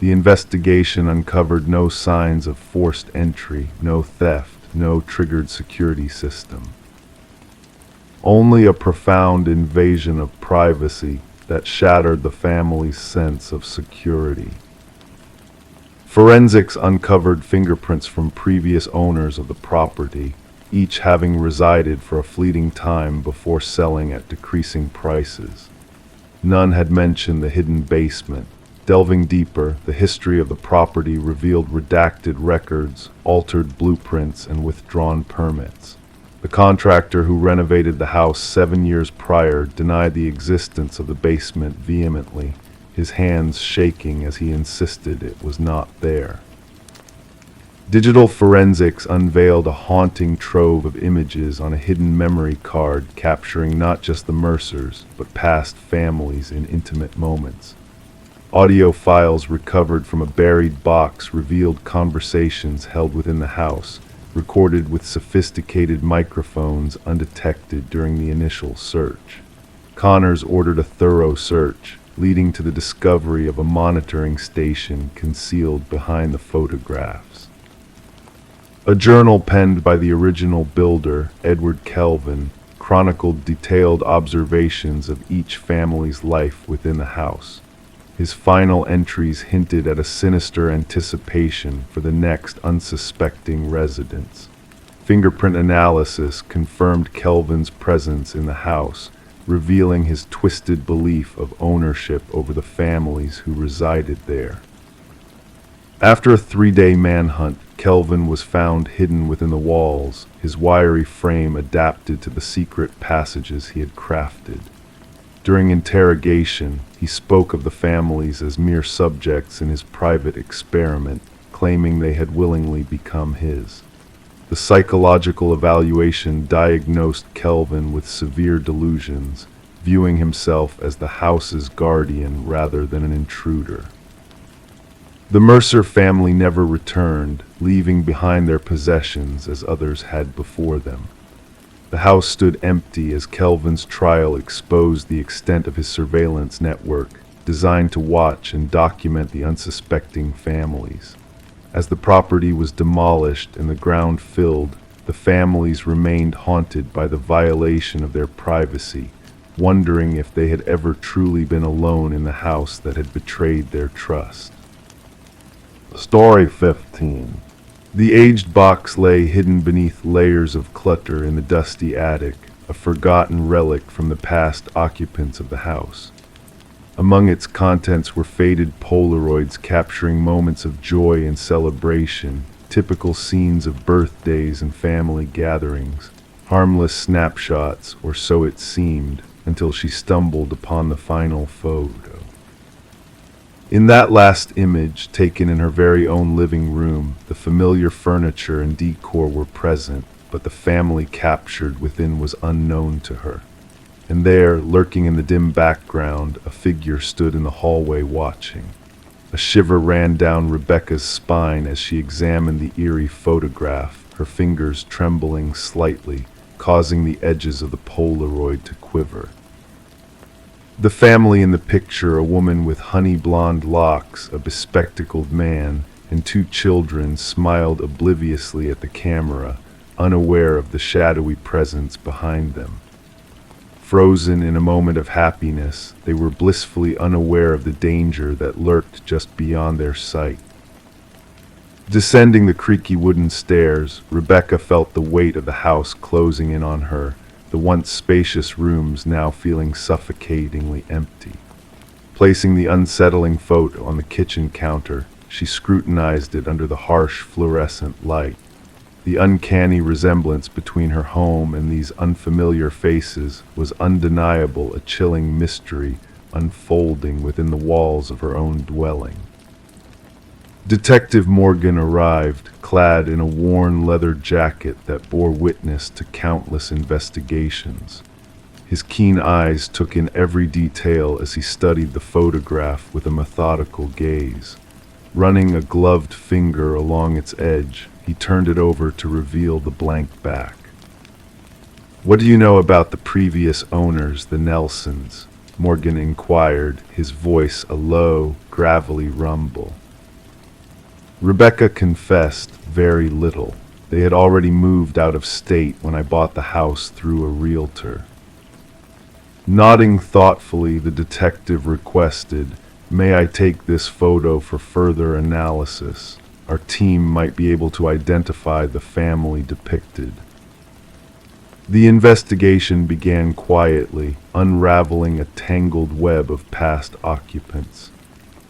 A: The investigation uncovered no signs of forced entry, no theft, no triggered security system. Only a profound invasion of privacy that shattered the family's sense of security. Forensics uncovered fingerprints from previous owners of the property, each having resided for a fleeting time before selling at decreasing prices. None had mentioned the hidden basement, Delving deeper, the history of the property revealed redacted records, altered blueprints, and withdrawn permits. The contractor who renovated the house 7 years prior denied the existence of the basement vehemently, his hands shaking as he insisted it was not there. Digital forensics unveiled a haunting trove of images on a hidden memory card capturing not just the Mercers, but past families in intimate moments. Audio files recovered from a buried box revealed conversations held within the house, recorded with sophisticated microphones undetected during the initial search. Connors ordered a thorough search, leading to the discovery of a monitoring station concealed behind the photographs. A journal penned by the original builder, Edward Kelvin, chronicled detailed observations of each family's life within the house. His final entries hinted at a sinister anticipation for the next unsuspecting residents. Fingerprint analysis confirmed Kelvin's presence in the house, revealing his twisted belief of ownership over the families who resided there. After a 3-day manhunt, Kelvin was found hidden within the walls, his wiry frame adapted to the secret passages he had crafted. During interrogation, he spoke of the families as mere subjects in his private experiment, claiming they had willingly become his. The psychological evaluation diagnosed Kelvin with severe delusions, viewing himself as the house's guardian rather than an intruder. The Mercer family never returned, leaving behind their possessions as others had before them. The house stood empty as Kelvin's trial exposed the extent of his surveillance network, designed to watch and document the unsuspecting families. As the property was demolished and the ground filled, the families remained haunted by the violation of their privacy, wondering if they had ever truly been alone in the house that had betrayed their trust. Story 15. The aged box lay hidden beneath layers of clutter in the dusty attic, a forgotten relic from the past occupants of the house. Among its contents were faded Polaroids capturing moments of joy and celebration, typical scenes of birthdays and family gatherings, harmless snapshots, or so it seemed, until she stumbled upon the final photo. In that last image, taken in her very own living room, the familiar furniture and decor were present, but the family captured within was unknown to her. And there, lurking in the dim background, a figure stood in the hallway watching. A shiver ran down Rebecca's spine as she examined the eerie photograph, her fingers trembling slightly, causing the edges of the Polaroid to quiver. The family in the picture, a woman with honey blonde locks, a bespectacled man, and 2 children, smiled obliviously at the camera, unaware of the shadowy presence behind them. Frozen in a moment of happiness, they were blissfully unaware of the danger that lurked just beyond their sight. Descending the creaky wooden stairs, Rebecca felt the weight of the house closing in on her, the once spacious rooms now feeling suffocatingly empty. Placing the unsettling photo on the kitchen counter, she scrutinized it under the harsh fluorescent light. The uncanny resemblance between her home and these unfamiliar faces was undeniable, a chilling mystery unfolding within the walls of her own dwelling. Detective Morgan arrived, clad in a worn leather jacket that bore witness to countless investigations. His keen eyes took in every detail as he studied the photograph with a methodical gaze. Running a gloved finger along its edge, he turned it over to reveal the blank back. "What do you know about the previous owners, the Nelsons?" Morgan inquired, his voice a low, gravelly rumble. Rebecca confessed very little. They had already moved out of state when I bought the house through a realtor. Nodding thoughtfully, the detective requested, "May I take this photo for further analysis? Our team might be able to identify the family depicted." The investigation began quietly, unraveling a tangled web of past occupants.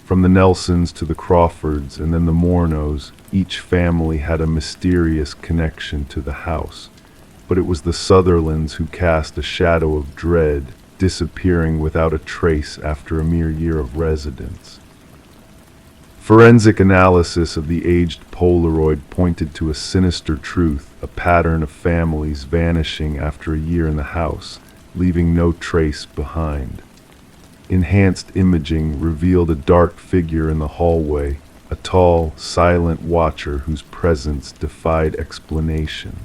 A: From the Nelsons to the Crawfords and then the Mornos, each family had a mysterious connection to the house. But it was the Sutherlands who cast a shadow of dread, disappearing without a trace after a mere year of residence. Forensic analysis of the aged Polaroid pointed to a sinister truth, a pattern of families vanishing after a year in the house, leaving no trace behind. Enhanced imaging revealed a dark figure in the hallway, a tall, silent watcher whose presence defied explanation.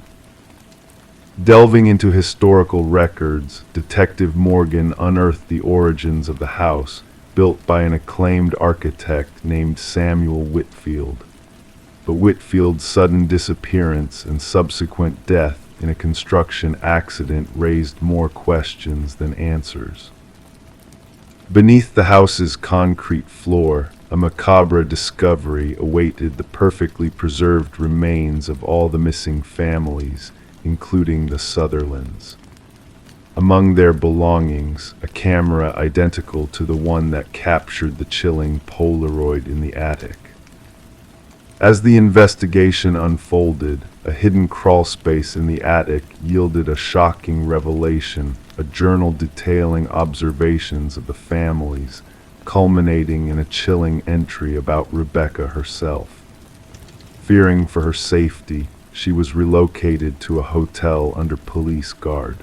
A: Delving into historical records, Detective Morgan unearthed the origins of the house, built by an acclaimed architect named Samuel Whitfield. But Whitfield's sudden disappearance and subsequent death in a construction accident raised more questions than answers. Beneath the house's concrete floor, a macabre discovery awaited the perfectly preserved remains of all the missing families, including the Sutherlands. Among their belongings, a camera identical to the one that captured the chilling Polaroid in the attic. As the investigation unfolded, a hidden crawlspace in the attic yielded a shocking revelation, a journal detailing observations of the families, culminating in a chilling entry about Rebecca herself. Fearing for her safety, she was relocated to a hotel under police guard.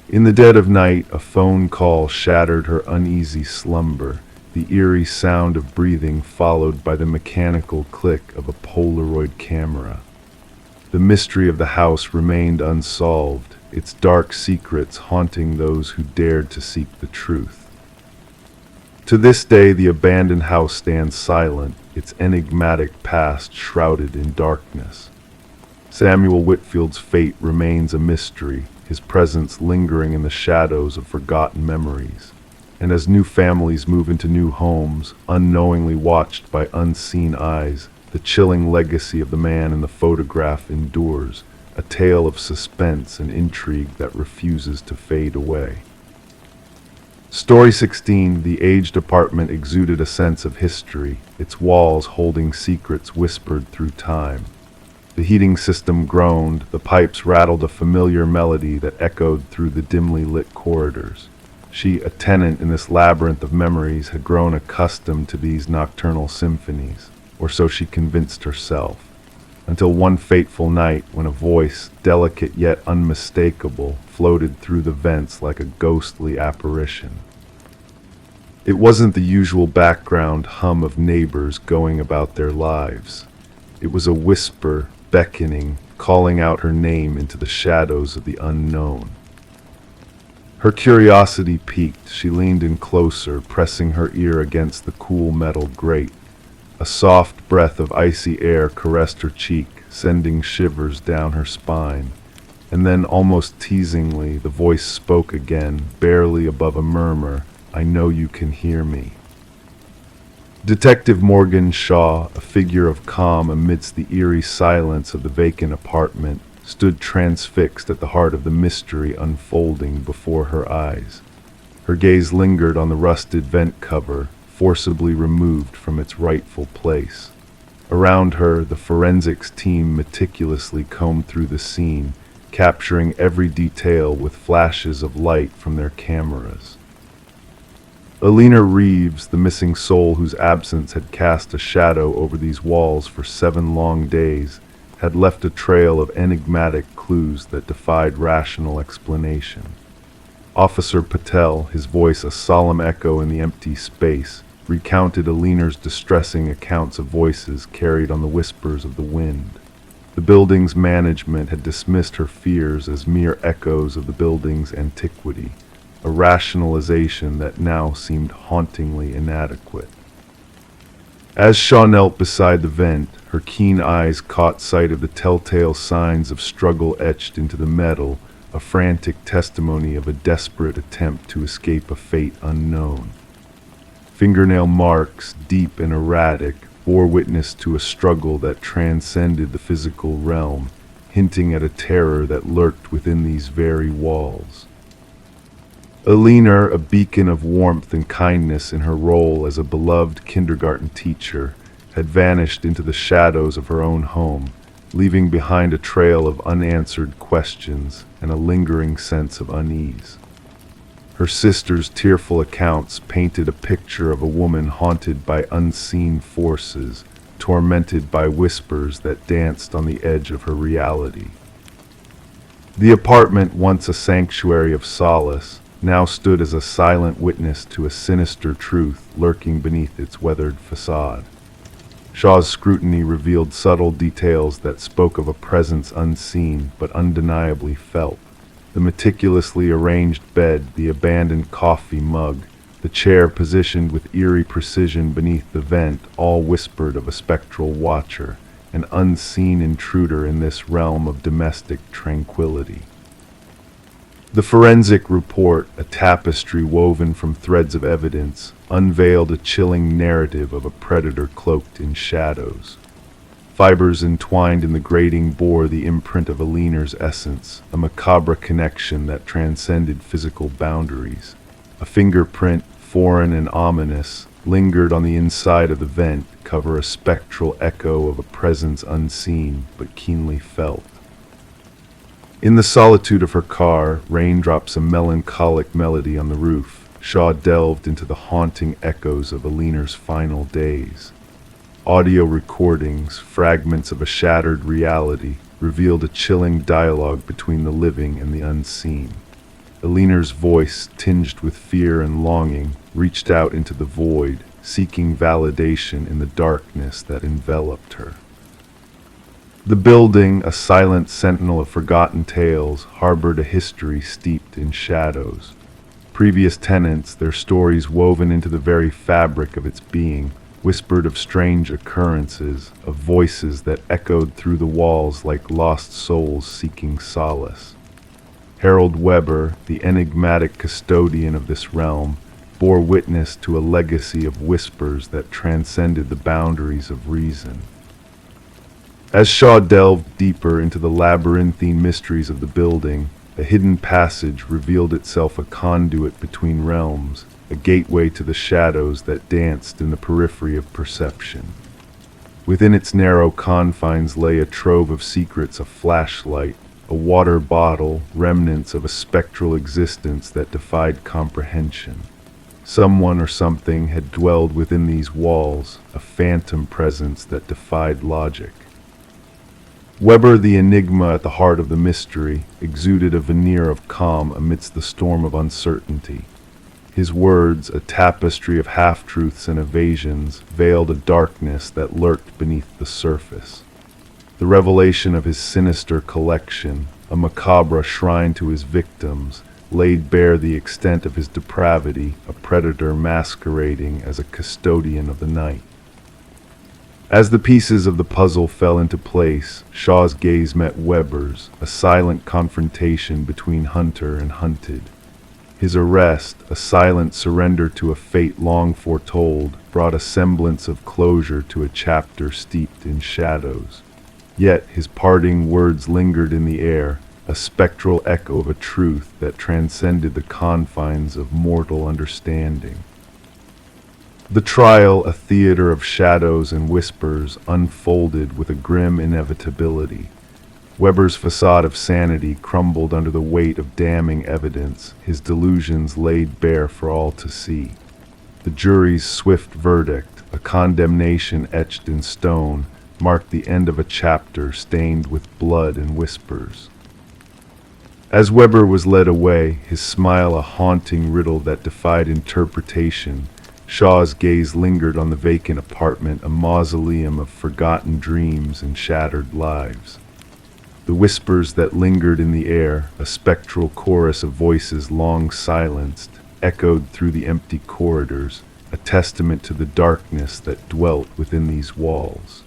A: In the dead of night, a phone call shattered her uneasy slumber, the eerie sound of breathing followed by the mechanical click of a Polaroid camera. The mystery of the house remained unsolved, its dark secrets haunting those who dared to seek the truth. To this day, the abandoned house stands silent, its enigmatic past shrouded in darkness. Samuel Whitfield's fate remains a mystery, his presence lingering in the shadows of forgotten memories. And as new families move into new homes, unknowingly watched by unseen eyes, the chilling legacy of the man in the photograph endures, a tale of suspense and intrigue that refuses to fade away. Story 16, the aged apartment exuded a sense of history, its walls holding secrets whispered through time. The heating system groaned, the pipes rattled a familiar melody that echoed through the dimly lit corridors. She, a tenant in this labyrinth of memories, had grown accustomed to these nocturnal symphonies, or so she convinced herself, until one fateful night when a voice, delicate yet unmistakable, floated through the vents like a ghostly apparition. It wasn't the usual background hum of neighbors going about their lives. It was a whisper, beckoning, calling out her name into the shadows of the unknown. Her curiosity piqued, she leaned in closer, pressing her ear against the cool metal grate. A soft breath of icy air caressed her cheek, sending shivers down her spine. And then, almost teasingly, the voice spoke again, barely above a murmur, "I know you can hear me." Detective Morgan Shaw, a figure of calm amidst the eerie silence of the vacant apartment, stood transfixed at the heart of the mystery unfolding before her eyes. Her gaze lingered on the rusted vent cover, forcibly removed from its rightful place. Around her, the forensics team meticulously combed through the scene, capturing every detail with flashes of light from their cameras. Alina Reeves, the missing soul whose absence had cast a shadow over these walls for 7 long days, had left a trail of enigmatic clues that defied rational explanation. Officer Patel, his voice a solemn echo in the empty space, recounted Alina's distressing accounts of voices carried on the whispers of the wind. The building's management had dismissed her fears as mere echoes of the building's antiquity, a rationalization that now seemed hauntingly inadequate. As Shaw knelt beside the vent, her keen eyes caught sight of the telltale signs of struggle etched into the metal, a frantic testimony of a desperate attempt to escape a fate unknown. Fingernail marks, deep and erratic, bore witness to a struggle that transcended the physical realm, hinting at a terror that lurked within these very walls. Alina, a beacon of warmth and kindness in her role as a beloved kindergarten teacher, had vanished into the shadows of her own home, leaving behind a trail of unanswered questions and a lingering sense of unease. Her sister's tearful accounts painted a picture of a woman haunted by unseen forces, tormented by whispers that danced on the edge of her reality. The apartment, once a sanctuary of solace, now stood as a silent witness to a sinister truth lurking beneath its weathered facade. Shaw's scrutiny revealed subtle details that spoke of a presence unseen but undeniably felt. The meticulously arranged bed, the abandoned coffee mug, the chair positioned with eerie precision beneath the vent, all whispered of a spectral watcher, an unseen intruder in this realm of domestic tranquility. The forensic report, a tapestry woven from threads of evidence, unveiled a chilling narrative of a predator cloaked in shadows. Fibers entwined in the grating bore the imprint of Alina's essence, a macabre connection that transcended physical boundaries. A fingerprint, foreign and ominous, lingered on the inside of the vent, cover a spectral echo of a presence unseen but keenly felt. In the solitude of her car, raindrops a melancholic melody on the roof. Shaw delved into the haunting echoes of Alina's final days. Audio recordings, fragments of a shattered reality, revealed a chilling dialogue between the living and the unseen. Alina's voice, tinged with fear and longing, reached out into the void, seeking validation in the darkness that enveloped her. The building, a silent sentinel of forgotten tales, harbored a history steeped in shadows. Previous tenants, their stories woven into the very fabric of its being, whispered of strange occurrences, of voices that echoed through the walls like lost souls seeking solace. Harold Weber, the enigmatic custodian of this realm, bore witness to a legacy of whispers that transcended the boundaries of reason. As Shaw delved deeper into the labyrinthine mysteries of the building, a hidden passage revealed itself, a conduit between realms, a gateway to the shadows that danced in the periphery of perception. Within its narrow confines lay a trove of secrets, a flashlight, a water bottle, remnants of a spectral existence that defied comprehension. Someone or something had dwelled within these walls, a phantom presence that defied logic. Weber, the enigma at the heart of the mystery, exuded a veneer of calm amidst the storm of uncertainty. His words, a tapestry of half-truths and evasions, veiled a darkness that lurked beneath the surface. The revelation of his sinister collection, a macabre shrine to his victims, laid bare the extent of his depravity, a predator masquerading as a custodian of the night. As the pieces of the puzzle fell into place, Shaw's gaze met Weber's, a silent confrontation between hunter and hunted. His arrest, a silent surrender to a fate long foretold, brought a semblance of closure to a chapter steeped in shadows. Yet his parting words lingered in the air, a spectral echo of a truth that transcended the confines of mortal understanding. The trial, a theater of shadows and whispers, unfolded with a grim inevitability. Weber's facade of sanity crumbled under the weight of damning evidence, his delusions laid bare for all to see. The jury's swift verdict, a condemnation etched in stone, marked the end of a chapter stained with blood and whispers. As Weber was led away, his smile a haunting riddle that defied interpretation, Shaw's gaze lingered on the vacant apartment, a mausoleum of forgotten dreams and shattered lives. The whispers that lingered in the air, a spectral chorus of voices long silenced, echoed through the empty corridors, a testament to the darkness that dwelt within these walls.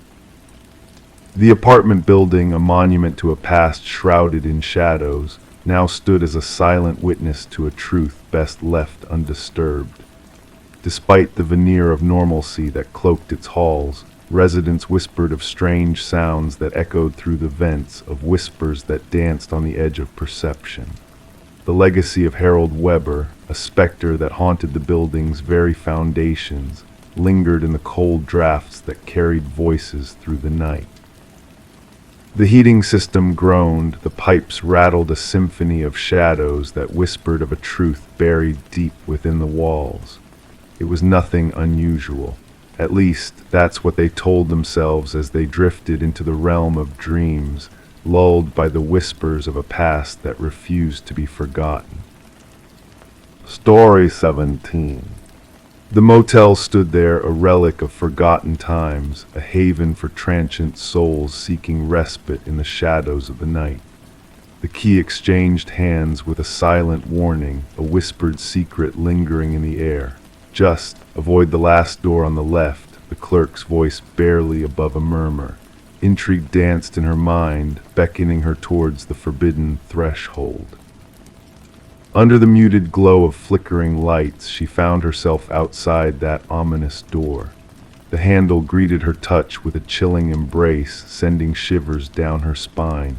A: The apartment building, a monument to a past shrouded in shadows, now stood as a silent witness to a truth best left undisturbed. Despite the veneer of normalcy that cloaked its halls, residents whispered of strange sounds that echoed through the vents, of whispers that danced on the edge of perception. the legacy of Harold Weber, a specter that haunted the building's very foundations, lingered in the cold drafts that carried voices through the night. The heating system groaned, the pipes rattled a symphony of shadows that whispered of a truth buried deep within the walls. It was nothing unusual. At least, that's what they told themselves as they drifted into the realm of dreams, lulled by the whispers of a past that refused to be forgotten. Story 17. The motel stood there, a relic of forgotten times, a haven for transient souls seeking respite in the shadows of the night. The key exchanged hands with a silent warning, a whispered secret lingering in the air. Just avoid the last door on the left, the clerk's voice barely above a murmur. Intrigue danced in her mind, beckoning her towards the forbidden threshold. Under the muted glow of flickering lights, she found herself outside that ominous door. The handle greeted her touch with a chilling embrace, sending shivers down her spine.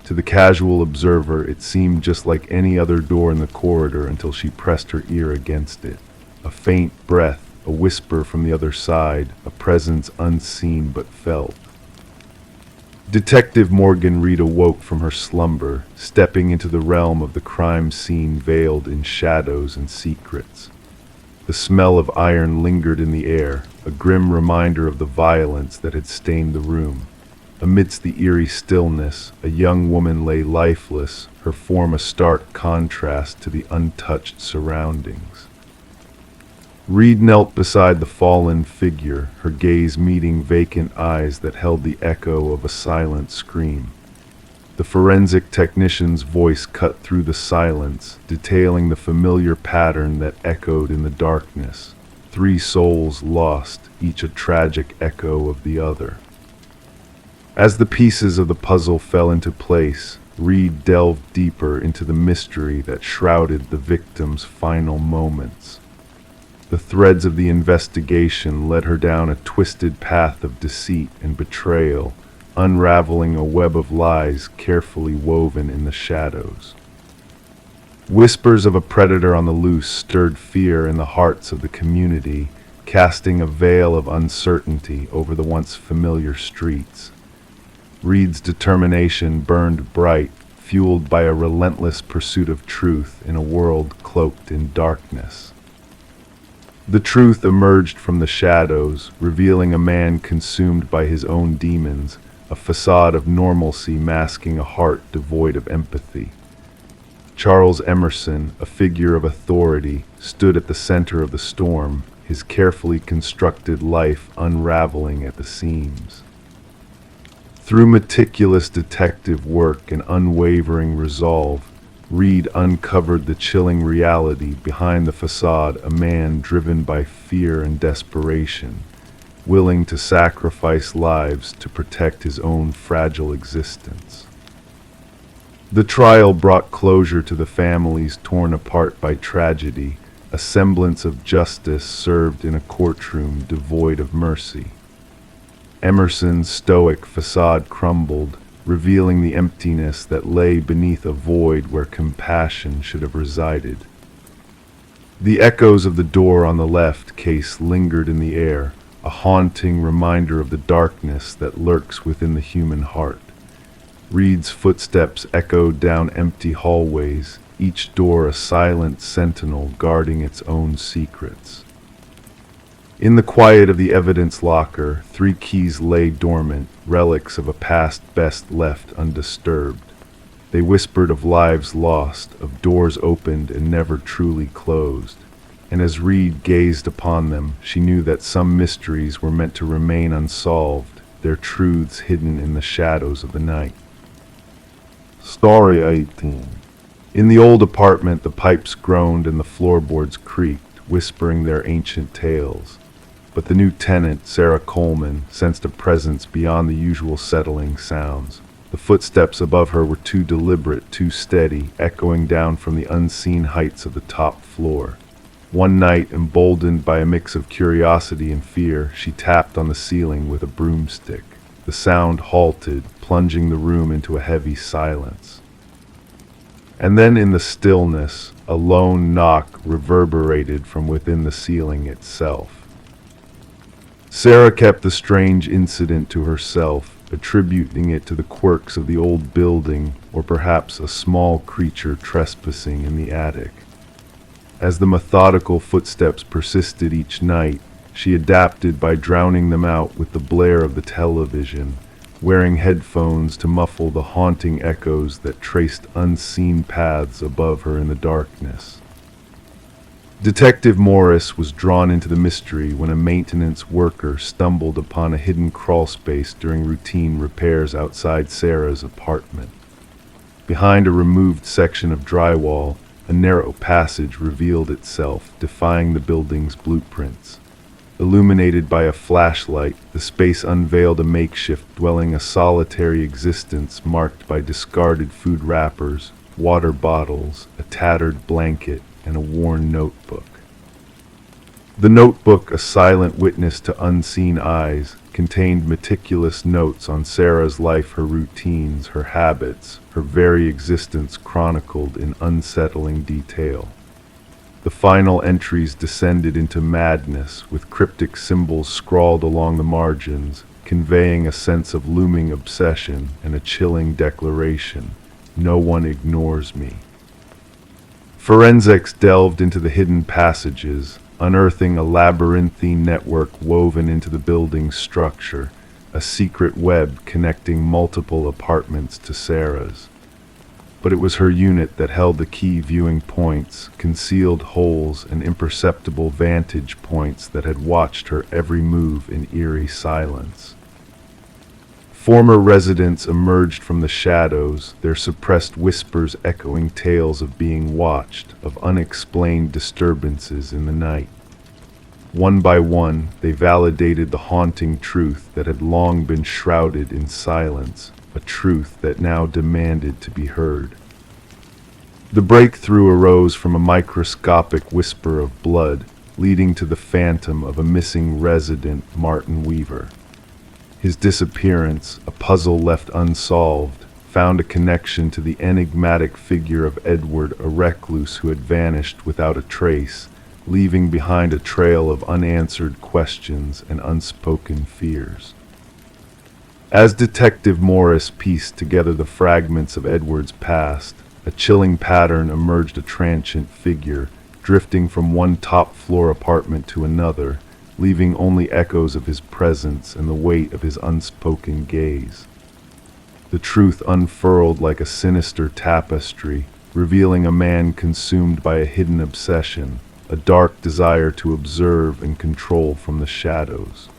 A: To the casual observer, it seemed just like any other door in the corridor until she pressed her ear against it. A faint breath, a whisper from the other side, a presence unseen but felt. Detective Morgan Reed awoke from her slumber, stepping into the realm of the crime scene veiled in shadows and secrets. The smell of iron lingered in the air, a grim reminder of the violence that had stained the room. Amidst the eerie stillness, a young woman lay lifeless, her form a stark contrast to the untouched surroundings. Reed knelt beside the fallen figure, her gaze meeting vacant eyes that held the echo of a silent scream. The forensic technician's voice cut through the silence, detailing the familiar pattern that echoed in the darkness. 3 souls lost, each a tragic echo of the other. As the pieces of the puzzle fell into place, Reed delved deeper into the mystery that shrouded the victim's final moments. The threads of the investigation led her down a twisted path of deceit and betrayal, unraveling a web of lies carefully woven in the shadows. Whispers of a predator on the loose stirred fear in the hearts of the community, casting a veil of uncertainty over the once familiar streets. Reed's determination burned bright, fueled by a relentless pursuit of truth in a world cloaked in darkness. The truth emerged from the shadows, revealing a man consumed by his own demons, a facade of normalcy masking a heart devoid of empathy. Charles Emerson, a figure of authority, stood at the center of the storm, his carefully constructed life unraveling at the seams. Through meticulous detective work and unwavering resolve, Reed uncovered the chilling reality behind the facade, a man driven by fear and desperation, willing to sacrifice lives to protect his own fragile existence. The trial brought closure to the families torn apart by tragedy, a semblance of justice served in a courtroom devoid of mercy. Emerson's stoic facade crumbled, revealing the emptiness that lay beneath a void where compassion should have resided. The echoes of the door on the left case lingered in the air, a haunting reminder of the darkness that lurks within the human heart. Reed's footsteps echoed down empty hallways, each door a silent sentinel guarding its own secrets. In the quiet of the evidence locker, 3 keys lay dormant, relics of a past best left undisturbed. They whispered of lives lost, of doors opened and never truly closed. And as Reed gazed upon them, she knew that some mysteries were meant to remain unsolved, their truths hidden in the shadows of the night. Story 18. In the old apartment, the pipes groaned and the floorboards creaked, whispering their ancient tales. But the new tenant, Sarah Coleman, sensed a presence beyond the usual settling sounds. The footsteps above her were too deliberate, too steady, echoing down from the unseen heights of the top floor. One night, emboldened by a mix of curiosity and fear, she tapped on the ceiling with a broomstick. The sound halted, plunging the room into a heavy silence. And then in the stillness, a lone knock reverberated from within the ceiling itself. Sarah kept the strange incident to herself, attributing it to the quirks of the old building or perhaps a small creature trespassing in the attic. As the methodical footsteps persisted each night, she adapted by drowning them out with the blare of the television, wearing headphones to muffle the haunting echoes that traced unseen paths above her in the darkness. Detective Morris was drawn into the mystery when a maintenance worker stumbled upon a hidden crawlspace during routine repairs outside Sarah's apartment. Behind a removed section of drywall, a narrow passage revealed itself, defying the building's blueprints. Illuminated by a flashlight, the space unveiled a makeshift dwelling, a solitary existence marked by discarded food wrappers, water bottles, a tattered blanket, and a worn notebook. The notebook, a silent witness to unseen eyes, contained meticulous notes on Sarah's life, her routines, her habits, her very existence chronicled in unsettling detail. The final entries descended into madness, with cryptic symbols scrawled along the margins, conveying a sense of looming obsession and a chilling declaration: "No one ignores me." Forensics delved into the hidden passages, unearthing a labyrinthine network woven into the building's structure, a secret web connecting multiple apartments to Sarah's. But it was her unit that held the key viewing points, concealed holes, and imperceptible vantage points that had watched her every move in eerie silence. Former residents emerged from the shadows, their suppressed whispers echoing tales of being watched, of unexplained disturbances in the night. One by one, they validated the haunting truth that had long been shrouded in silence, a truth that now demanded to be heard. The breakthrough arose from a microscopic whisper of blood, leading to the phantom of a missing resident, Martin Weaver. His disappearance, a puzzle left unsolved, found a connection to the enigmatic figure of Edward, a recluse who had vanished without a trace, leaving behind a trail of unanswered questions and unspoken fears. As Detective Morris pieced together the fragments of Edward's past, a chilling pattern emerged: a transient figure, drifting from one top-floor apartment to another, leaving only echoes of his presence and the weight of his unspoken gaze. The truth unfurled like a sinister tapestry, revealing a man consumed by a hidden obsession, a dark desire to observe and control from the shadows.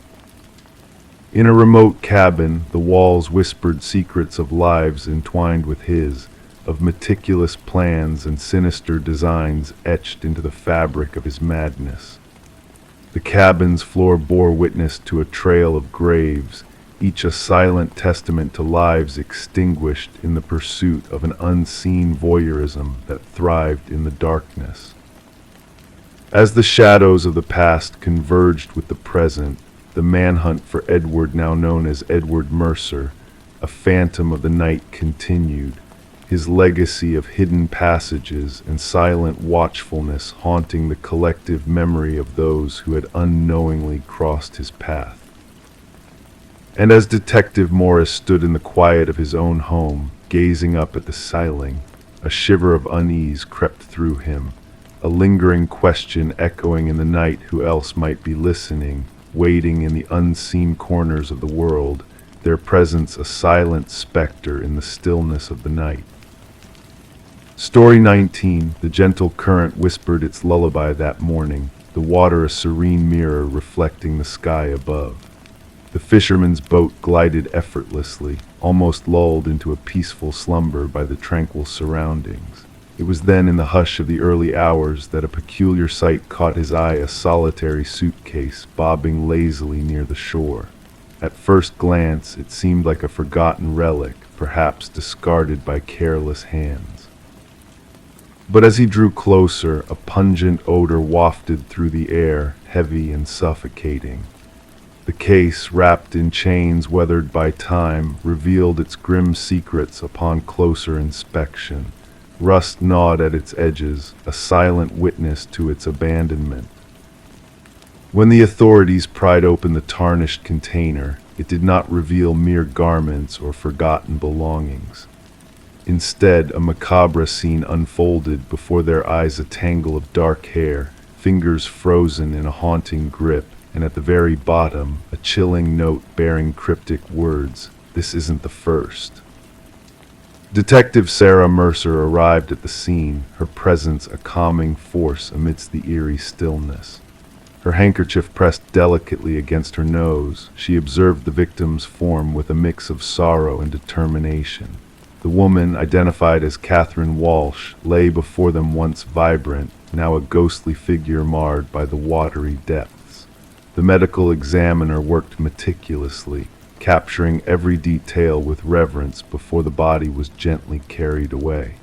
A: In a remote cabin, the walls whispered secrets of lives entwined with his, of meticulous plans and sinister designs etched into the fabric of his madness. The cabin's floor bore witness to a trail of graves, each a silent testament to lives extinguished in the pursuit of an unseen voyeurism that thrived in the darkness. As the shadows of the past converged with the present, the manhunt for Edward, now known as Edward Mercer, a phantom of the night, continued, his legacy of hidden passages and silent watchfulness haunting the collective memory of those who had unknowingly crossed his path. And as Detective Morris stood in the quiet of his own home, gazing up at the ceiling, a shiver of unease crept through him, a lingering question echoing in the night: who else might be listening, waiting in the unseen corners of the world, their presence a silent specter in the stillness of the night. Story 19. The gentle current whispered its lullaby that morning, the water a serene mirror reflecting the sky above. The fisherman's boat glided effortlessly, almost lulled into a peaceful slumber by the tranquil surroundings. It was then, in the hush of the early hours, that a peculiar sight caught his eye: a solitary suitcase bobbing lazily near the shore. At first glance, it seemed like a forgotten relic, perhaps discarded by careless hands. But as he drew closer, a pungent odor wafted through the air, heavy and suffocating. The case, wrapped in chains weathered by time, revealed its grim secrets upon closer inspection. Rust gnawed at its edges, a silent witness to its abandonment. When the authorities pried open the tarnished container, it did not reveal mere garments or forgotten belongings. Instead, a macabre scene unfolded before their eyes, a tangle of dark hair, fingers frozen in a haunting grip, and at the very bottom, a chilling note bearing cryptic words, "This isn't the first." Detective Sarah Mercer arrived at the scene, her presence a calming force amidst the eerie stillness. Her handkerchief pressed delicately against her nose, she observed the victim's form with a mix of sorrow and determination. The woman, identified as Catherine Walsh, lay before them, once vibrant, now a ghostly figure marred by the watery depths. The medical examiner worked meticulously, capturing every detail with reverence before the body was gently carried away.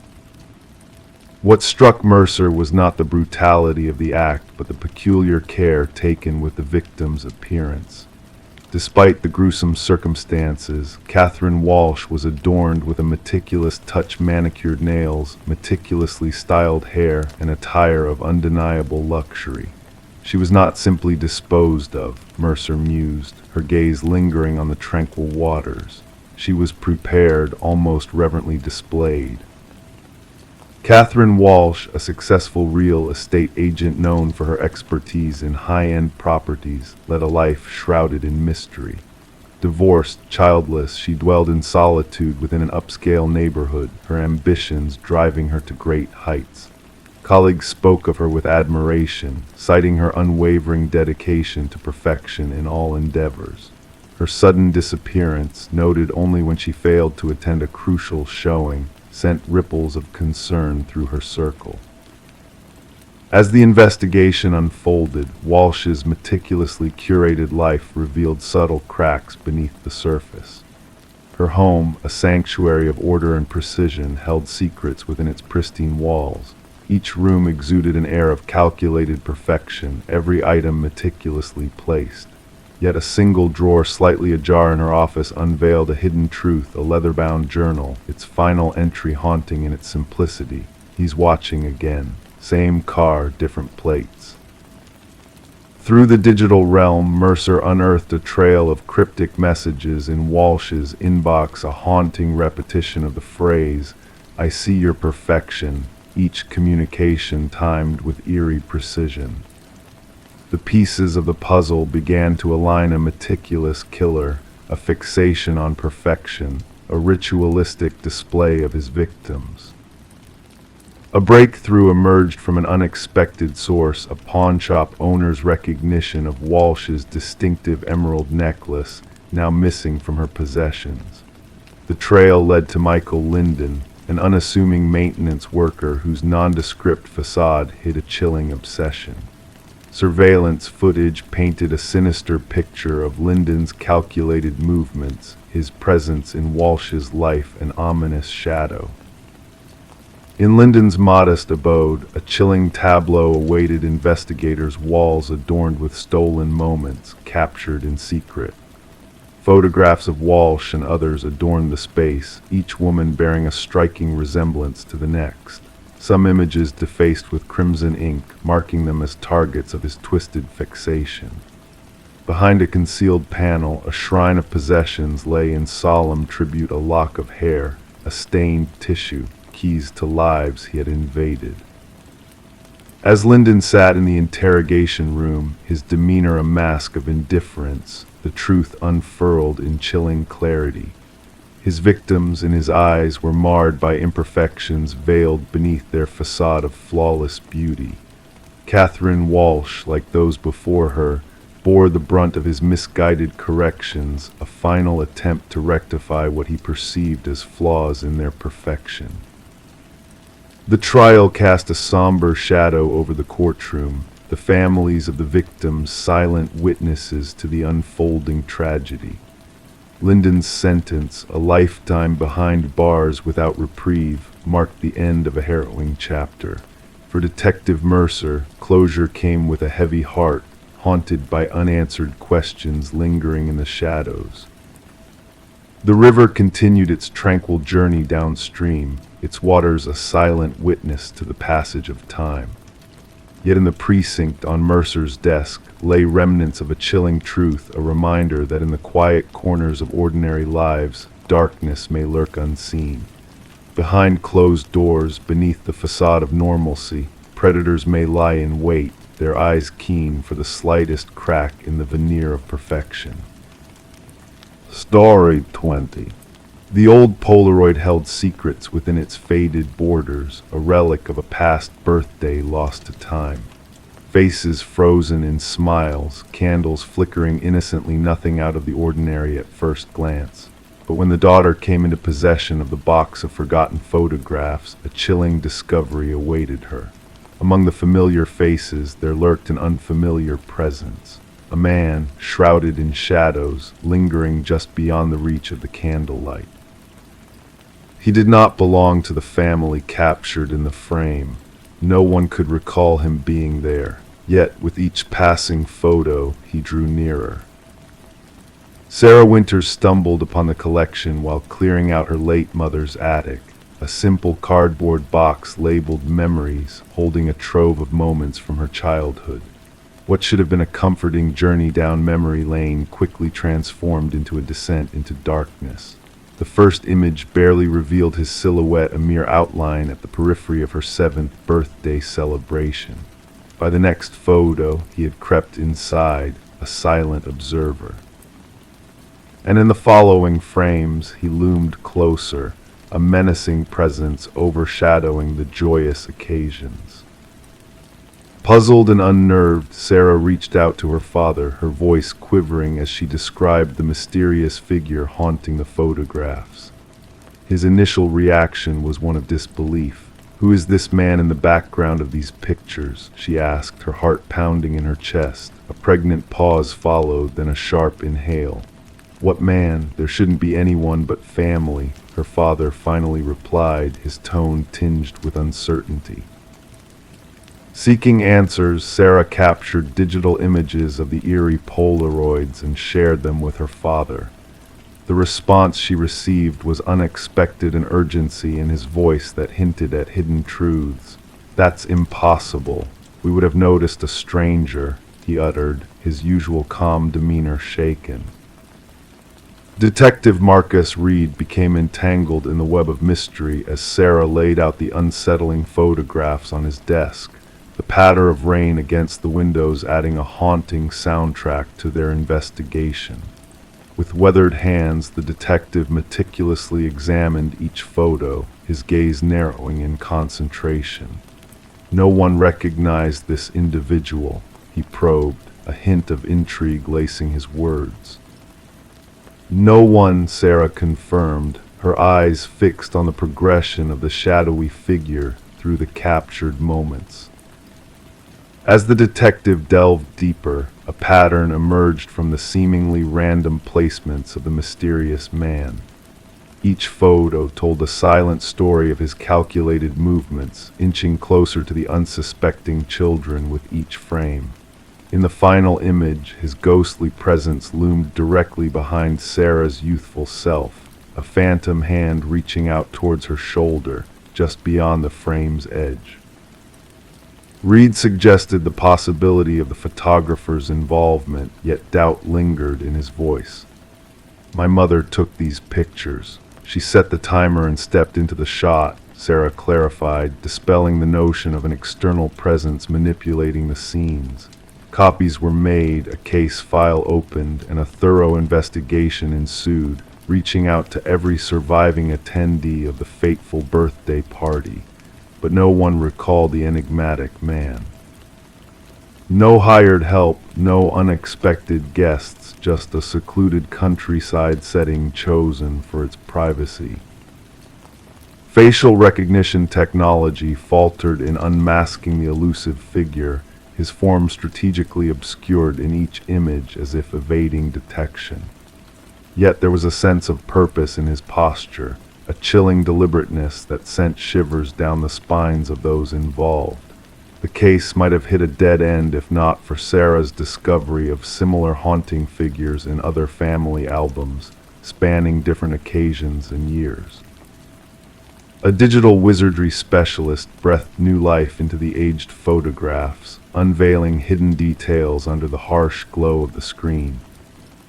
A: What struck Mercer was not the brutality of the act, but the peculiar care taken with the victim's appearance. Despite the gruesome circumstances, Catherine Walsh was adorned with a meticulous touch, manicured nails, meticulously styled hair, and attire of undeniable luxury. She was not simply disposed of, Mercer mused, her gaze lingering on the tranquil waters. She was prepared, almost reverently displayed. Catherine Walsh, a successful real estate agent known for her expertise in high-end properties, led a life shrouded in mystery. Divorced, childless, she dwelled in solitude within an upscale neighborhood, her ambitions driving her to great heights. Colleagues spoke of her with admiration, citing her unwavering dedication to perfection in all endeavors. Her sudden disappearance, noted only when she failed to attend a crucial showing, sent ripples of concern through her circle. As the investigation unfolded, Walsh's meticulously curated life revealed subtle cracks beneath the surface. Her home, a sanctuary of order and precision, held secrets within its pristine walls. Each room exuded an air of calculated perfection, every item meticulously placed. Yet a single drawer slightly ajar in her office unveiled a hidden truth, a leather-bound journal, its final entry haunting in its simplicity. "He's watching again. Same car, different plates." Through the digital realm, Mercer unearthed a trail of cryptic messages in Walsh's inbox, a haunting repetition of the phrase, "I see your perfection," each communication timed with eerie precision. The pieces of the puzzle began to align, a meticulous killer, a fixation on perfection, a ritualistic display of his victims. A breakthrough emerged from an unexpected source, a pawnshop owner's recognition of Walsh's distinctive emerald necklace, now missing from her possessions. The trail led to Michael Linden, an unassuming maintenance worker whose nondescript facade hid a chilling obsession. Surveillance footage painted a sinister picture of Linden's calculated movements, his presence in Walsh's life an ominous shadow. In Linden's modest abode, a chilling tableau awaited investigators, walls adorned with stolen moments captured in secret. Photographs of Walsh and others adorned the space, each woman bearing a striking resemblance to the next. Some images defaced with crimson ink, marking them as targets of his twisted fixation. Behind a concealed panel, a shrine of possessions lay in solemn tribute, a lock of hair, a stained tissue, keys to lives he had invaded. As Linden sat in the interrogation room, his demeanor a mask of indifference, the truth unfurled in chilling clarity. His victims, in his eyes, were marred by imperfections veiled beneath their facade of flawless beauty. Catherine Walsh, like those before her, bore the brunt of his misguided corrections, a final attempt to rectify what he perceived as flaws in their perfection. The trial cast a somber shadow over the courtroom, the families of the victims silent witnesses to the unfolding tragedy. Linden's sentence, a lifetime behind bars without reprieve, marked the end of a harrowing chapter. For Detective Mercer, closure came with a heavy heart, haunted by unanswered questions lingering in the shadows. The river continued its tranquil journey downstream, its waters a silent witness to the passage of time. Yet in the precinct on Mercer's desk lay remnants of a chilling truth, a reminder that in the quiet corners of ordinary lives, darkness may lurk unseen. Behind closed doors, beneath the facade of normalcy, predators may lie in wait, their eyes keen for the slightest crack in the veneer of perfection. Story 20. The old Polaroid held secrets within its faded borders, a relic of a past birthday lost to time. Faces frozen in smiles, candles flickering innocently, nothing out of the ordinary at first glance. But when the daughter came into possession of the box of forgotten photographs, a chilling discovery awaited her. Among the familiar faces, there lurked an unfamiliar presence. A man, shrouded in shadows, lingering just beyond the reach of the candlelight. He did not belong to the family captured in the frame. No one could recall him being there. Yet, with each passing photo, he drew nearer. Sarah Winters stumbled upon the collection while clearing out her late mother's attic. A simple cardboard box labeled Memories, holding a trove of moments from her childhood. What should have been a comforting journey down memory lane quickly transformed into a descent into darkness. The first image barely revealed his silhouette, a mere outline at the periphery of her 7th birthday celebration. By the next photo, he had crept inside, a silent observer. And in the following frames, he loomed closer, a menacing presence overshadowing the joyous occasions. Puzzled and unnerved, Sarah reached out to her father, her voice quivering as she described the mysterious figure haunting the photographs. His initial reaction was one of disbelief. "Who is this man in the background of these pictures?" she asked, her heart pounding in her chest. A pregnant pause followed, then a sharp inhale. "What man? There shouldn't be anyone but family," her father finally replied, his tone tinged with uncertainty. Seeking answers, Sarah captured digital images of the eerie Polaroids and shared them with her father. The response she received was unexpected, an urgency in his voice that hinted at hidden truths. "That's impossible. We would have noticed a stranger," he uttered, his usual calm demeanor shaken. Detective Marcus Reed became entangled in the web of mystery as Sarah laid out the unsettling photographs on his desk. The patter of rain against the windows adding a haunting soundtrack to their investigation. With weathered hands, the detective meticulously examined each photo, his gaze narrowing in concentration. No one recognized this individual, he probed, a hint of intrigue lacing his words. "No one," Sarah confirmed, her eyes fixed on the progression of the shadowy figure through the captured moments. As the detective delved deeper, a pattern emerged from the seemingly random placements of the mysterious man. Each photo told a silent story of his calculated movements, inching closer to the unsuspecting children with each frame. In the final image, his ghostly presence loomed directly behind Sarah's youthful self, a phantom hand reaching out towards her shoulder, just beyond the frame's edge. Reed suggested the possibility of the photographer's involvement, yet doubt lingered in his voice. "My mother took these pictures. She set the timer and stepped into the shot," Sarah clarified, dispelling the notion of an external presence manipulating the scenes. Copies were made, a case file opened, and a thorough investigation ensued, reaching out to every surviving attendee of the fateful birthday party. But no one recalled the enigmatic man. No hired help, no unexpected guests, just a secluded countryside setting chosen for its privacy. Facial recognition technology faltered in unmasking the elusive figure, his form strategically obscured in each image as if evading detection. Yet there was a sense of purpose in his posture, a chilling deliberateness that sent shivers down the spines of those involved. The case might have hit a dead end if not for Sarah's discovery of similar haunting figures in other family albums, spanning different occasions and years. A digital wizardry specialist breathed new life into the aged photographs, unveiling hidden details under the harsh glow of the screen.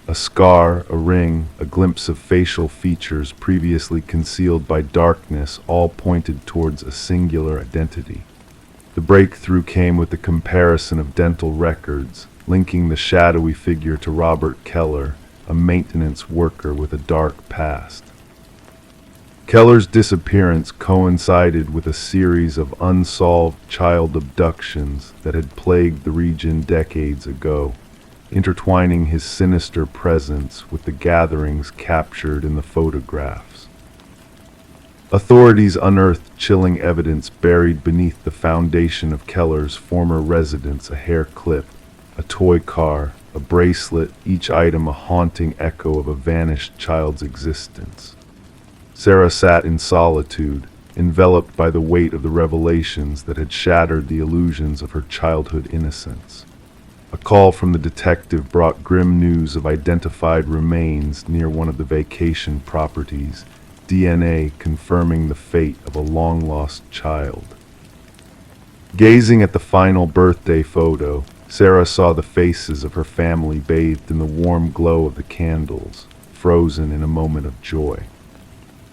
A: A scar, a ring, a glimpse of facial features previously concealed by darkness all pointed towards a singular identity. The breakthrough came with the comparison of dental records, linking the shadowy figure to Robert Keller, a maintenance worker with a dark past. Keller's disappearance coincided with a series of unsolved child abductions that had plagued the region decades ago, intertwining his sinister presence with the gatherings captured in the photographs. Authorities unearthed chilling evidence buried beneath the foundation of Keller's former residence: a hair clip, a toy car, a bracelet, each item a haunting echo of a vanished child's existence. Sarah sat in solitude, enveloped by the weight of the revelations that had shattered the illusions of her childhood innocence. A call from the detective brought grim news of identified remains near one of the vacation properties, DNA confirming the fate of a long-lost child. Gazing at the final birthday photo, Sarah saw the faces of her family bathed in the warm glow of the candles, frozen in a moment of joy.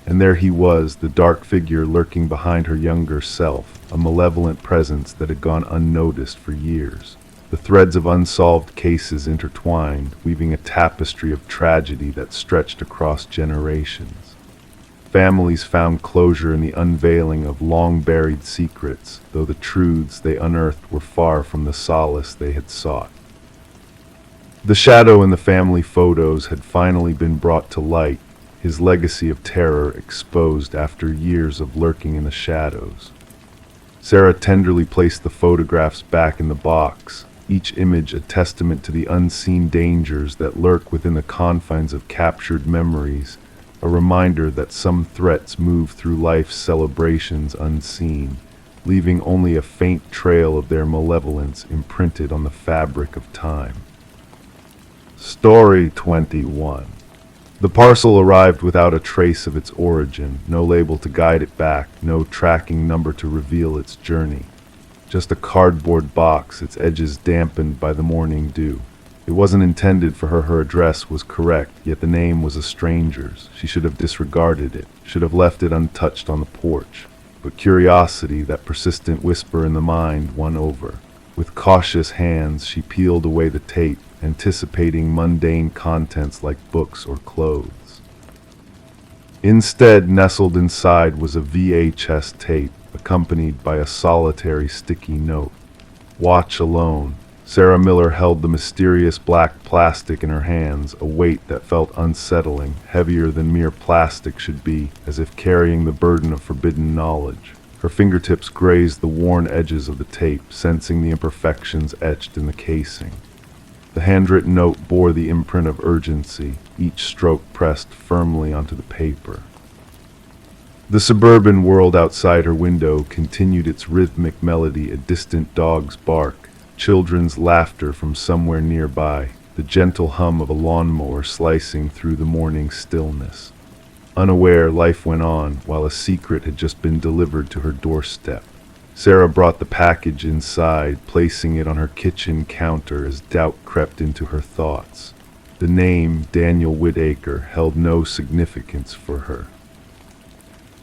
A: And there he was, the dark figure lurking behind her younger self, a malevolent presence that had gone unnoticed for years. The threads of unsolved cases intertwined, weaving a tapestry of tragedy that stretched across generations. Families found closure in the unveiling of long-buried secrets, though the truths they unearthed were far from the solace they had sought. The shadow in the family photos had finally been brought to light, his legacy of terror exposed after years of lurking in the shadows. Sarah tenderly placed the photographs back in the box, each image a testament to the unseen dangers that lurk within the confines of captured memories, a reminder that some threats move through life's celebrations unseen, leaving only a faint trail of their malevolence imprinted on the fabric of time. Story 21. The parcel arrived without a trace of its origin, no label to guide it back, no tracking number to reveal its journey. Just a cardboard box, its edges dampened by the morning dew. It wasn't intended for her. Her address was correct, yet the name was a stranger's. She should have disregarded it, should have left it untouched on the porch. But curiosity, that persistent whisper in the mind, won over. With cautious hands, she peeled away the tape, anticipating mundane contents like books or clothes. Instead, nestled inside was a VHS tape, accompanied by a solitary sticky note. Watch alone. Sarah Miller held the mysterious black plastic in her hands, a weight that felt unsettling, heavier than mere plastic should be, as if carrying the burden of forbidden knowledge. Her fingertips grazed the worn edges of the tape, sensing the imperfections etched in the casing. The handwritten note bore the imprint of urgency, each stroke pressed firmly onto the paper. The suburban world outside her window continued its rhythmic melody, a distant dog's bark, children's laughter from somewhere nearby, the gentle hum of a lawnmower slicing through the morning stillness. Unaware, life went on, while a secret had just been delivered to her doorstep. Sarah brought the package inside, placing it on her kitchen counter as doubt crept into her thoughts. The name, Daniel Whitaker, held no significance for her.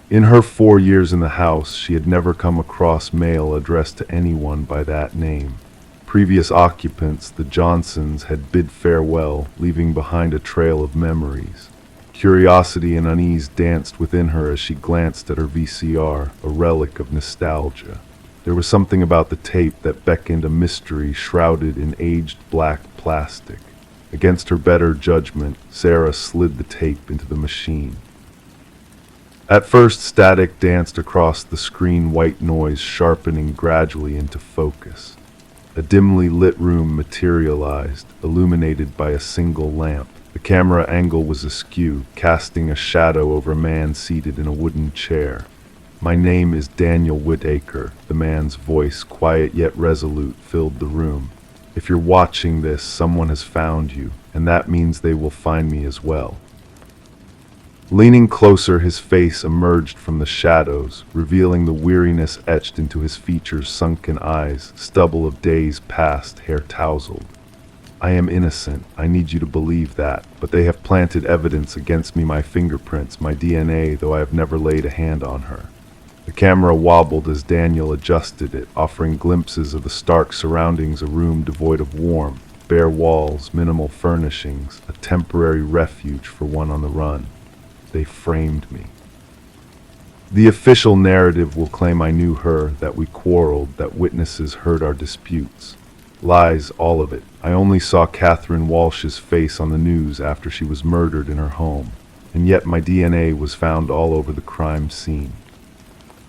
A: In her 4 years in the house, she had never come across mail addressed to anyone by that name. Previous occupants, the Johnsons, had bid farewell, leaving behind a trail of memories. Curiosity and unease danced within her as she glanced at her VCR, a relic of nostalgia. There was something about the tape that beckoned a mystery shrouded in aged black plastic. Against her better judgment, Sarah slid the tape into the machine. At first, static danced across the screen, white noise sharpening gradually into focus. A dimly lit room materialized, illuminated by a single lamp. The camera angle was askew, casting a shadow over a man seated in a wooden chair. "My name is Daniel Whitaker," the man's voice, quiet yet resolute, filled the room. "If you're watching this, someone has found you, and that means they will find me as well." Leaning closer, his face emerged from the shadows, revealing the weariness etched into his features, sunken eyes, stubble of days past, hair tousled. I am innocent. I need you to believe that. But they have planted evidence against me, my fingerprints, my DNA, though I have never laid a hand on her. The camera wobbled as Daniel adjusted it, offering glimpses of the stark surroundings, a room devoid of warmth, bare walls, minimal furnishings, a temporary refuge for one on the run. They framed me. The official narrative will claim I knew her, that we quarreled, that witnesses heard our disputes. Lies, all of it. I only saw Catherine Walsh's face on the news after she was murdered in her home, and yet my DNA was found all over the crime scene.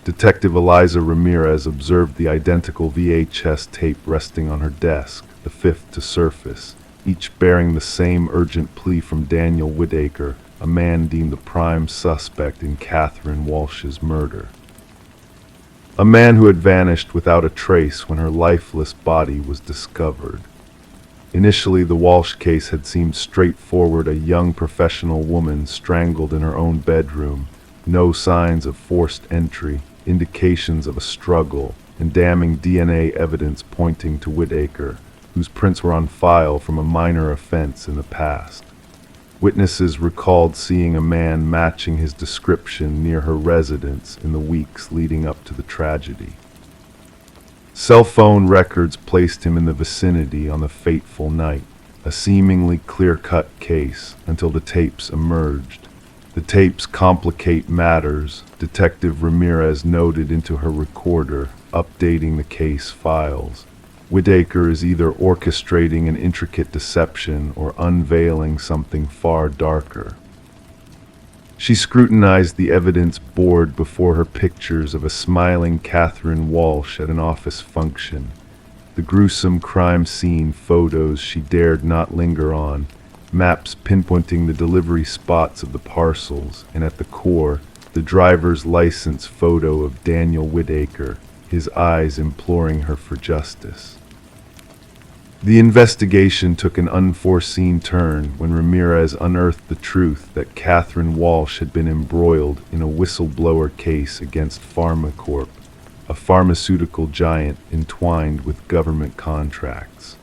A: Detective Eliza Ramirez observed the identical VHS tape resting on her desk, the fifth to surface, each bearing the same urgent plea from Daniel Whitaker, a man deemed the prime suspect in Catherine Walsh's murder. A man who had vanished without a trace when her lifeless body was discovered. Initially, the Walsh case had seemed straightforward, a young professional woman strangled in her own bedroom, no signs of forced entry, indications of a struggle, and damning DNA evidence pointing to Whitaker, whose prints were on file from a minor offense in the past. Witnesses recalled seeing a man matching his description near her residence in the weeks leading up to the tragedy. Cell phone records placed him in the vicinity on the fateful night, a seemingly clear-cut case until the tapes emerged. The tapes complicate matters, Detective Ramirez noted into her recorder, updating the case files. Whitaker is either orchestrating an intricate deception or unveiling something far darker. She scrutinized the evidence board before her, pictures of a smiling Catherine Walsh at an office function. The gruesome crime scene photos she dared not linger on, maps pinpointing the delivery spots of the parcels, and at the core, the driver's license photo of Daniel Whitaker, his eyes imploring her for justice. The investigation took an unforeseen turn when Ramirez unearthed the truth that Catherine Walsh had been embroiled in a whistleblower case against PharmaCorp, a pharmaceutical giant entwined with government contracts.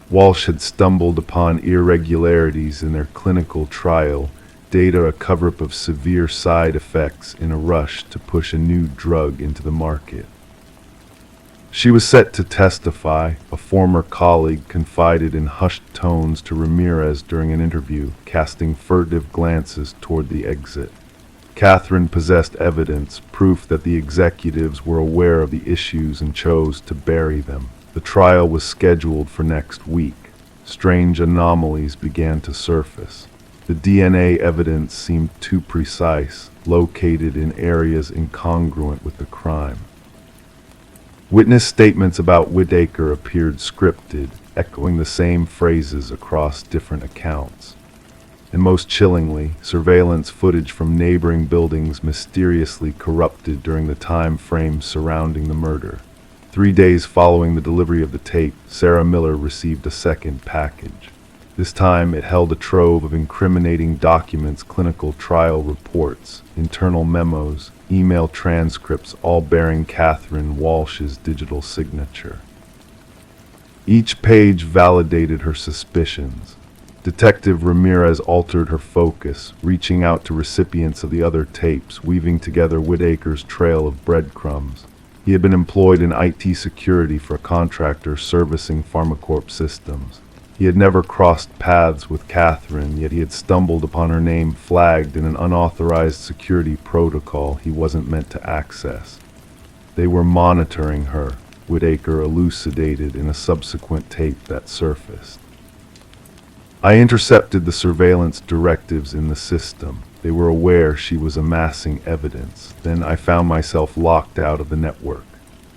A: Walsh had stumbled upon irregularities in their clinical trial, data a cover-up of severe side effects in a rush to push a new drug into the market. She was set to testify, a former colleague confided in hushed tones to Ramirez during an interview, casting furtive glances toward the exit. Catherine possessed evidence, proof that the executives were aware of the issues and chose to bury them. The trial was scheduled for next week. Strange anomalies began to surface. The DNA evidence seemed too precise, located in areas incongruent with the crime. Witness statements about Whitaker appeared scripted, echoing the same phrases across different accounts. And most chillingly, surveillance footage from neighboring buildings mysteriously corrupted during the time frame surrounding the murder. 3 days following the delivery of the tape, Sarah Miller received a second package. This time it held a trove of incriminating documents, clinical trial reports, internal memos, email transcripts, all bearing Catherine Walsh's digital signature. Each page validated her suspicions. Detective Ramirez altered her focus, reaching out to recipients of the other tapes, weaving together Whitaker's trail of breadcrumbs. He had been employed in IT security for a contractor servicing PharmaCorp systems. He had never crossed paths with Catherine, yet he had stumbled upon her name flagged in an unauthorized security protocol he wasn't meant to access. They were monitoring her, Whitaker elucidated in a subsequent tape that surfaced. I intercepted the surveillance directives in the system. They were aware she was amassing evidence. Then I found myself locked out of the network.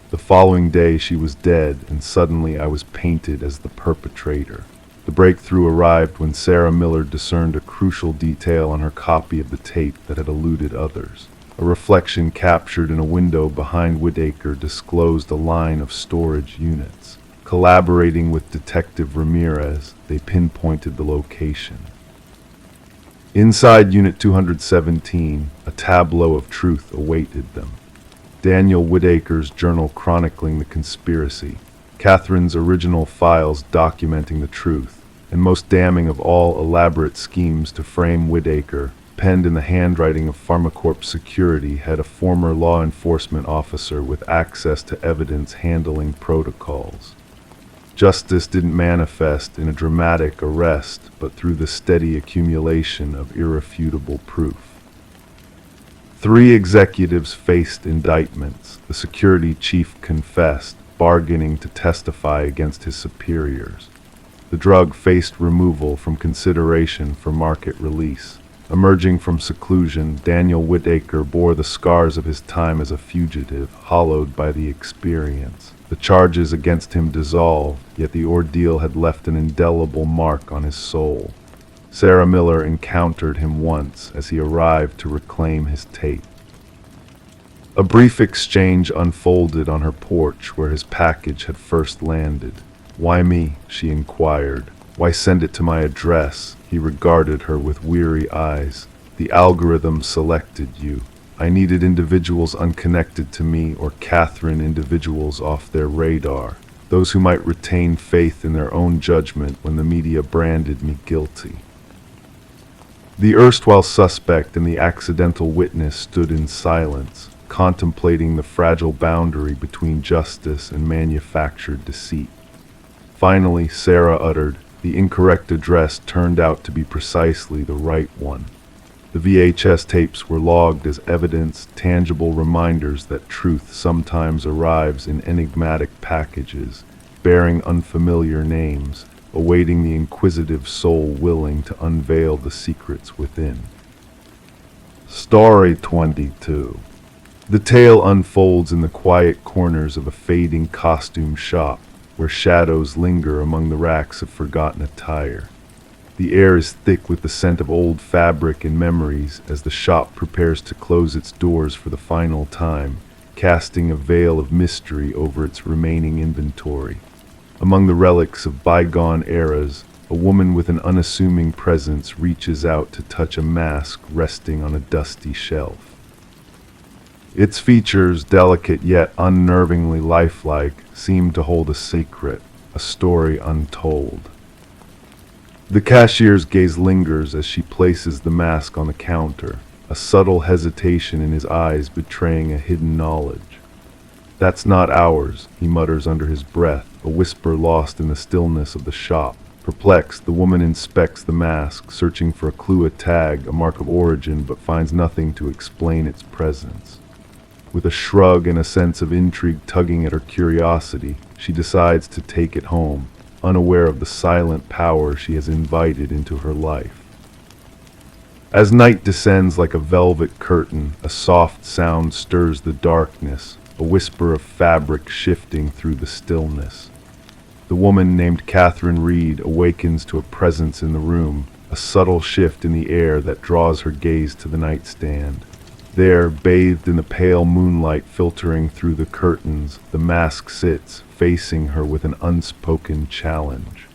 A: The following day she was dead, and suddenly I was painted as the perpetrator. The breakthrough arrived when Sarah Miller discerned a crucial detail on her copy of the tape that had eluded others. A reflection captured in a window behind Whitaker disclosed a line of storage units. Collaborating with Detective Ramirez, they pinpointed the location. Inside Unit 217, a tableau of truth awaited them. Daniel Whitaker's journal chronicling the conspiracy, Catherine's original files documenting the truth, and most damning of all elaborate schemes to frame Whitaker, penned in the handwriting of Pharmacorp Security, had a former law enforcement officer with access to evidence handling protocols. Justice didn't manifest in a dramatic arrest, but through the steady accumulation of irrefutable proof. 3 executives faced indictments. The security chief confessed, bargaining to testify against his superiors. The drug faced removal from consideration for market release. Emerging from seclusion, Daniel Whitaker bore the scars of his time as a fugitive, hollowed by the experience. The charges against him dissolved, yet the ordeal had left an indelible mark on his soul. Sarah Miller encountered him once as he arrived to reclaim his tape. A brief exchange unfolded on her porch where his package had first landed. "Why me?" she inquired. "Why send it to my address?" He regarded her with weary eyes. "The algorithm selected you. I needed individuals unconnected to me or Catherine individuals off their radar, those who might retain faith in their own judgment when the media branded me guilty." The erstwhile suspect and the accidental witness stood in silence, contemplating the fragile boundary between justice and manufactured deceit. Finally, Sarah uttered, "The incorrect address turned out to be precisely the right one." The VHS tapes were logged as evidence, tangible reminders that truth sometimes arrives in enigmatic packages, bearing unfamiliar names, awaiting the inquisitive soul willing to unveil the secrets within. Story 22. The tale unfolds in the quiet corners of a fading costume shop, where shadows linger among the racks of forgotten attire. The air is thick with the scent of old fabric and memories as the shop prepares to close its doors for the final time, casting a veil of mystery over its remaining inventory. Among the relics of bygone eras, a woman with an unassuming presence reaches out to touch a mask resting on a dusty shelf. Its features, delicate yet unnervingly lifelike, seem to hold a secret, a story untold. The cashier's gaze lingers as she places the mask on the counter, a subtle hesitation in his eyes betraying a hidden knowledge. "That's not ours," he mutters under his breath, a whisper lost in the stillness of the shop. Perplexed, the woman inspects the mask, searching for a clue, a tag, a mark of origin, but finds nothing to explain its presence. With a shrug and a sense of intrigue tugging at her curiosity, she decides to take it home, unaware of the silent power she has invited into her life. As night descends like a velvet curtain, a soft sound stirs the darkness, a whisper of fabric shifting through the stillness. The woman named Catherine Reed awakens to a presence in the room, a subtle shift in the air that draws her gaze to the nightstand. There, bathed in the pale moonlight filtering through the curtains, the mask sits, facing her with an unspoken challenge.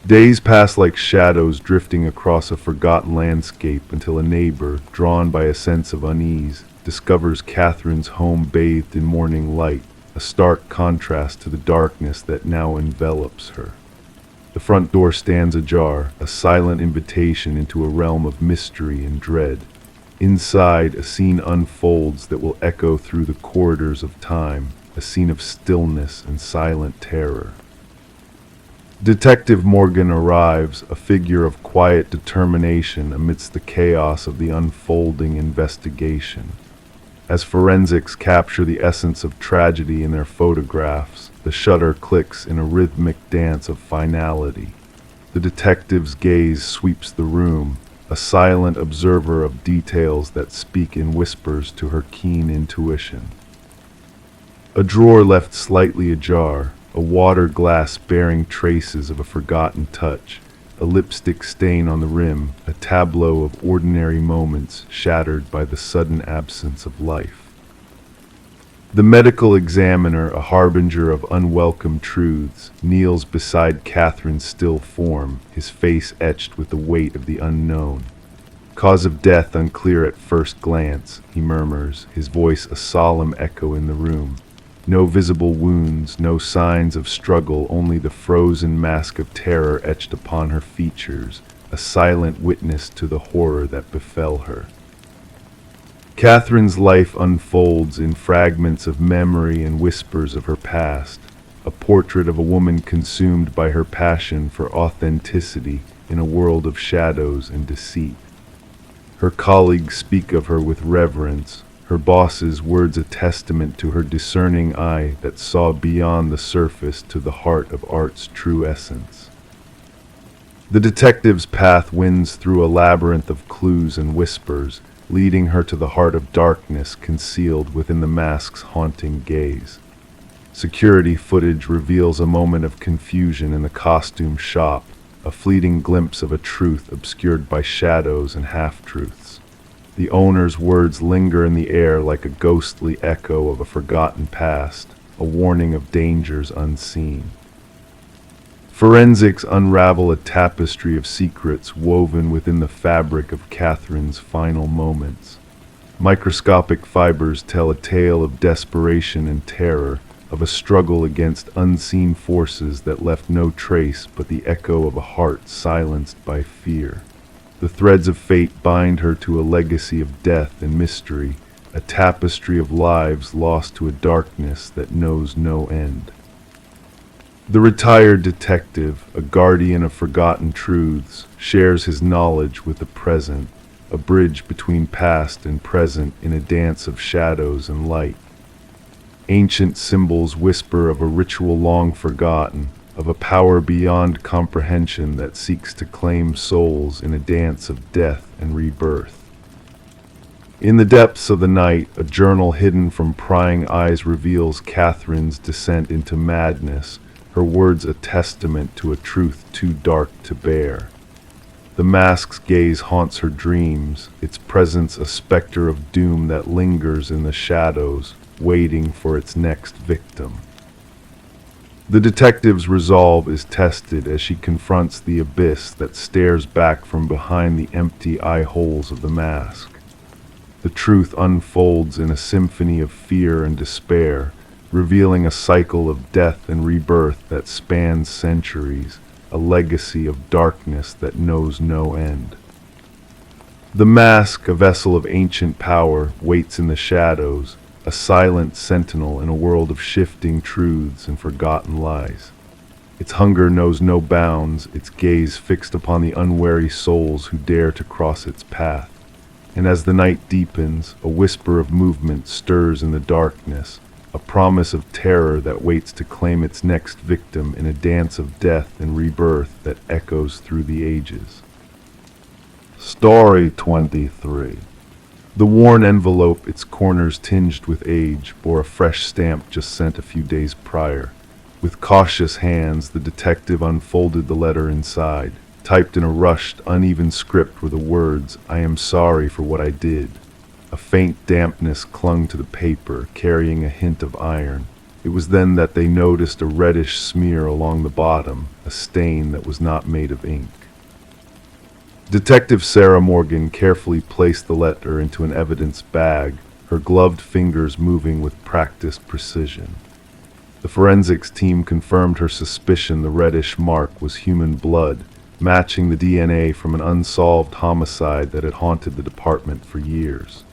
A: Days pass like shadows drifting across a forgotten landscape until a neighbor, drawn by a sense of unease, discovers Catherine's home bathed in morning light, a stark contrast to the darkness that now envelops her. The front door stands ajar, a silent invitation into a realm of mystery and dread. Inside, a scene unfolds that will echo through the corridors of time, a scene of stillness and silent terror. Detective Morgan arrives, a figure of quiet determination amidst the chaos of the unfolding investigation. As forensics capture the essence of tragedy in their photographs, the shutter clicks in a rhythmic dance of finality. The detective's gaze sweeps the room, a silent observer of details that speak in whispers to her keen intuition. A drawer left slightly ajar, a water glass bearing traces of a forgotten touch, a lipstick stain on the rim, a tableau of ordinary moments shattered by the sudden absence of life. The medical examiner, a harbinger of unwelcome truths, kneels beside Catherine's still form, his face etched with the weight of the unknown. Cause of death unclear at first glance, he murmurs, his voice a solemn echo in the room. No visible wounds, no signs of struggle, only the frozen mask of terror etched upon her features, a silent witness to the horror that befell her. Catherine's life unfolds in fragments of memory and whispers of her past, a portrait of a woman consumed by her passion for authenticity in a world of shadows and deceit. Her colleagues speak of her with reverence, her boss's words a testament to her discerning eye that saw beyond the surface to the heart of art's true essence. The detective's path winds through a labyrinth of clues and whispers, leading her to the heart of darkness concealed within the mask's haunting gaze. Security footage reveals a moment of confusion in the costume shop, a fleeting glimpse of a truth obscured by shadows and half-truths. The owner's words linger in the air like a ghostly echo of a forgotten past, a warning of dangers unseen. Forensics unravel a tapestry of secrets woven within the fabric of Catherine's final moments. Microscopic fibers tell a tale of desperation and terror, of a struggle against unseen forces that left no trace but the echo of a heart silenced by fear. The threads of fate bind her to a legacy of death and mystery, a tapestry of lives lost to a darkness that knows no end. The retired detective, a guardian of forgotten truths, shares his knowledge with the present, a bridge between past and present in a dance of shadows and light. Ancient symbols whisper of a ritual long forgotten, of a power beyond comprehension that seeks to claim souls in a dance of death and rebirth. In the depths of the night, a journal hidden from prying eyes reveals Catherine's descent into madness, her words a testament to a truth too dark to bear. The mask's gaze haunts her dreams, its presence a specter of doom that lingers in the shadows, waiting for its next victim. The detective's resolve is tested as she confronts the abyss that stares back from behind the empty eye holes of the mask. The truth unfolds in a symphony of fear and despair, revealing a cycle of death and rebirth that spans centuries, a legacy of darkness that knows no end. The mask, a vessel of ancient power, waits in the shadows, a silent sentinel in a world of shifting truths and forgotten lies. Its hunger knows no bounds, its gaze fixed upon the unwary souls who dare to cross its path. And as the night deepens, a whisper of movement stirs in the darkness, a promise of terror that waits to claim its next victim in a dance of death and rebirth that echoes through the ages. Story 23. The worn envelope, its corners tinged with age, bore a fresh stamp just sent a few days prior. With cautious hands, the detective unfolded the letter inside. Typed in a rushed, uneven script were the words, "I am sorry for what I did." A faint dampness clung to the paper, carrying a hint of iron. It was then that they noticed a reddish smear along the bottom, a stain that was not made of ink. Detective Sarah Morgan carefully placed the letter into an evidence bag, her gloved fingers moving with practiced precision. The forensics team confirmed her suspicion the reddish mark was human blood, matching the DNA from an unsolved homicide that had haunted the department for years.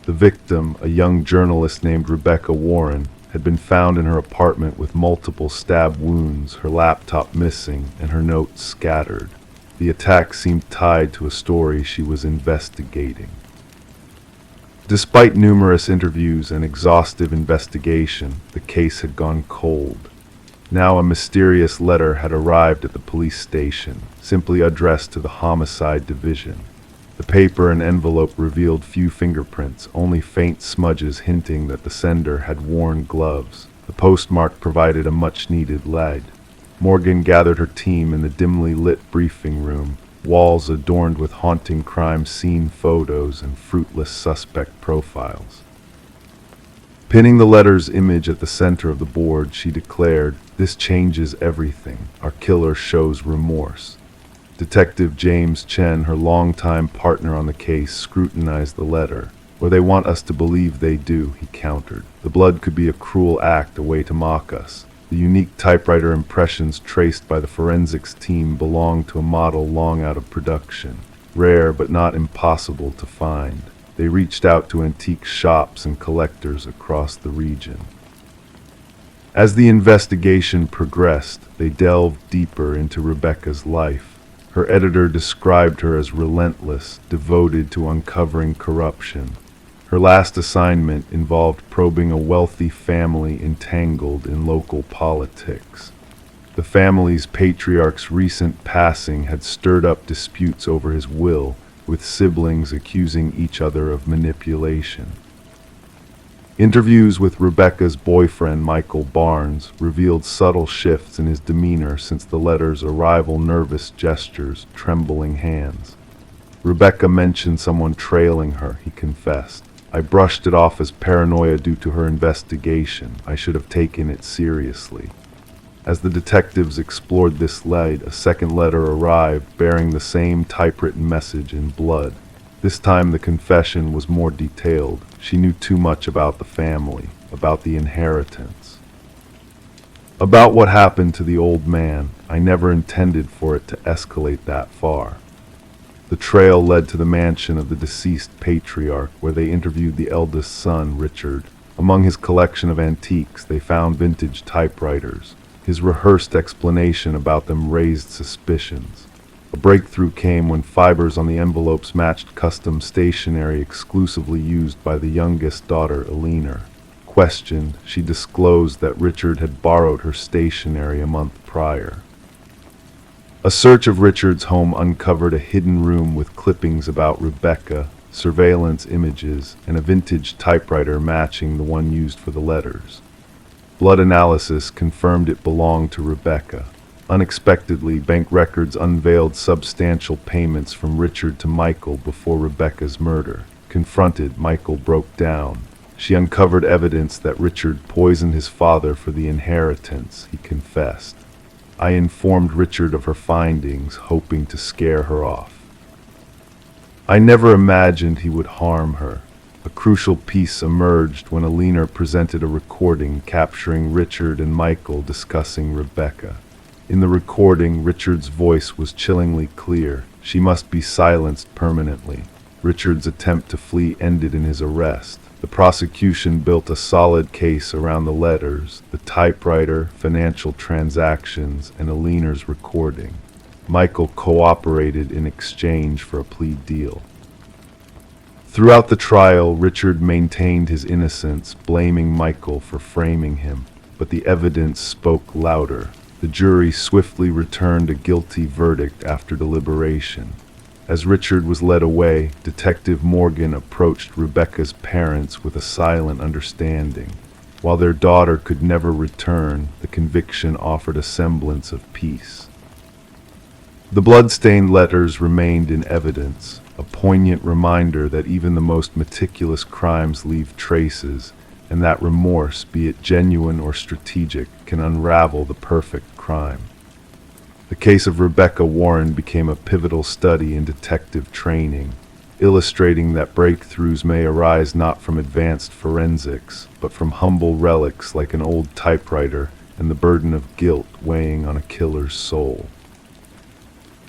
A: The victim, a young journalist named Rebecca Warren, had been found in her apartment with multiple stab wounds, her laptop missing, and her notes scattered. The attack seemed tied to a story she was investigating. Despite numerous interviews and exhaustive investigation, the case had gone cold. Now a mysterious letter had arrived at the police station, simply addressed to the homicide division. The paper and envelope revealed few fingerprints, only faint smudges hinting that the sender had worn gloves. The postmark provided a much-needed lead. Morgan gathered her team in the dimly lit briefing room, walls adorned with haunting crime scene photos and fruitless suspect profiles. Pinning the letter's image at the center of the board, she declared, "This changes everything. Our killer shows remorse." Detective James Chen, her longtime partner on the case, scrutinized the letter. "Or they want us to believe they do," he countered. "The blood could be a cruel act, a way to mock us." The unique typewriter impressions traced by the forensics team belonged to a model long out of production, rare but not impossible to find. They reached out to antique shops and collectors across the region. As the investigation progressed, they delved deeper into Rebecca's life. Her editor described her as relentless, devoted to uncovering corruption. Her last assignment involved probing a wealthy family entangled in local politics. The family's patriarch's recent passing had stirred up disputes over his will, with siblings accusing each other of manipulation. Interviews with Rebecca's boyfriend, Michael Barnes, revealed subtle shifts in his demeanor since the letter's arrival: nervous gestures, trembling hands. Rebecca mentioned someone trailing her, he confessed. "I brushed it off as paranoia due to her investigation. I should have taken it seriously." As the detectives explored this lead, a second letter arrived bearing the same typewritten message in blood. This time the confession was more detailed. She knew too much about the family, about the inheritance, about what happened to the old man. "I never intended for it to escalate that far." The trail led to the mansion of the deceased patriarch, where they interviewed the eldest son, Richard. Among his collection of antiques, they found vintage typewriters. His rehearsed explanation about them raised suspicions. A breakthrough came when fibers on the envelopes matched custom stationery exclusively used by the youngest daughter, Elena. Questioned, she disclosed that Richard had borrowed her stationery a month prior. A search of Richard's home uncovered a hidden room with clippings about Rebecca, surveillance images, and a vintage typewriter matching the one used for the letters. Blood analysis confirmed it belonged to Rebecca. Unexpectedly, bank records unveiled substantial payments from Richard to Michael before Rebecca's murder. Confronted, Michael broke down. She uncovered evidence that Richard poisoned his father for the inheritance, he confessed. "I informed Richard of her findings, hoping to scare her off. I never imagined he would harm her." A crucial piece emerged when Elena presented a recording capturing Richard and Michael discussing Rebecca. In the recording, Richard's voice was chillingly clear. She must be silenced permanently. Richard's attempt to flee ended in his arrest. The prosecution built a solid case around the letters, the typewriter, financial transactions, and Elena's recording. Michael cooperated in exchange for a plea deal. Throughout the trial, Richard maintained his innocence, blaming Michael for framing him. But the evidence spoke louder. The jury swiftly returned a guilty verdict after deliberation. As Richard was led away, Detective Morgan approached Rebecca's parents with a silent understanding. While their daughter could never return, the conviction offered a semblance of peace. The blood-stained letters remained in evidence, a poignant reminder that even the most meticulous crimes leave traces, and that remorse, be it genuine or strategic, can unravel the perfect crime. The case of Rebecca Warren became a pivotal study in detective training, illustrating that breakthroughs may arise not from advanced forensics, but from humble relics like an old typewriter and the burden of guilt weighing on a killer's soul.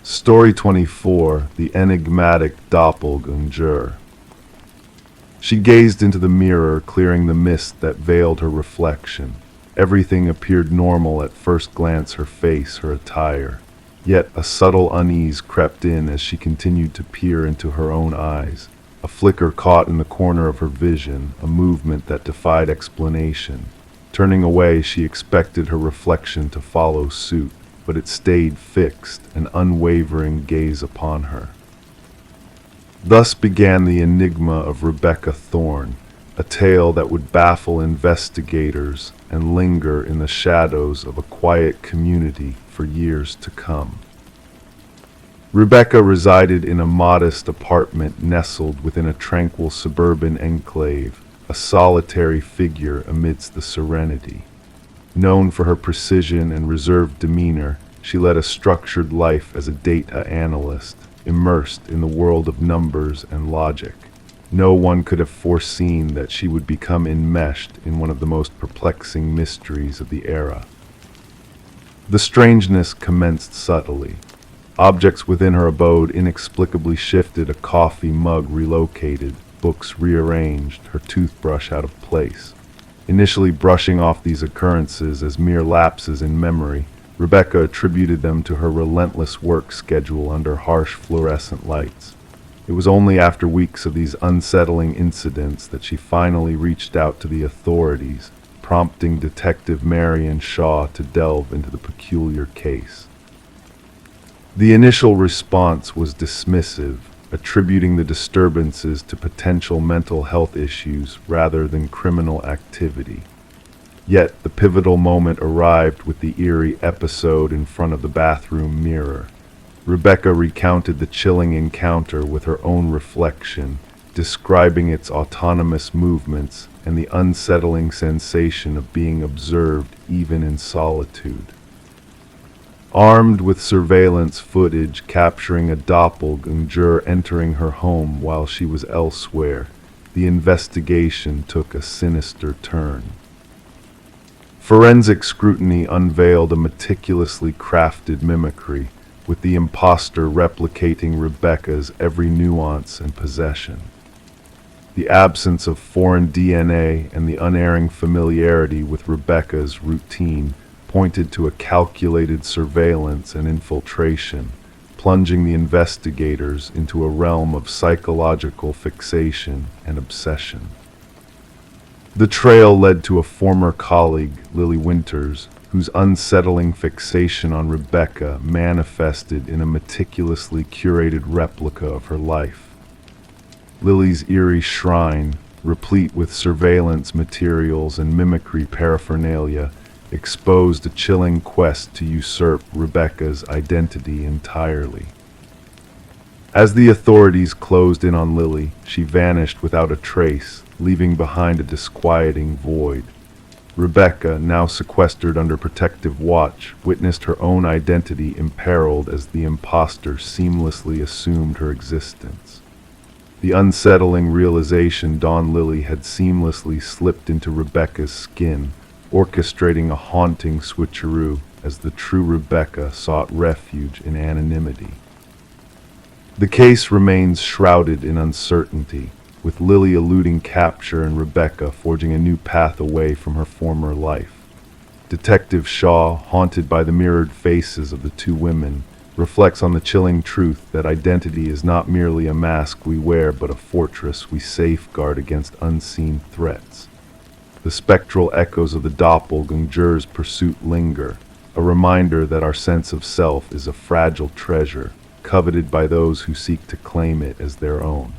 A: Story 24, The Enigmatic Doppelganger. She gazed into the mirror, clearing the mist that veiled her reflection. Everything appeared normal at first glance: her face, her attire. Yet a subtle unease crept in as she continued to peer into her own eyes. A flicker caught in the corner of her vision, a movement that defied explanation. Turning away, she expected her reflection to follow suit, but it stayed fixed, an unwavering gaze upon her. Thus began the enigma of Rebecca Thorne, a tale that would baffle investigators and linger in the shadows of a quiet community for years to come. Rebecca resided in a modest apartment nestled within a tranquil suburban enclave. a solitary figure amidst the serenity. Known for her precision and reserved demeanor, she led a structured life as a data analyst, immersed in the world of numbers and logic. No one could have foreseen that she would become enmeshed in one of the most perplexing mysteries of the era. The strangeness commenced subtly. Objects within her abode inexplicably shifted, a coffee mug relocated, books rearranged, her toothbrush out of place. Initially brushing off these occurrences as mere lapses in memory, Rebecca attributed them to her relentless work schedule under harsh fluorescent lights. It was only after weeks of these unsettling incidents that she finally reached out to the authorities, prompting Detective Marion Shaw to delve into the peculiar case. The initial response was dismissive, attributing the disturbances to potential mental health issues rather than criminal activity. Yet the pivotal moment arrived with the eerie episode in front of the bathroom mirror. Rebecca recounted the chilling encounter with her own reflection, describing its autonomous movements and the unsettling sensation of being observed even in solitude. Armed with surveillance footage capturing a doppelganger entering her home while she was elsewhere, the investigation took a sinister turn. Forensic scrutiny unveiled a meticulously crafted mimicry, with the imposter replicating Rebecca's every nuance and possession. The absence of foreign DNA and the unerring familiarity with Rebecca's routine pointed to a calculated surveillance and infiltration, plunging the investigators into a realm of psychological fixation and obsession. The trail led to a former colleague, Lily Winters, whose unsettling fixation on Rebecca manifested in a meticulously curated replica of her life. Lily's eerie shrine, replete with surveillance materials and mimicry paraphernalia, exposed a chilling quest to usurp Rebecca's identity entirely. As the authorities closed in on Lily, she vanished without a trace, leaving behind a disquieting void. Rebecca, now sequestered under protective watch, witnessed her own identity imperiled as the imposter seamlessly assumed her existence. The unsettling realization Dawn Lily had seamlessly slipped into Rebecca's skin, orchestrating a haunting switcheroo as the true Rebecca sought refuge in anonymity. The case remains shrouded in uncertainty, with Lily eluding capture and Rebecca forging a new path away from her former life. Detective Shaw, haunted by the mirrored faces of the two women, reflects on the chilling truth that identity is not merely a mask we wear but a fortress we safeguard against unseen threats. The spectral echoes of the doppelganger's pursuit linger, a reminder that our sense of self is a fragile treasure, coveted by those who seek to claim it as their own.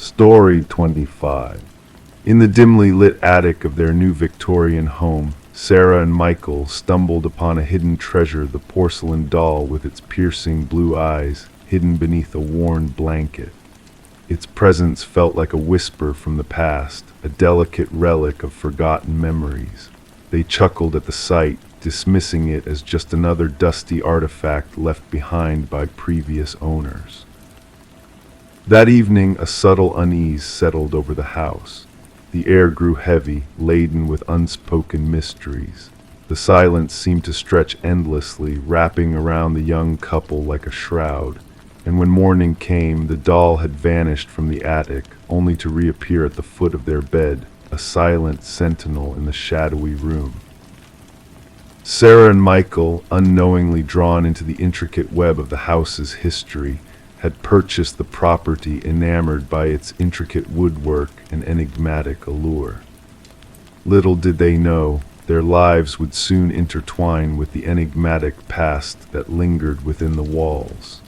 A: Story 25. In the dimly lit attic of their new Victorian home, Sarah and Michael stumbled upon a hidden treasure, the porcelain doll with its piercing blue eyes hidden beneath a worn blanket. Its presence felt like a whisper from the past, a delicate relic of forgotten memories. They chuckled at the sight, dismissing it as just another dusty artifact left behind by previous owners. That evening, a subtle unease settled over the house. The air grew heavy, laden with unspoken mysteries. The silence seemed to stretch endlessly, wrapping around the young couple like a shroud. And when morning came, the doll had vanished from the attic, only to reappear at the foot of their bed, a silent sentinel in the shadowy room. Sarah and Michael, unknowingly drawn into the intricate web of the house's history, had purchased the property enamored by its intricate woodwork and enigmatic allure. Little did they know, their lives would soon intertwine with the enigmatic past that lingered within the walls.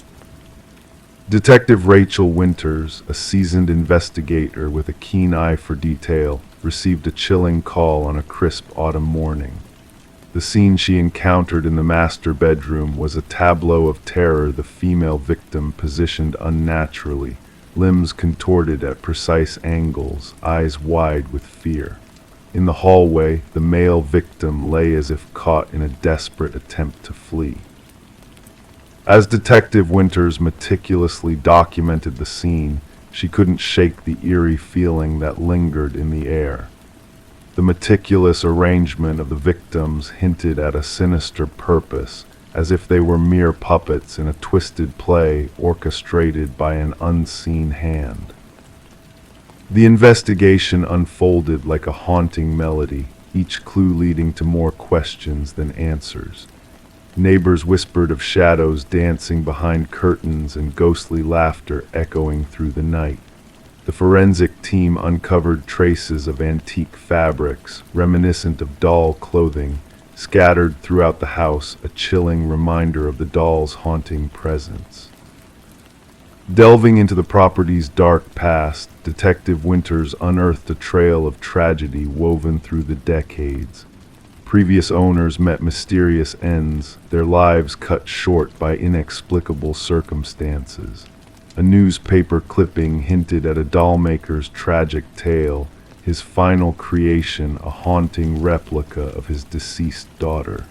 A: Detective Rachel Winters, a seasoned investigator with a keen eye for detail, received a chilling call on a crisp autumn morning. The scene she encountered in the master bedroom was a tableau of terror, the female victim positioned unnaturally, limbs contorted at precise angles, eyes wide with fear. In the hallway, the male victim lay as if caught in a desperate attempt to flee. As Detective Winters meticulously documented the scene, she couldn't shake the eerie feeling that lingered in the air. The meticulous arrangement of the victims hinted at a sinister purpose, as if they were mere puppets in a twisted play orchestrated by an unseen hand. The investigation unfolded like a haunting melody, each clue leading to more questions than answers. Neighbors whispered of shadows dancing behind curtains and ghostly laughter echoing through the night. The forensic team uncovered traces of antique fabrics, reminiscent of doll clothing, scattered throughout the house, a chilling reminder of the doll's haunting presence. Delving into the property's dark past, Detective Winters unearthed a trail of tragedy woven through the decades. Previous owners met mysterious ends, their lives cut short by inexplicable circumstances. A newspaper clipping hinted at a dollmaker's tragic tale, his final creation a haunting replica of his deceased daughter.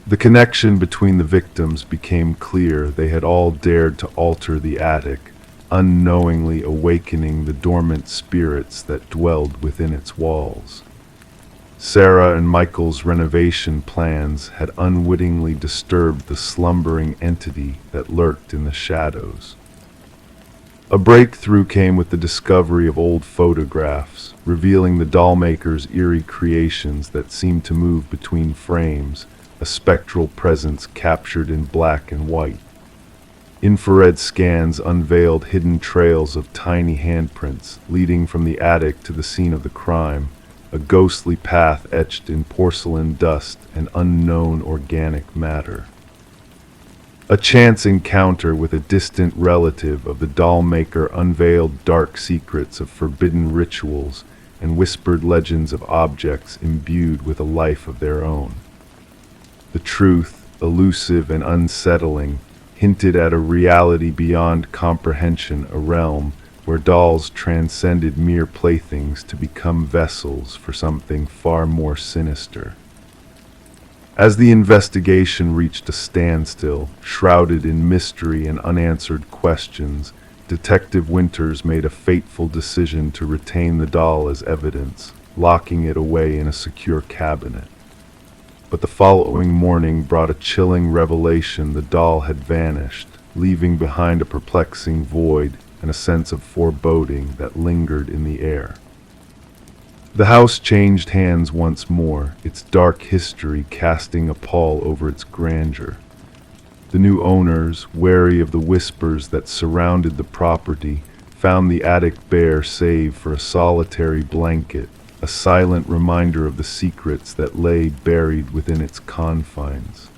A: The connection between the victims became clear. They had all dared to alter the attic, unknowingly awakening the dormant spirits that dwelled within its walls. Sarah and Michael's renovation plans had unwittingly disturbed the slumbering entity that lurked in the shadows. A breakthrough came with the discovery of old photographs, revealing the dollmaker's eerie creations that seemed to move between frames, a spectral presence captured in black and white. Infrared scans unveiled hidden trails of tiny handprints leading from the attic to the scene of the crime, a ghostly path etched in porcelain dust and unknown organic matter. A chance encounter with a distant relative of the dollmaker unveiled dark secrets of forbidden rituals and whispered legends of objects imbued with a life of their own. The truth, elusive and unsettling, hinted at a reality beyond comprehension, a realm where dolls transcended mere playthings to become vessels for something far more sinister. As the investigation reached a standstill, shrouded in mystery and unanswered questions, Detective Winters made a fateful decision to retain the doll as evidence, locking it away in a secure cabinet. But the following morning brought a chilling revelation. The doll had vanished, leaving behind a perplexing void and a sense of foreboding that lingered in the air. The house changed hands once more, its dark history casting a pall over its grandeur. The new owners, wary of the whispers that surrounded the property, found the attic bare save for a solitary blanket, a silent reminder of the secrets that lay buried within its confines.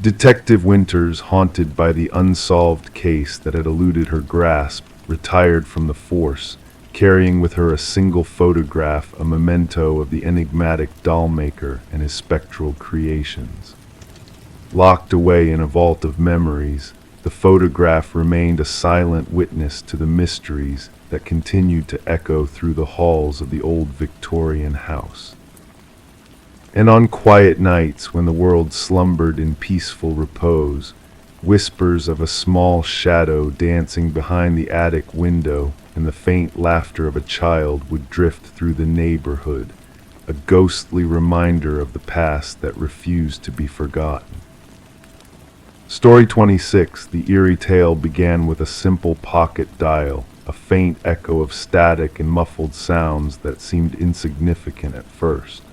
A: Detective Winters, haunted by the unsolved case that had eluded her grasp, retired from the force, carrying with her a single photograph, a memento of the enigmatic dollmaker and his spectral creations. Locked away in a vault of memories, the photograph remained a silent witness to the mysteries that continued to echo through the halls of the old Victorian house. And on quiet nights when the world slumbered in peaceful repose, whispers of a small shadow dancing behind the attic window and the faint laughter of a child would drift through the neighborhood, a ghostly reminder of the past that refused to be forgotten. Story 26, the eerie tale, began with a simple pocket dial, a faint echo of static and muffled sounds that seemed insignificant at first.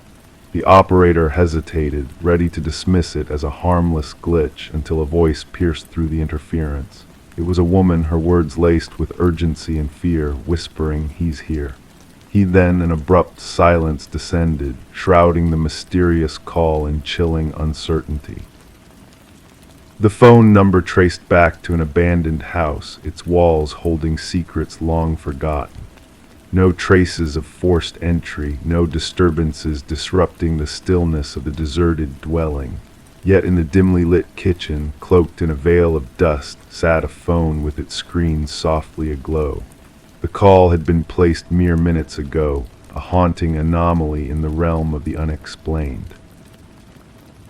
A: The operator hesitated, ready to dismiss it as a harmless glitch, until a voice pierced through the interference. It was a woman, her words laced with urgency and fear, whispering, "He's here." Then an abrupt silence descended, shrouding the mysterious call in chilling uncertainty. The phone number traced back to an abandoned house, its walls holding secrets long forgotten. No traces of forced entry, no disturbances disrupting the stillness of the deserted dwelling. Yet in the dimly lit kitchen, cloaked in a veil of dust, sat a phone with its screen softly aglow. The call had been placed mere minutes ago, a haunting anomaly in the realm of the unexplained.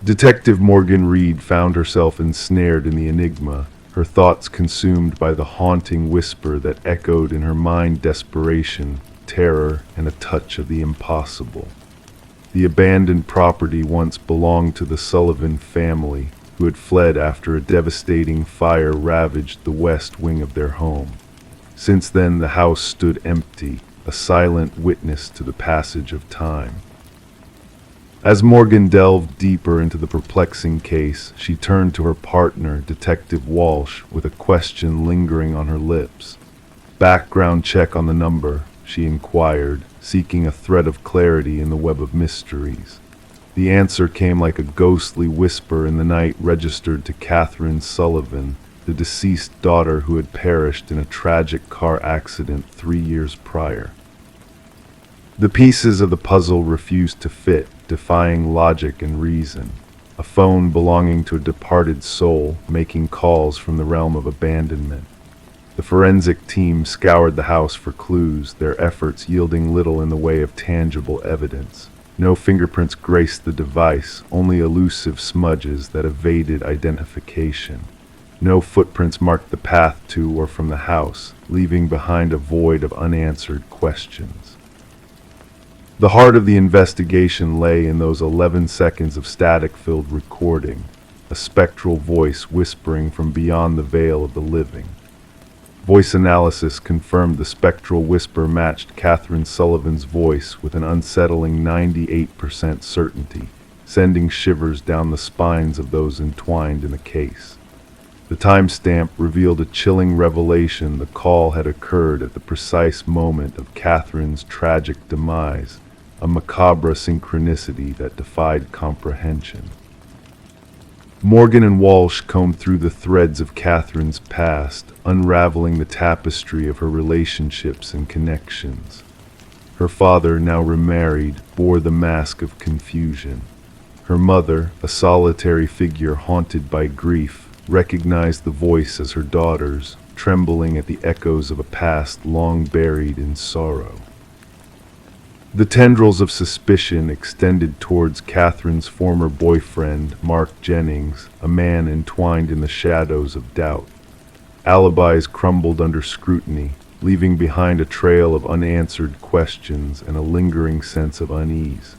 A: Detective Morgan Reed found herself ensnared in the enigma, her thoughts consumed by the haunting whisper that echoed in her mind desperation, terror, and a touch of the impossible. The abandoned property once belonged to the Sullivan family, who had fled after a devastating fire ravaged the west wing of their home. Since then, the house stood empty, a silent witness to the passage of time. As Morgan delved deeper into the perplexing case, she turned to her partner, Detective Walsh, with a question lingering on her lips. "Background check on the number," she inquired, seeking a thread of clarity in the web of mysteries. The answer came like a ghostly whisper in the night, registered to Catherine Sullivan, the deceased daughter who had perished in a tragic car accident 3 years prior. The pieces of the puzzle refused to fit, defying logic and reason. A phone belonging to a departed soul, making calls from the realm of abandonment. The forensic team scoured the house for clues, their efforts yielding little in the way of tangible evidence. No fingerprints graced the device, only elusive smudges that evaded identification. No footprints marked the path to or from the house, leaving behind a void of unanswered questions. The heart of the investigation lay in those 11 seconds of static-filled recording, a spectral voice whispering from beyond the veil of the living. Voice analysis confirmed the spectral whisper matched Catherine Sullivan's voice with an unsettling 98% certainty, sending shivers down the spines of those entwined in the case. The timestamp revealed a chilling revelation: the call had occurred at the precise moment of Catherine's tragic demise, a macabre synchronicity that defied comprehension. Morgan and Walsh combed through the threads of Catherine's past, unraveling the tapestry of her relationships and connections. Her father, now remarried, bore the mask of confusion. Her mother, a solitary figure haunted by grief, recognized the voice as her daughter's, trembling at the echoes of a past long buried in sorrow. The tendrils of suspicion extended towards Catherine's former boyfriend, Mark Jennings, a man entwined in the shadows of doubt. Alibis crumbled under scrutiny, leaving behind a trail of unanswered questions and a lingering sense of unease.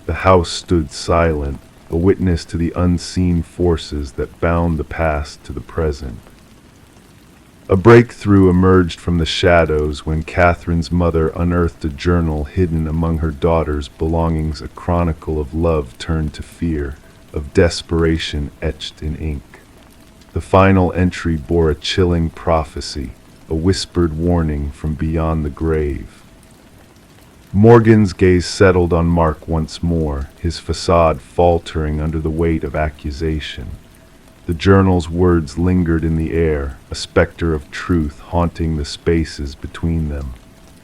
A: The house stood silent, a witness to the unseen forces that bound the past to the present. A breakthrough emerged from the shadows when Catherine's mother unearthed a journal hidden among her daughter's belongings, a chronicle of love turned to fear, of desperation etched in ink. The final entry bore a chilling prophecy, a whispered warning from beyond the grave. Morgan's gaze settled on Mark once more, his facade faltering under the weight of accusation. The journal's words lingered in the air, a specter of truth haunting the spaces between them.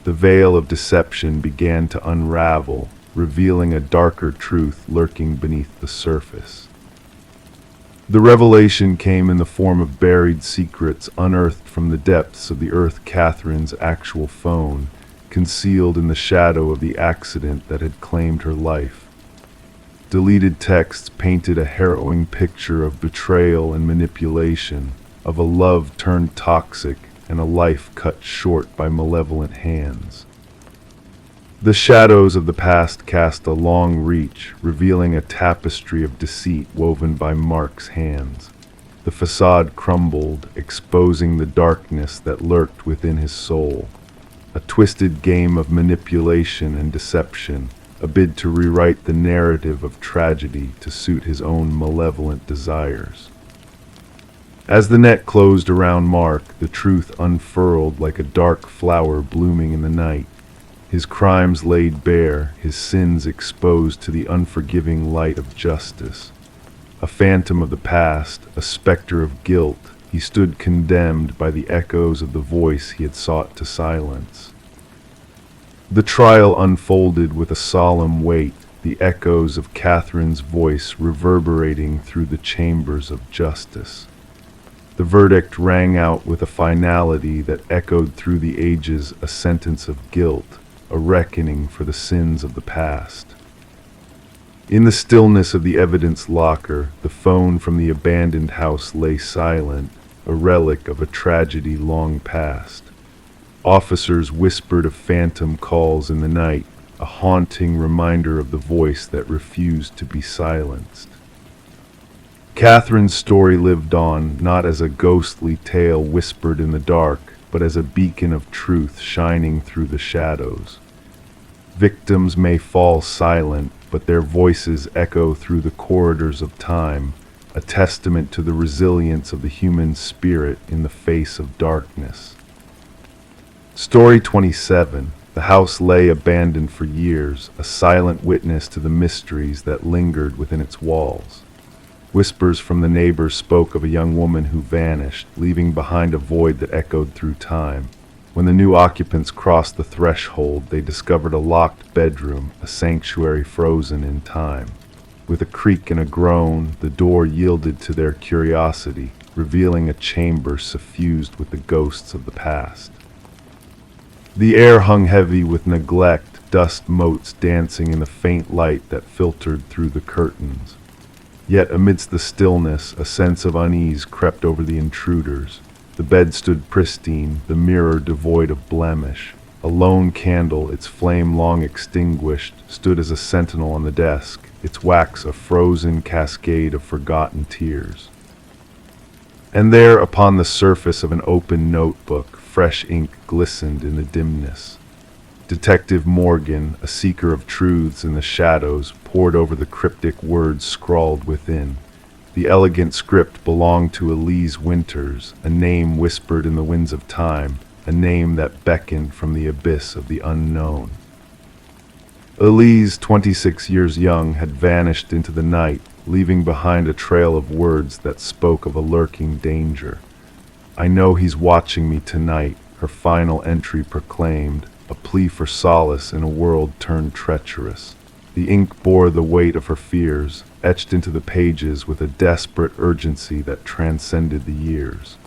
A: The veil of deception began to unravel, revealing a darker truth lurking beneath the surface. The revelation came in the form of buried secrets unearthed from the depths of the earth. Catherine's actual phone, concealed in the shadow of the accident that had claimed her life. Deleted texts painted a harrowing picture of betrayal and manipulation, of a love turned toxic and a life cut short by malevolent hands. The shadows of the past cast a long reach, revealing a tapestry of deceit woven by Mark's hands. The facade crumbled, exposing the darkness that lurked within his soul. A twisted game of manipulation and deception, a bid to rewrite the narrative of tragedy to suit his own malevolent desires. As the net closed around Mark, the truth unfurled like a dark flower blooming in the night. His crimes laid bare, his sins exposed to the unforgiving light of justice. A phantom of the past, a specter of guilt, he stood condemned by the echoes of the voice he had sought to silence. The trial unfolded with a solemn weight, the echoes of Catherine's voice reverberating through the chambers of justice. The verdict rang out with a finality that echoed through the ages, a sentence of guilt, a reckoning for the sins of the past. In the stillness of the evidence locker, the phone from the abandoned house lay silent, a relic of a tragedy long past. Officers whispered of phantom calls in the night, a haunting reminder of the voice that refused to be silenced. Catherine's story lived on, not as a ghostly tale whispered in the dark, but as a beacon of truth shining through the shadows. Victims may fall silent, but their voices echo through the corridors of time, a testament to the resilience of the human spirit in the face of darkness. Story 27. The house lay abandoned for years, a silent witness to the mysteries that lingered within its walls. Whispers from the neighbors spoke of a young woman who vanished, leaving behind a void that echoed through time. When the new occupants crossed the threshold, they discovered a locked bedroom, a sanctuary frozen in time. With a creak and a groan, the door yielded to their curiosity, revealing a chamber suffused with the ghosts of the past. The air hung heavy with neglect, dust motes dancing in the faint light that filtered through the curtains. Yet amidst the stillness, a sense of unease crept over the intruders. The bed stood pristine, the mirror devoid of blemish. A lone candle, its flame long extinguished, stood as a sentinel on the desk, its wax a frozen cascade of forgotten tears. And there, upon the surface of an open notebook, fresh ink glistened in the dimness. Detective Morgan, a seeker of truths in the shadows, pored over the cryptic words scrawled within. The elegant script belonged to Elise Winters, a name whispered in the winds of time, a name that beckoned from the abyss of the unknown. Elise, 26 years young, had vanished into the night, leaving behind a trail of words that spoke of a lurking danger. "I know he's watching me tonight," her final entry proclaimed, a plea for solace in a world turned treacherous. The ink bore the weight of her fears, etched into the pages with a desperate urgency that transcended the years.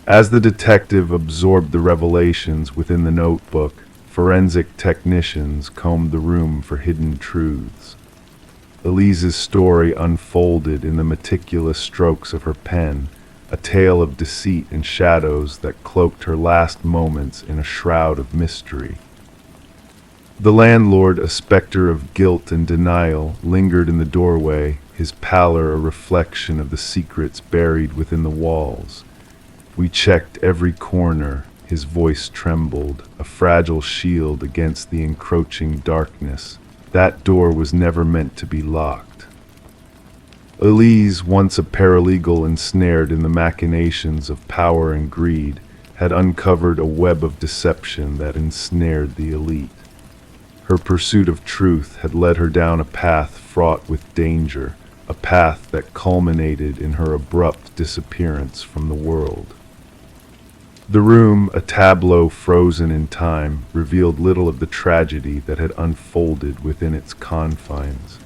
A: As the detective absorbed the revelations within the notebook, forensic technicians combed the room for hidden truths. Elise's story unfolded in the meticulous strokes of her pen, a tale of deceit and shadows that cloaked her last moments in a shroud of mystery. The landlord, a specter of guilt and denial, lingered in the doorway, his pallor a reflection of the secrets buried within the walls. "We checked every corner," his voice trembled, a fragile shield against the encroaching darkness. "That door was never meant to be locked." Elise, once a paralegal ensnared in the machinations of power and greed, had uncovered a web of deception that ensnared the elite. Her pursuit of truth had led her down a path fraught with danger, a path that culminated in her abrupt disappearance from the world. The room, a tableau frozen in time, revealed little of the tragedy that had unfolded within its confines.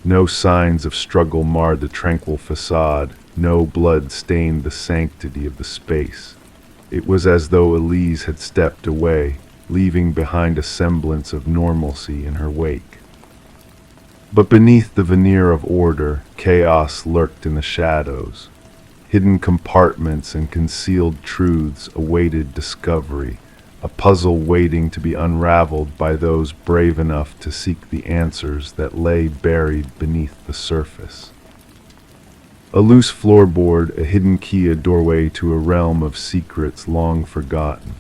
A: No signs of struggle marred the tranquil facade, no blood stained the sanctity of the space. It was as though Elise had stepped away, leaving behind a semblance of normalcy in her wake. But beneath the veneer of order, chaos lurked in the shadows. Hidden compartments and concealed truths awaited discovery, a puzzle waiting to be unraveled by those brave enough to seek the answers that lay buried beneath the surface. A loose floorboard, a hidden key, a doorway to a realm of secrets long forgotten.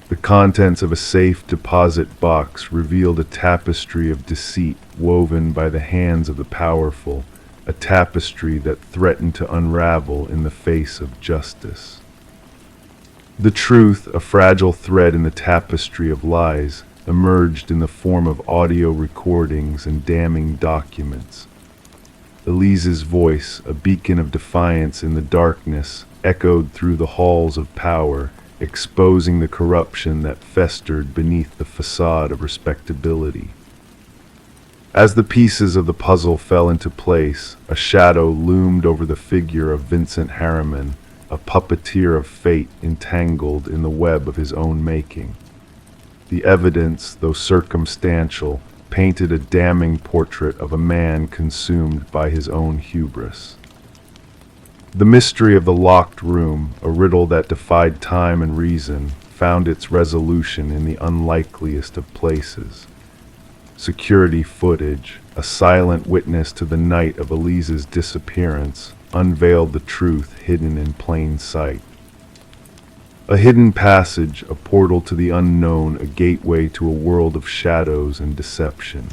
A: The contents of a safe deposit box revealed a tapestry of deceit woven by the hands of the powerful, a tapestry that threatened to unravel in the face of justice. The truth, a fragile thread in the tapestry of lies, emerged in the form of audio recordings and damning documents. Elise's voice, a beacon of defiance in the darkness, echoed through the halls of power, exposing the corruption that festered beneath the facade of respectability. As the pieces of the puzzle fell into place, a shadow loomed over the figure of Vincent Harriman, a puppeteer of fate entangled in the web of his own making. The evidence, though circumstantial, painted a damning portrait of a man consumed by his own hubris. The mystery of the locked room, a riddle that defied time and reason, found its resolution in the unlikeliest of places. Security footage, a silent witness to the night of Elise's disappearance, unveiled the truth hidden in plain sight. A hidden passage, a portal to the unknown, a gateway to a world of shadows and deception.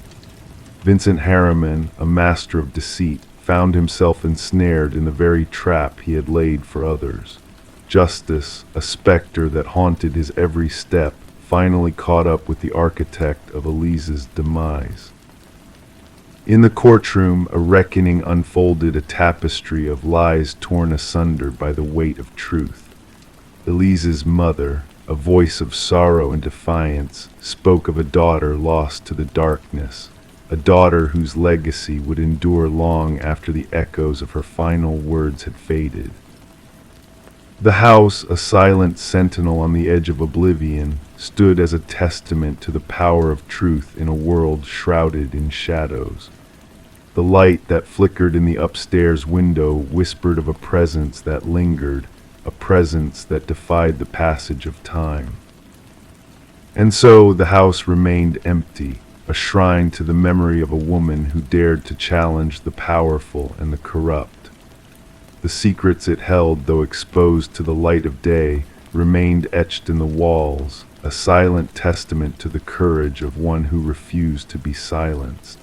A: Vincent Harriman, a master of deceit, found himself ensnared in the very trap he had laid for others. Justice, a specter that haunted his every step, finally caught up with the architect of Elise's demise. In the courtroom, a reckoning unfolded, a tapestry of lies torn asunder by the weight of truth. Elise's mother, a voice of sorrow and defiance, spoke of a daughter lost to the darkness, a daughter whose legacy would endure long after the echoes of her final words had faded. The house, a silent sentinel on the edge of oblivion, stood as a testament to the power of truth in a world shrouded in shadows. The light that flickered in the upstairs window whispered of a presence that lingered, a presence that defied the passage of time. And so the house remained empty, a shrine to the memory of a woman who dared to challenge the powerful and the corrupt. The secrets it held, though exposed to the light of day, remained etched in the walls, a silent testament to the courage of one who refused to be silenced.